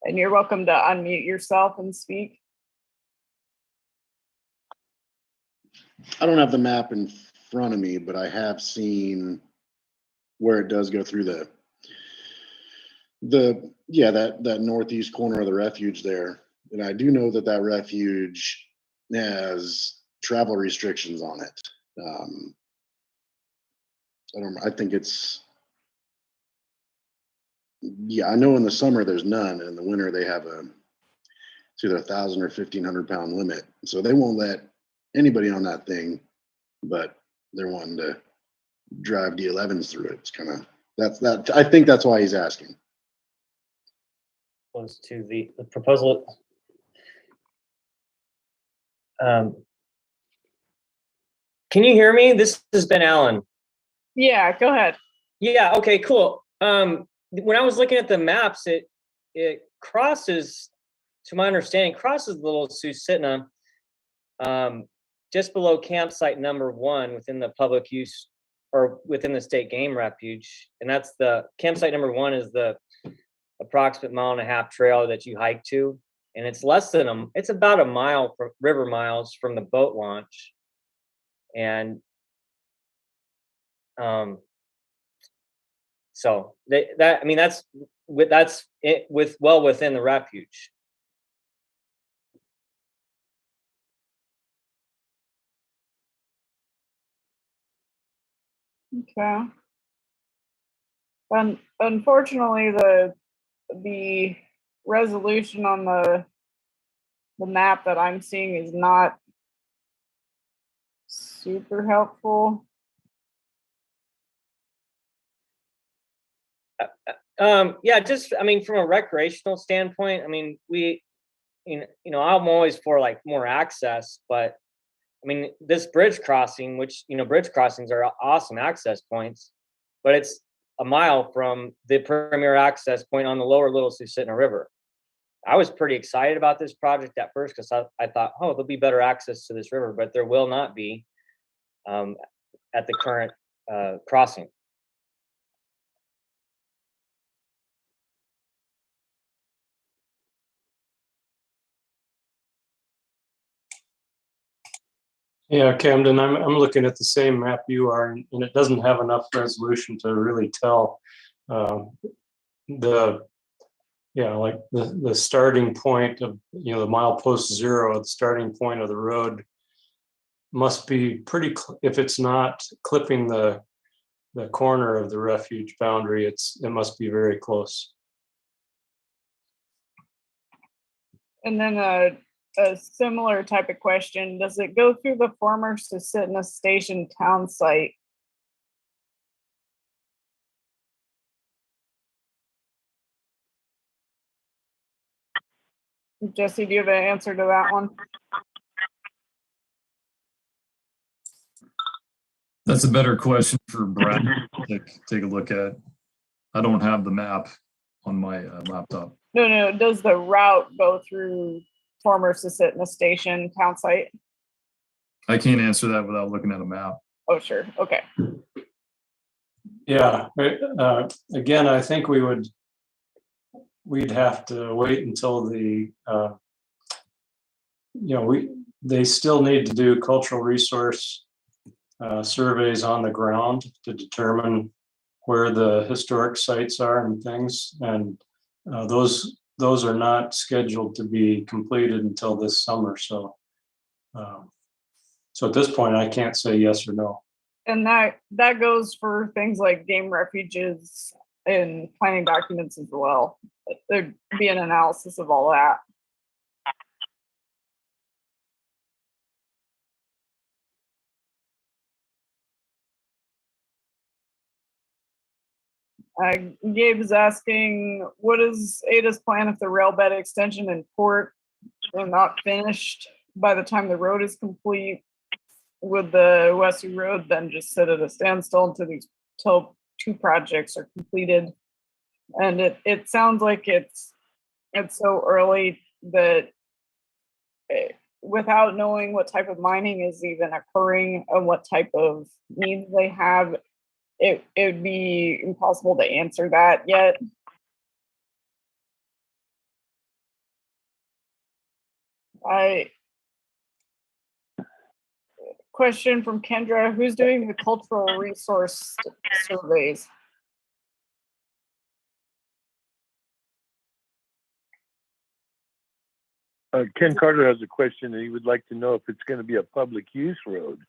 And you're welcome to unmute yourself and speak. I don't have the map in front of me, but I have seen where it does go through that northeast corner of the refuge there. And I do know that refuge has travel restrictions on it. I think it's, I know in the summer there's none, and in the winter they have it's either 1,000 or 1,500 pound limit. So they won't let anybody on that thing, but they're wanting to drive D11s through it. It's kind of, that. I think that's why he's asking. Close to the proposal. Can you hear me? This has been Alan. Yeah, go ahead. Yeah, okay, cool. When I was looking at the maps, it crosses, to my understanding, crosses the little Susitna just below campsite number 1 within the public use or within the state game refuge. And that's the campsite number 1 is the approximate 1.5 mile trail that you hike to. And it's it's about a mile from river miles from the boat launch. And so that's it well within the refuge. Okay. Unfortunately, the resolution on the map that I'm seeing is not super helpful. Yeah, just from a recreational standpoint, I'm always for like more access, but this bridge crossing, which bridge crossings are awesome access points, but it's a mile from the premier access point on the lower Little Susitna River. I was pretty excited about this project at first because I thought, oh, there'll be better access to this river, but there will not be at the current crossing. Yeah, Camden, I'm looking at the same map you are, and it doesn't have enough resolution to really tell the starting point of the milepost 0, the starting point of the road must be pretty. If it's not clipping the corner of the refuge boundary, it must be very close. And then a similar type of question: does it go through the former Susitna Station town site? Jesse, do you have an answer to that one? That's a better question for Brad to take a look at. I don't have the map on my laptop. No. Does the route go through former Susitna Station town site? I can't answer that without looking at a map. Oh, sure. Okay. Yeah, again, I think we'd have to wait until the, they still need to do cultural resource surveys on the ground to determine where the historic sites are and things. And those are not scheduled to be completed until this summer. So at this point, I can't say yes or no. And that goes for things like game refuges and planning documents as well. There'd be an analysis of all that. Gabe is asking, what is Ada's plan if the rail bed extension and port are not finished by the time the road is complete? Would the Westy Road then just sit at a standstill until two projects are completed? And it sounds like it's so early that without knowing what type of mining is even occurring and what type of needs they have, it would be impossible to answer that yet. Question from Kendra, who's doing the cultural resource surveys? Ken Carter has a question, and he would like to know if it's going to be a public use road.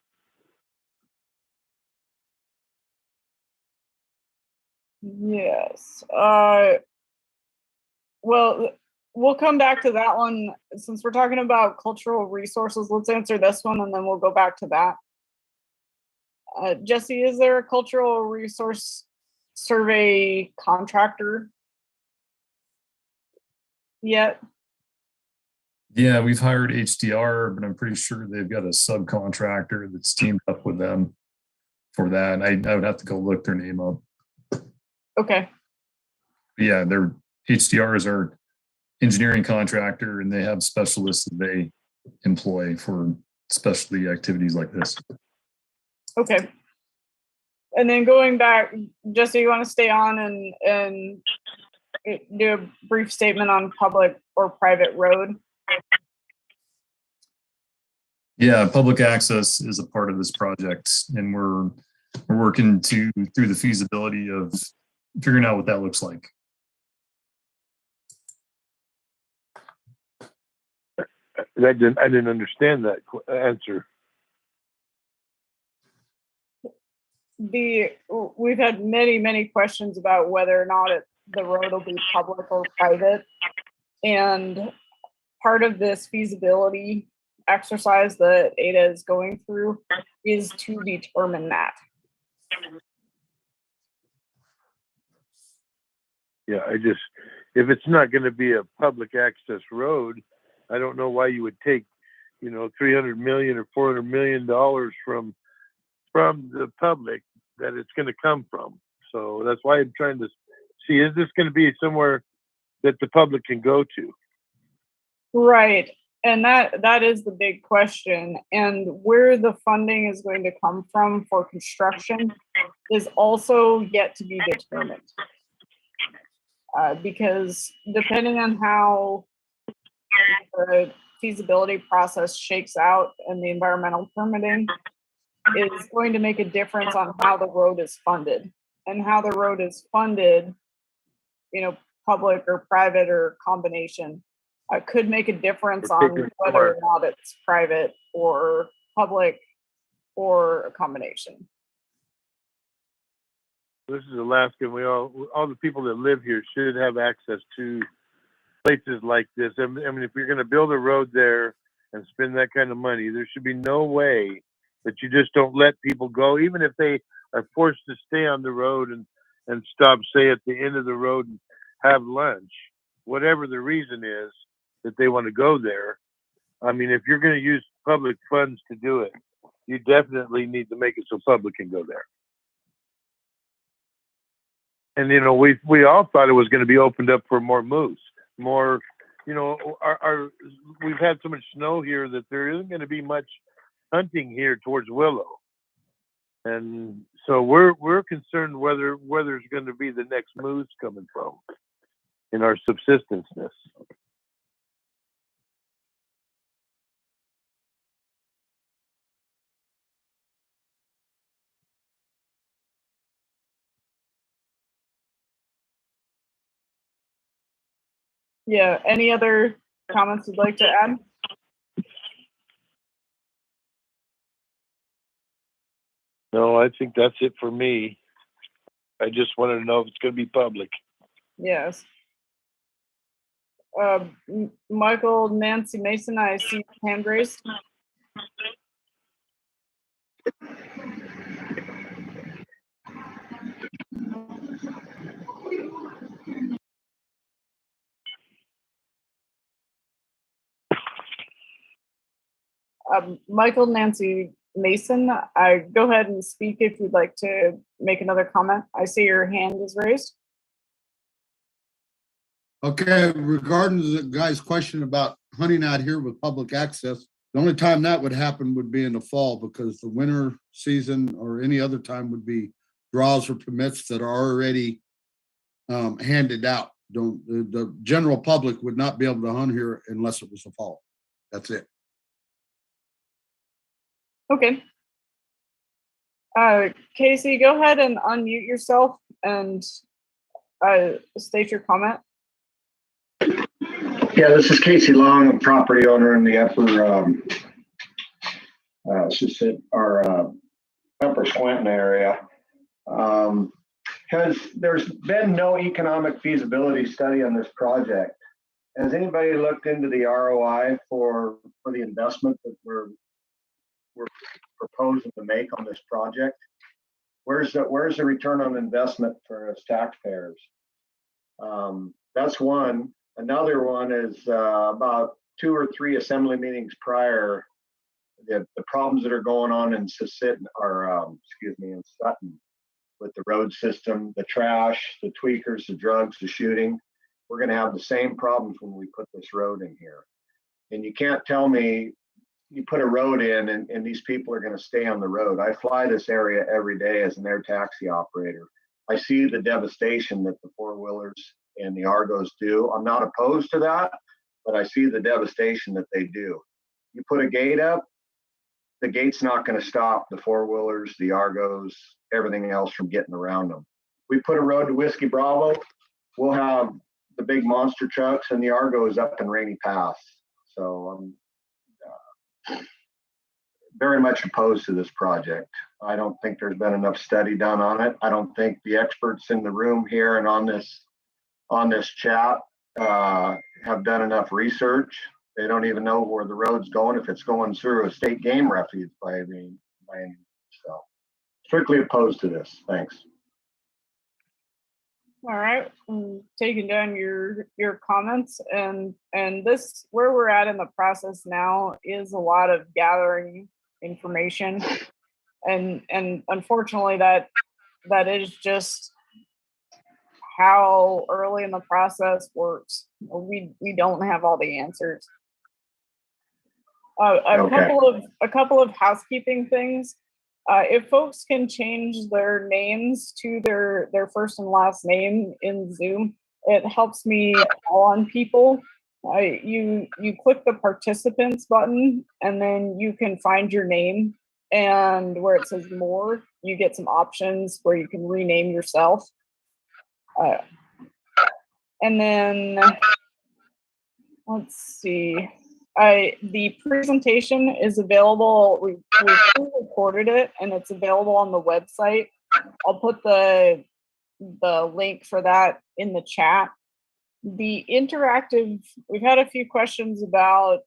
Yes. Well, we'll come back to that one. Since we're talking about cultural resources, let's answer this one and then we'll go back to that. Jesse, is there a cultural resource survey contractor yet? Yeah, we've hired HDR, but I'm pretty sure they've got a subcontractor that's teamed up with them for that. I would have to go look their name up. Okay. Yeah, their HDR is our engineering contractor, and they have specialists that they employ for specialty activities like this. Okay. And then going back, Jesse, you want to stay on and do a brief statement on public or private road? Yeah, public access is a part of this project, and we're working through the feasibility of figuring out what that looks like. I didn't understand that answer. We've had many questions about whether or not the road will be public or private, and part of this feasibility exercise that Ada is going through is to determine that. Yeah, if it's not going to be a public access road, I don't know why you would take, $300 million or $400 million from the public that it's going to come from. So that's why I'm trying to see, is this going to be somewhere that the public can go to? Right. And that is the big question. And where the funding is going to come from for construction is also yet to be determined. Because depending on how the feasibility process shakes out and the environmental permitting is going to make a difference on how the road is funded. And how the road is funded, public or private or combination, could make a difference on whether or not it's private or public or a combination. This is Alaska. All the people that live here should have access to places like this. I mean, if you're going to build a road there and spend that kind of money, there should be no way that you just don't let people go, even if they are forced to stay on the road and stop, say, at the end of the road and have lunch, whatever the reason is that they want to go there. I mean, if you're going to use public funds to do it, you definitely need to make it so public can go there. And, we all thought it was going to be opened up for more moose, more, we've had so much snow here that there isn't going to be much hunting here towards Willow. And so we're concerned whether it's going to be the next moose coming from in our subsistenceness. Yeah, any other comments you'd like to add? No, I think that's it for me. I just wanted to know if it's going to be public. Yes. Michael, Nancy Mason, I see hand raised. Michael, Nancy Mason, go ahead and speak if you'd like to make another comment. I see your hand is raised. Okay, regarding the guy's question about hunting out here with public access, the only time that would happen would be in the fall, because the winter season or any other time would be draws or permits that are already handed out. The general public would not be able to hunt here unless it was the fall. That's it. Okay. Casey, go ahead and unmute yourself and state your comment. Yeah, this is Casey Long, a property owner in the upper upper Squinton area. There's been no economic feasibility study on this project. Has anybody looked into the ROI for the investment that we're proposing to make on this project? Where's the return on investment for us taxpayers? That's one. Another one is about 2 or 3 assembly meetings prior, the problems that are going on in Susitna, or in Sutton, with the road system, the trash, the tweakers, the drugs, the shooting. We're going to have the same problems when we put this road in here. And you can't tell me you put a road in and these people are going to stay on the road. I fly this area every day as an air taxi operator. I see the devastation that the four-wheelers and the Argos do. I'm not opposed to that, but I see the devastation that they do. You put a gate up, the gate's not going to stop the four-wheelers, the Argos, everything else from getting around them. We put a road to Whiskey Bravo, we'll have the big monster trucks and the Argos up in Rainy Pass. So I'm very much opposed to this project. I don't think there's been enough study done on it. I don't think the experts in the room here and on this chat have done enough research. They don't even know where the road's going, if it's going through a state game refuge by any means. So strictly opposed to this. Thanks. All right, I'm taking down your comments, and this, where we're at in the process now, is a lot of gathering information, and unfortunately that is just how early in the process works. We don't have all the answers. A couple of housekeeping things. If folks can change their names to their first and last name in Zoom, it helps me call on people. You click the participants button, and then you can find your name, and where it says more, you get some options where you can rename yourself. And then let's see. The presentation is available. We recorded it, and it's available on the website. I'll put the link for that in the chat. The interactive, we've had a few questions about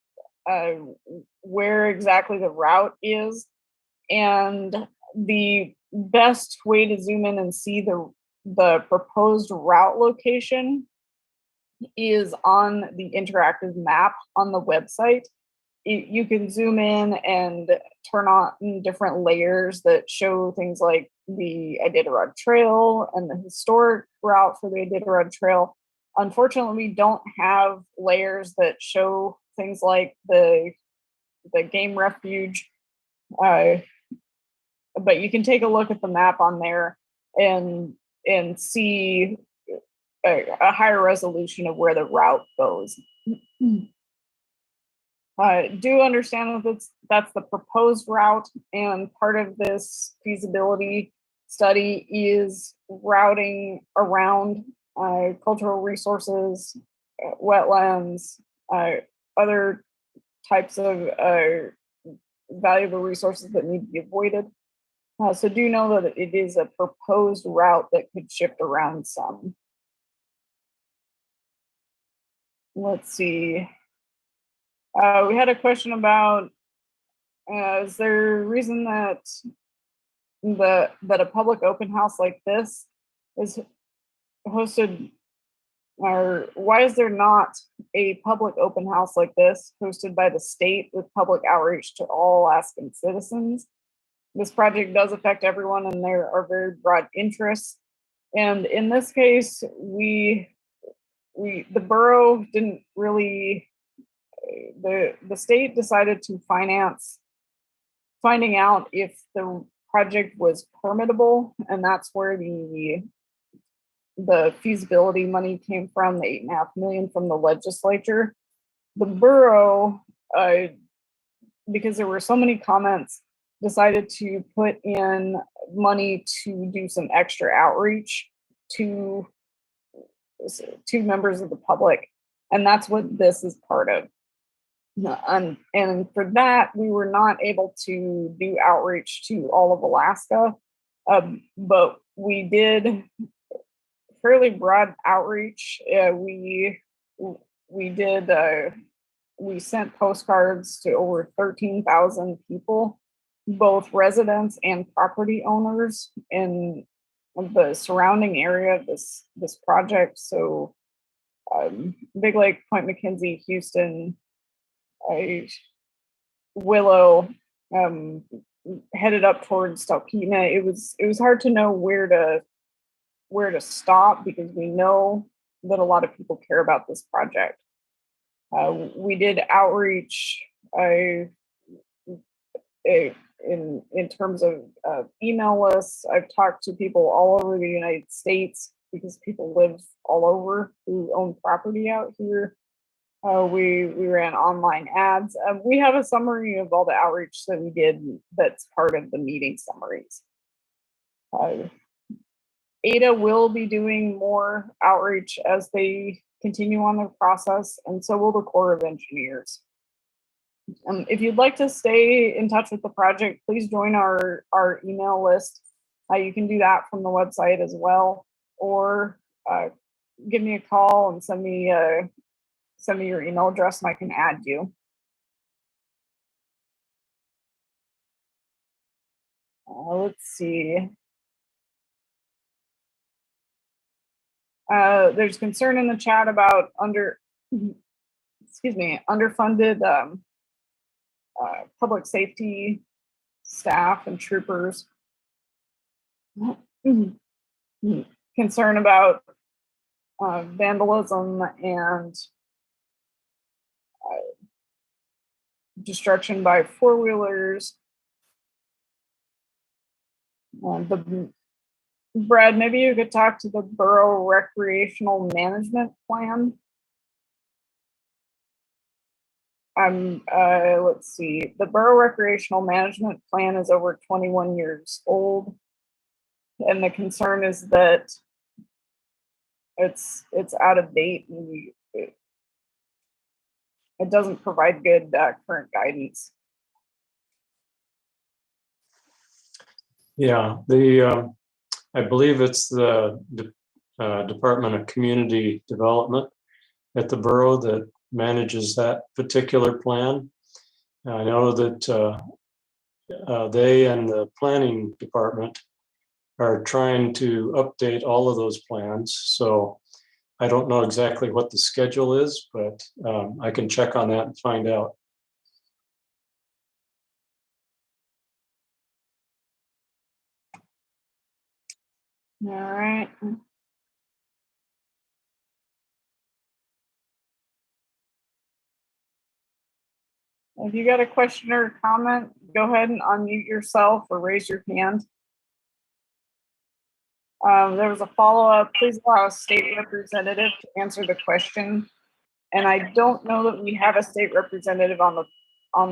where exactly the route is, and the best way to zoom in and see the proposed route location is on the interactive map on the website. You can zoom in and turn on different layers that show things like the Iditarod Trail and the historic route for the Iditarod Trail. Unfortunately, we don't have layers that show things like the game refuge But you can take a look at the map on there and see a higher resolution of where the route goes. Do understand that that's the proposed route, and part of this feasibility study is routing around cultural resources, wetlands, other types of valuable resources that need to be avoided. So do know that it is a proposed route that could shift around some. Let's see. We had a question about, is there a reason that a public open house like this is hosted, or why is there not a public open house like this hosted by the state with public outreach to all Alaskan citizens? This project does affect everyone, and there are very broad interests. And in this case, the borough didn't really, the state decided to finance finding out if the project was permittable, and that's where the feasibility money came from, the $8.5 million from the legislature. The borough, because there were so many comments, decided to put in money to do some extra outreach to members of the public, and that's what this is part of. And for that, we were not able to do outreach to all of Alaska, but we did fairly broad outreach. We sent postcards to over 13,000 people, both residents and property owners in the surrounding area of this project. So Big Lake, Point McKenzie, Houston, Willow, headed up towards Talkeetna. It was hard to know where to stop, because we know that a lot of people care about this project. We did outreach in terms of email lists. I've talked to people all over the United States, because people live all over who own property out here. We ran online ads. We have a summary of all the outreach that we did that's part of the meeting summaries. Ada will be doing more outreach as they continue on their process, and so will the Corps of Engineers. If you'd like to stay in touch with the project, please join our email list. You can do that from the website as well, or give me a call and send me your email address and I can add you. Let's see. There's concern in the chat about underfunded public safety staff and troopers. Concern about vandalism and destruction by four-wheelers. Brad, maybe you could talk to the borough recreational management plan. Let's see. The borough recreational management plan is over 21 years old, and the concern is that it's out of date, and it doesn't provide good current guidance. Yeah, I believe it's the Department of Community Development at the borough that manages that particular plan. I know that they and the planning department are trying to update all of those plans. So I don't know exactly what the schedule is, but I can check on that and find out. All right. If you got a question or a comment, go ahead and unmute yourself or raise your hand. There was a follow-up. Please allow a state representative to answer the question. And I don't know that we have a state representative on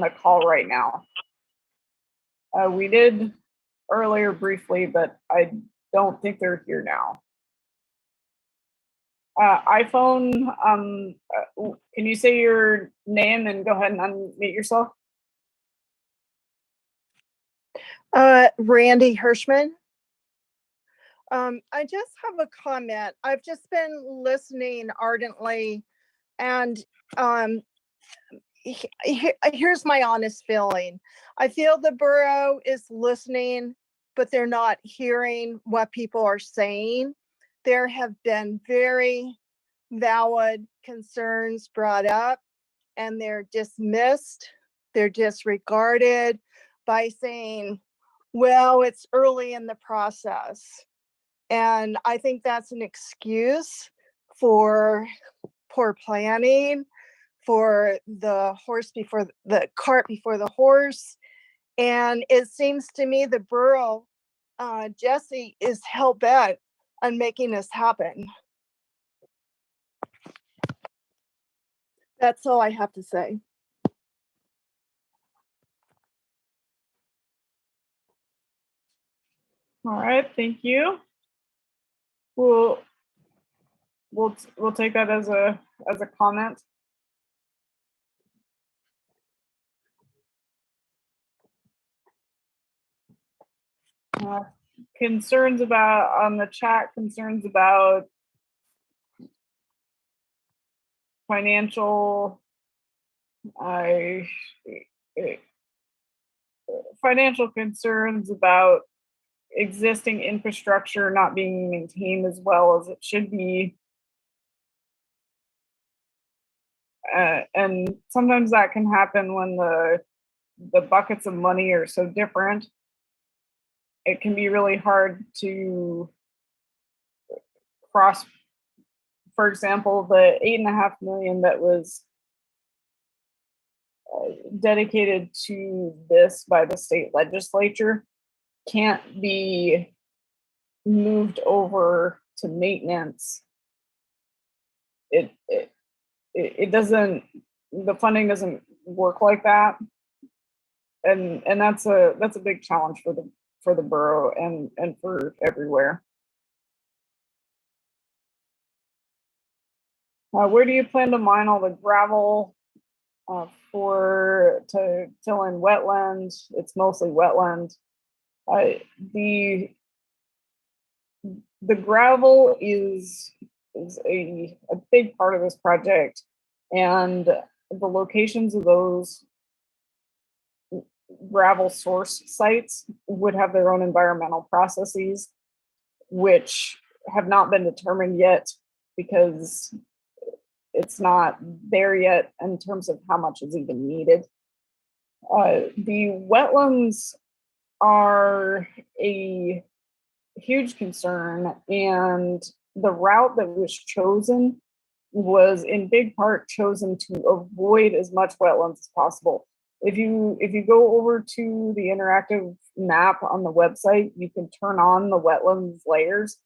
the call right now. We did earlier briefly, but I don't think they're here now. iPhone, can you say your name and go ahead and unmute yourself? Randy Hirschman. I just have a comment. I've just been listening ardently, and here's my honest feeling. I feel the borough is listening, but they're not hearing what people are saying. There have been very valid concerns brought up, and they're dismissed, they're disregarded by saying, well, it's early in the process. And I think that's an excuse for poor planning, for the cart before the horse. And it seems to me the borough, Jesse, is hell-bent on making this happen. That's all I have to say. All right, thank you. We'll take that as a comment. Concerns about on the chat, concerns about financial concerns about existing infrastructure not being maintained as well as it should be. And sometimes that can happen when the buckets of money are so different. It can be really hard to cross, for example, the $8.5 million that was dedicated to this by the state legislature can't be moved over to maintenance. It doesn't, the funding doesn't work like that. And that's a big challenge for the borough and for everywhere. Where do you plan to mine all the gravel to fill in wetlands? It's mostly wetland. The gravel is a big part of this project, and the locations of those gravel source sites would have their own environmental processes, which have not been determined yet because it's not there yet in terms of how much is even needed. The wetlands are a huge concern, and the route that was chosen was in big part chosen to avoid as much wetlands as possible. If you go over to the interactive map on the website, you can turn on the wetlands layers,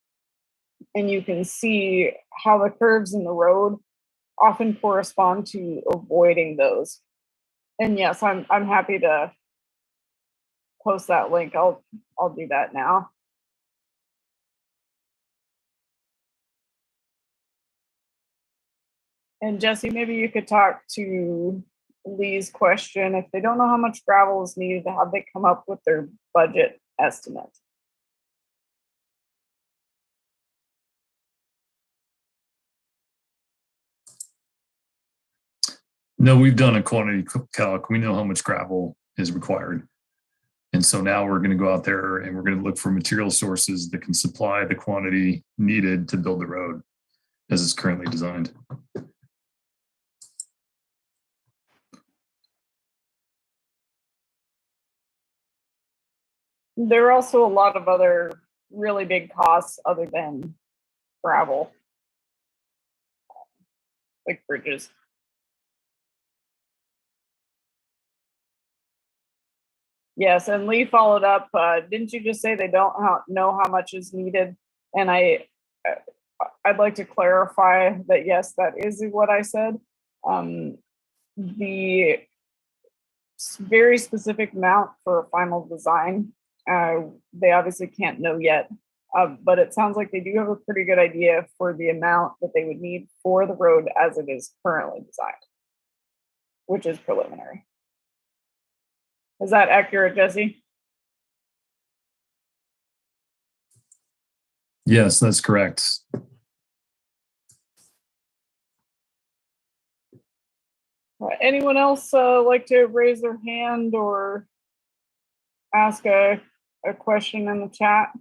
and you can see how the curves in the road often correspond to avoiding those. And yes, I'm happy to post that link. I'll do that now. And Jesse, maybe you could talk to Lee's question. If they don't know how much gravel is needed, how they come up with their budget estimate? No, we've done a quantity calc. We know how much gravel is required. And so now we're going to go out there and we're going to look for material sources that can supply the quantity needed to build the road as it's currently designed. There are also a lot of other really big costs other than gravel, like bridges. Yes, and Lee followed up. Didn't you just say they don't know how much is needed? And I'd like to clarify that yes, that is what I said. The very specific amount for a final design, they obviously can't know yet. But it sounds like they do have a pretty good idea for the amount that they would need for the road as it is currently designed, which is preliminary. Is that accurate, Jesse? Yes, that's correct. Anyone else like to raise their hand or ask a question in the chat?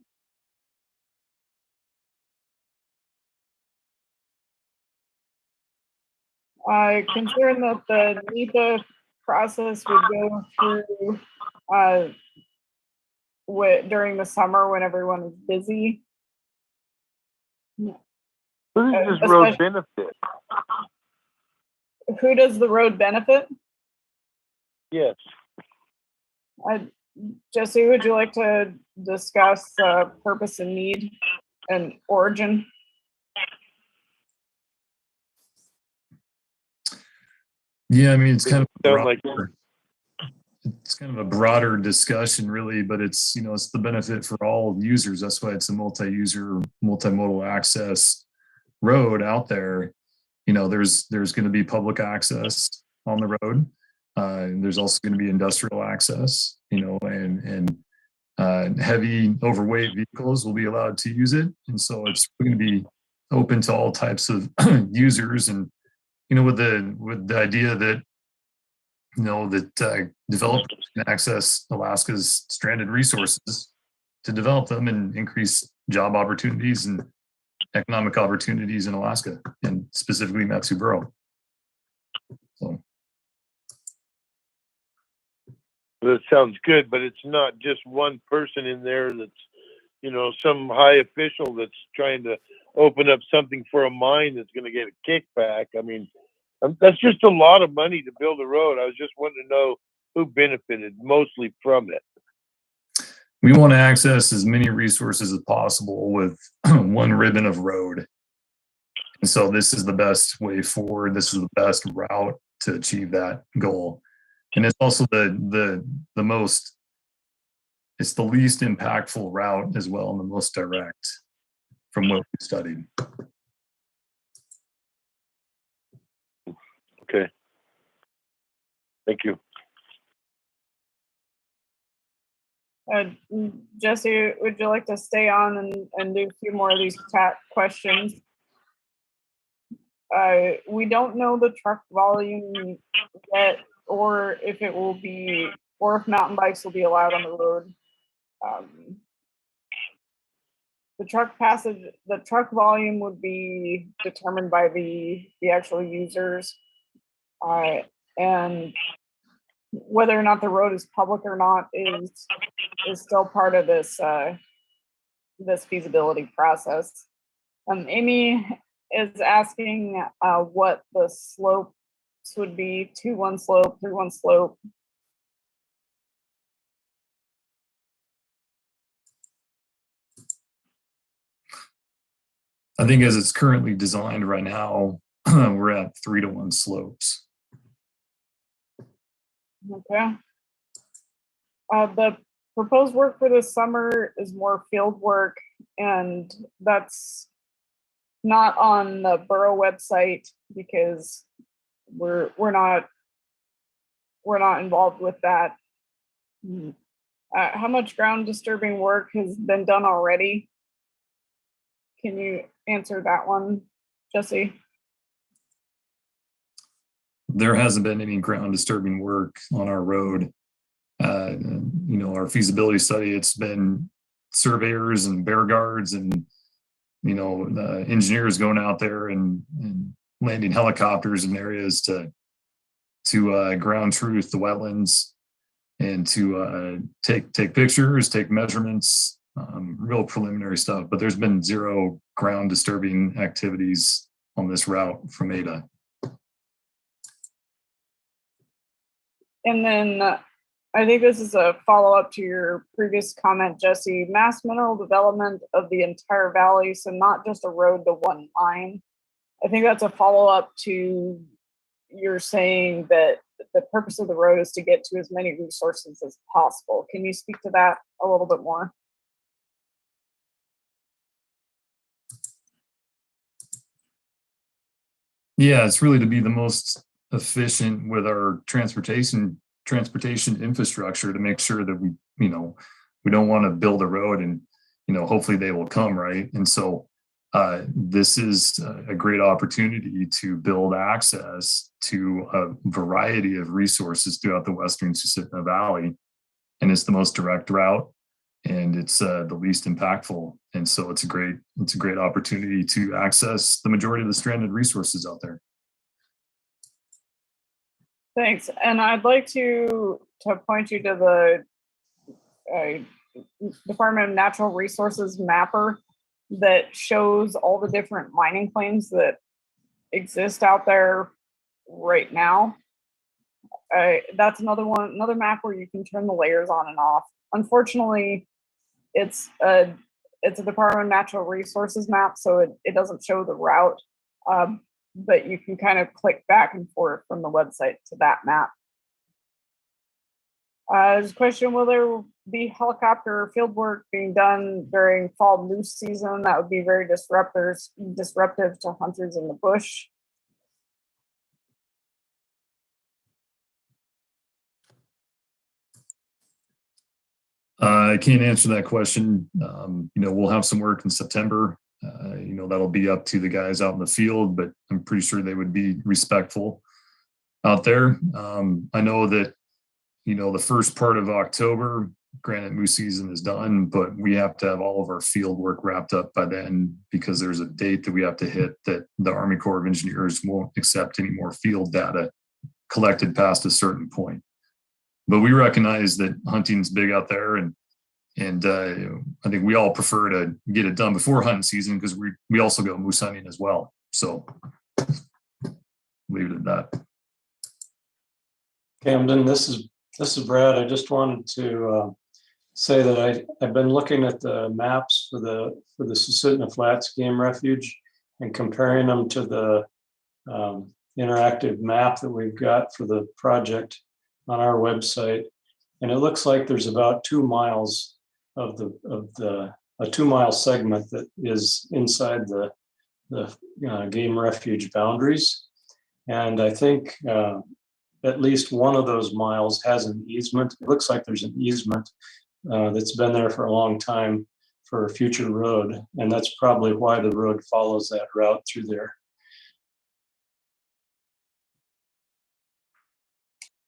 I concern that the NEPA process would go through during the summer when everyone is busy. Who does this road benefit? Who does the road benefit? Yes. Jesse, would you like to discuss purpose and need and origin? Yeah, I mean, it's kind of a broader discussion, really, but it's, you know, it's the benefit for all users. That's why it's a multi-user, multimodal access road out there. You know, there's going to be public access on the road. There's also going to be industrial access, you know, and heavy, overweight vehicles will be allowed to use it. And so it's going to be open to all types of users. And, you know, with the idea that, you know, that developers can access Alaska's stranded resources to develop them and increase job opportunities and economic opportunities in Alaska, and specifically Mat-Su Borough. So. That sounds good, but it's not just one person in there that's, you know, some high official that's trying to open up something for a mine that's going to get a kickback. I mean, that's just a lot of money to build a road. I was just wanting to know who benefited mostly from it. We want to access as many resources as possible with one ribbon of road. And so this is the best way forward. This is the best route to achieve that goal. And it's also the most, it's the least impactful route as well, and the most direct from what we studied. Okay. Thank you. Jesse, would you like to stay on and do a few more of these chat questions? We don't know the truck volume yet, or if it will be, or if mountain bikes will be allowed on the road. The truck volume would be determined by the actual users, and whether or not the road is public or not is still part of this this feasibility process. Amy is asking what the slopes would be: 2-1 slope, 3-1 slope. I think as it's currently designed right now, we're at 3-to-1 slopes. Okay. The proposed work for this summer is more field work, and that's not on the borough website because we're not involved with that. How much ground disturbing work has been done already? Can you answer that one, Jesse? There hasn't been any ground disturbing work on our road. You know, our feasibility study, it's been surveyors and bear guards and, you know, engineers going out there and landing helicopters in areas to ground truth the wetlands and to take pictures, take measurements, real preliminary stuff. But there's been zero ground disturbing activities on this route from Ada. And then I think this is a follow-up to your previous comment, Jesse. Mass mineral development of the entire valley, so not just a road to one mine. I think that's a follow-up to you're saying that the purpose of the road is to get to as many resources as possible. Can you speak to that a little bit more? Yeah, it's really to be the most efficient with our transportation infrastructure to make sure that we don't want to build a road and, hopefully they will come, right? And so this is a great opportunity to build access to a variety of resources throughout the Western Susitna Valley. And it's the most direct route, and it's the least impactful. And so it's a great opportunity to access the majority of the stranded resources out there. Thanks. And I'd like to point you to the Department of Natural Resources mapper that shows all the different mining claims that exist out there right now. That's another map where you can turn the layers on and off. Unfortunately, it's a Department of Natural Resources map, so it doesn't show the route, but you can kind of click back and forth from the website to that map. There's a question, will there be helicopter field work being done during fall moose season? That would be very disruptive to hunters in the bush. I can't answer that question. We'll have some work in September. That'll be up to the guys out in the field, but I'm pretty sure they would be respectful out there. I know that, the first part of October, granite moose season is done, but we have to have all of our field work wrapped up by then because there's a date that we have to hit that the Army Corps of Engineers won't accept any more field data collected past a certain point. But we recognize that hunting's big out there, and I think we all prefer to get it done before hunting season because we also go moose hunting as well. So leave it at that. Camden, this is Brad. I just wanted to say that I've been looking at the maps for the Susitna Flats Game Refuge and comparing them to the interactive map that we've got for the project on our website, and it looks like there's about 2 miles of a 2 mile segment that is inside the game refuge boundaries, and I think at least one of those miles has an easement. It looks like there's an easement that's been there for a long time for a future road, and that's probably why the road follows that route through there.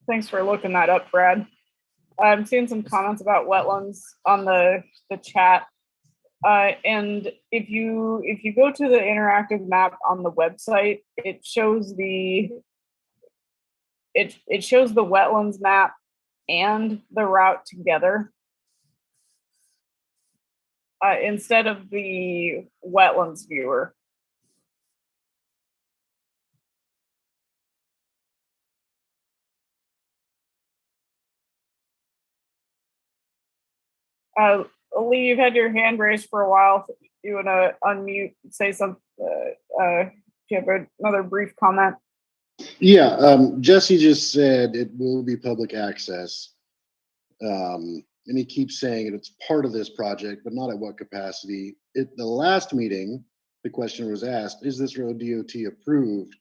Thanks for looking that up, Brad. I'm seeing some comments about wetlands on the chat. And if you go to the interactive map on the website, it shows the wetlands map and the route together instead of the wetlands viewer. Lee, you've had your hand raised for a while. If you want to unmute, say something. Do you have another brief comment? Yeah, Jesse just said it will be public access. And he keeps saying it's part of this project, but not at what capacity. At the last meeting, the question was asked, is this road DOT approved?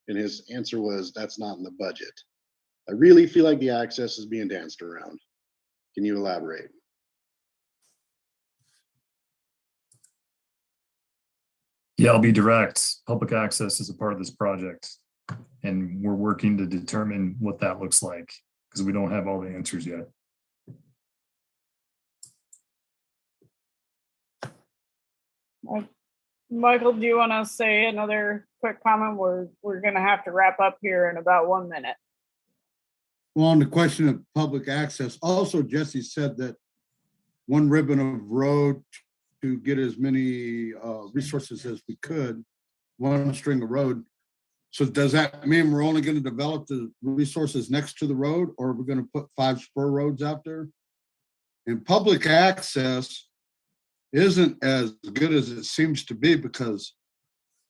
And his answer was, that's not in the budget. I really feel like the access is being danced around. Can you elaborate? Yeah, I'll be direct. Public access is a part of this project, and we're working to determine what that looks like because we don't have all the answers yet. Michael, do you want to say another quick comment? We're going to have to wrap up here in about 1 minute. Well, on the question of public access, also Jesse said that one ribbon of road to get as many resources as we could, one string of road So does that mean we're only going to develop the resources next to the road, or we're going to put 5 spur roads out there? And public access isn't as good as it seems to be, because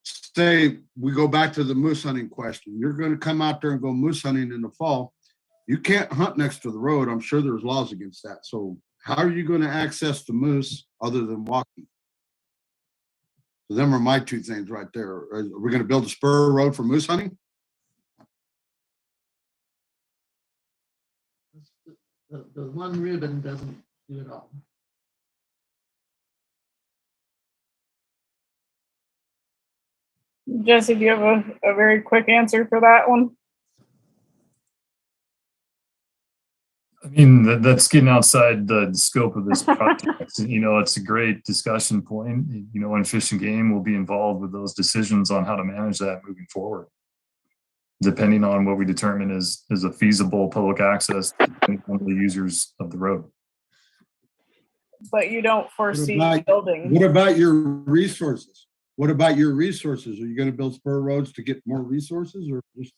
say we go back to the moose hunting question, you're going to come out there and go moose hunting in the fall. You can't hunt next to the road. I'm sure there's laws against that. So how are you going to access the moose other than walking? So them are my 2 things right there. Are we going to build a spur road for moose hunting? The one ribbon doesn't do it all. Jesse, do you have a very quick answer for that one? I mean, that's getting outside the scope of this project. You know, it's a great discussion point. You know, and Fish and Game will be involved with those decisions on how to manage that moving forward, depending on what we determine is a feasible public access to one of the users of the road. But you don't foresee building. What about your resources? What about your resources? Are you going to build spur roads to get more resources, or just?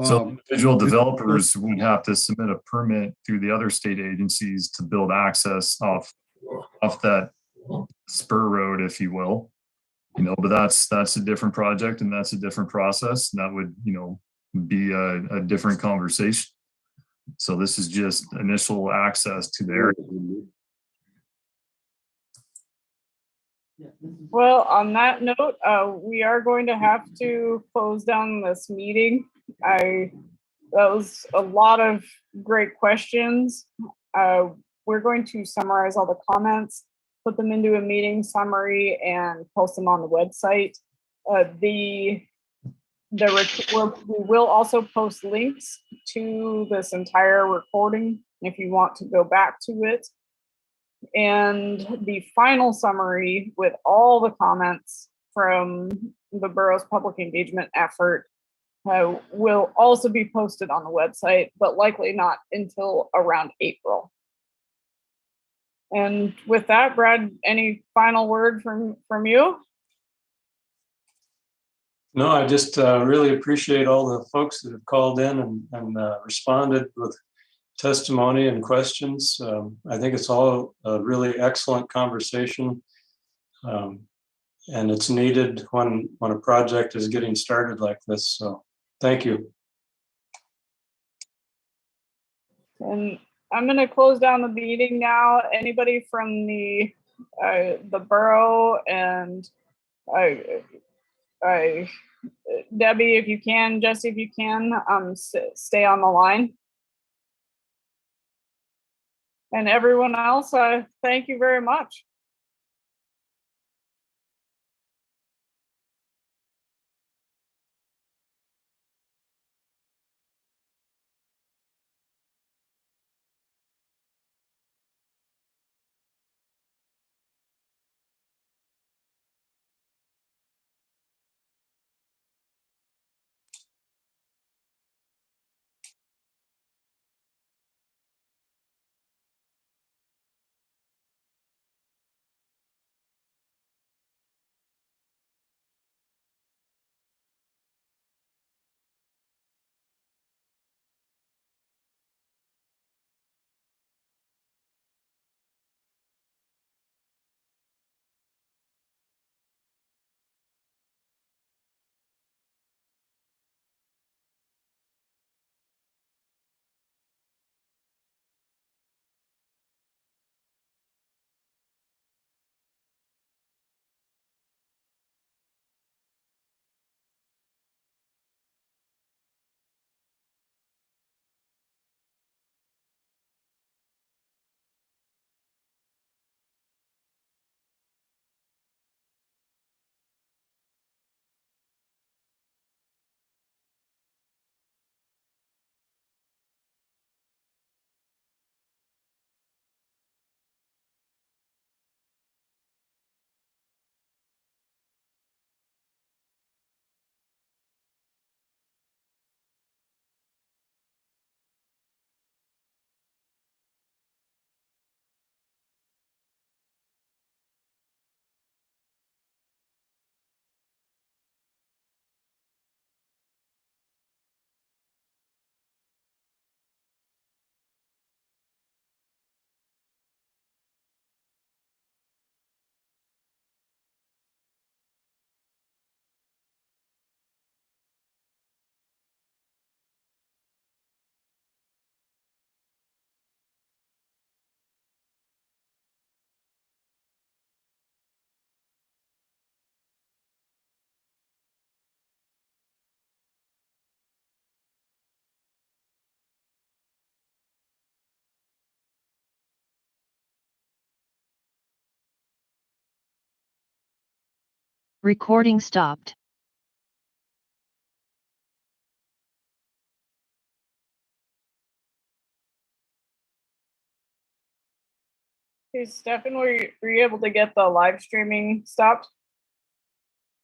So individual developers would have to submit a permit through the other state agencies to build access off that spur road, if you will. You know, but that's a different project, and that's a different process, and that would, you know, be a different conversation. So this is just initial access to the area. Well, on that note, we are going to have to close down this meeting. That was a lot of great questions. We're going to summarize all the comments, put them into a meeting summary, and post them on the website. We will also post links to this entire recording if you want to go back to it. And the final summary with all the comments from the borough's public engagement effort will also be posted on the website, but likely not until around April. And with that, Brad, any final word from you? No, I just really appreciate all the folks that have called in and responded with testimony and questions. I think it's all a really excellent conversation. And it's needed when a project is getting started like this. So thank you. And I'm going to close down the meeting now. Anybody from the borough and Debbie, if you can, Jesse, if you can, stay on the line. And everyone else, thank you very much. Recording stopped. Hey, Stefan, were you able to get the live streaming stopped?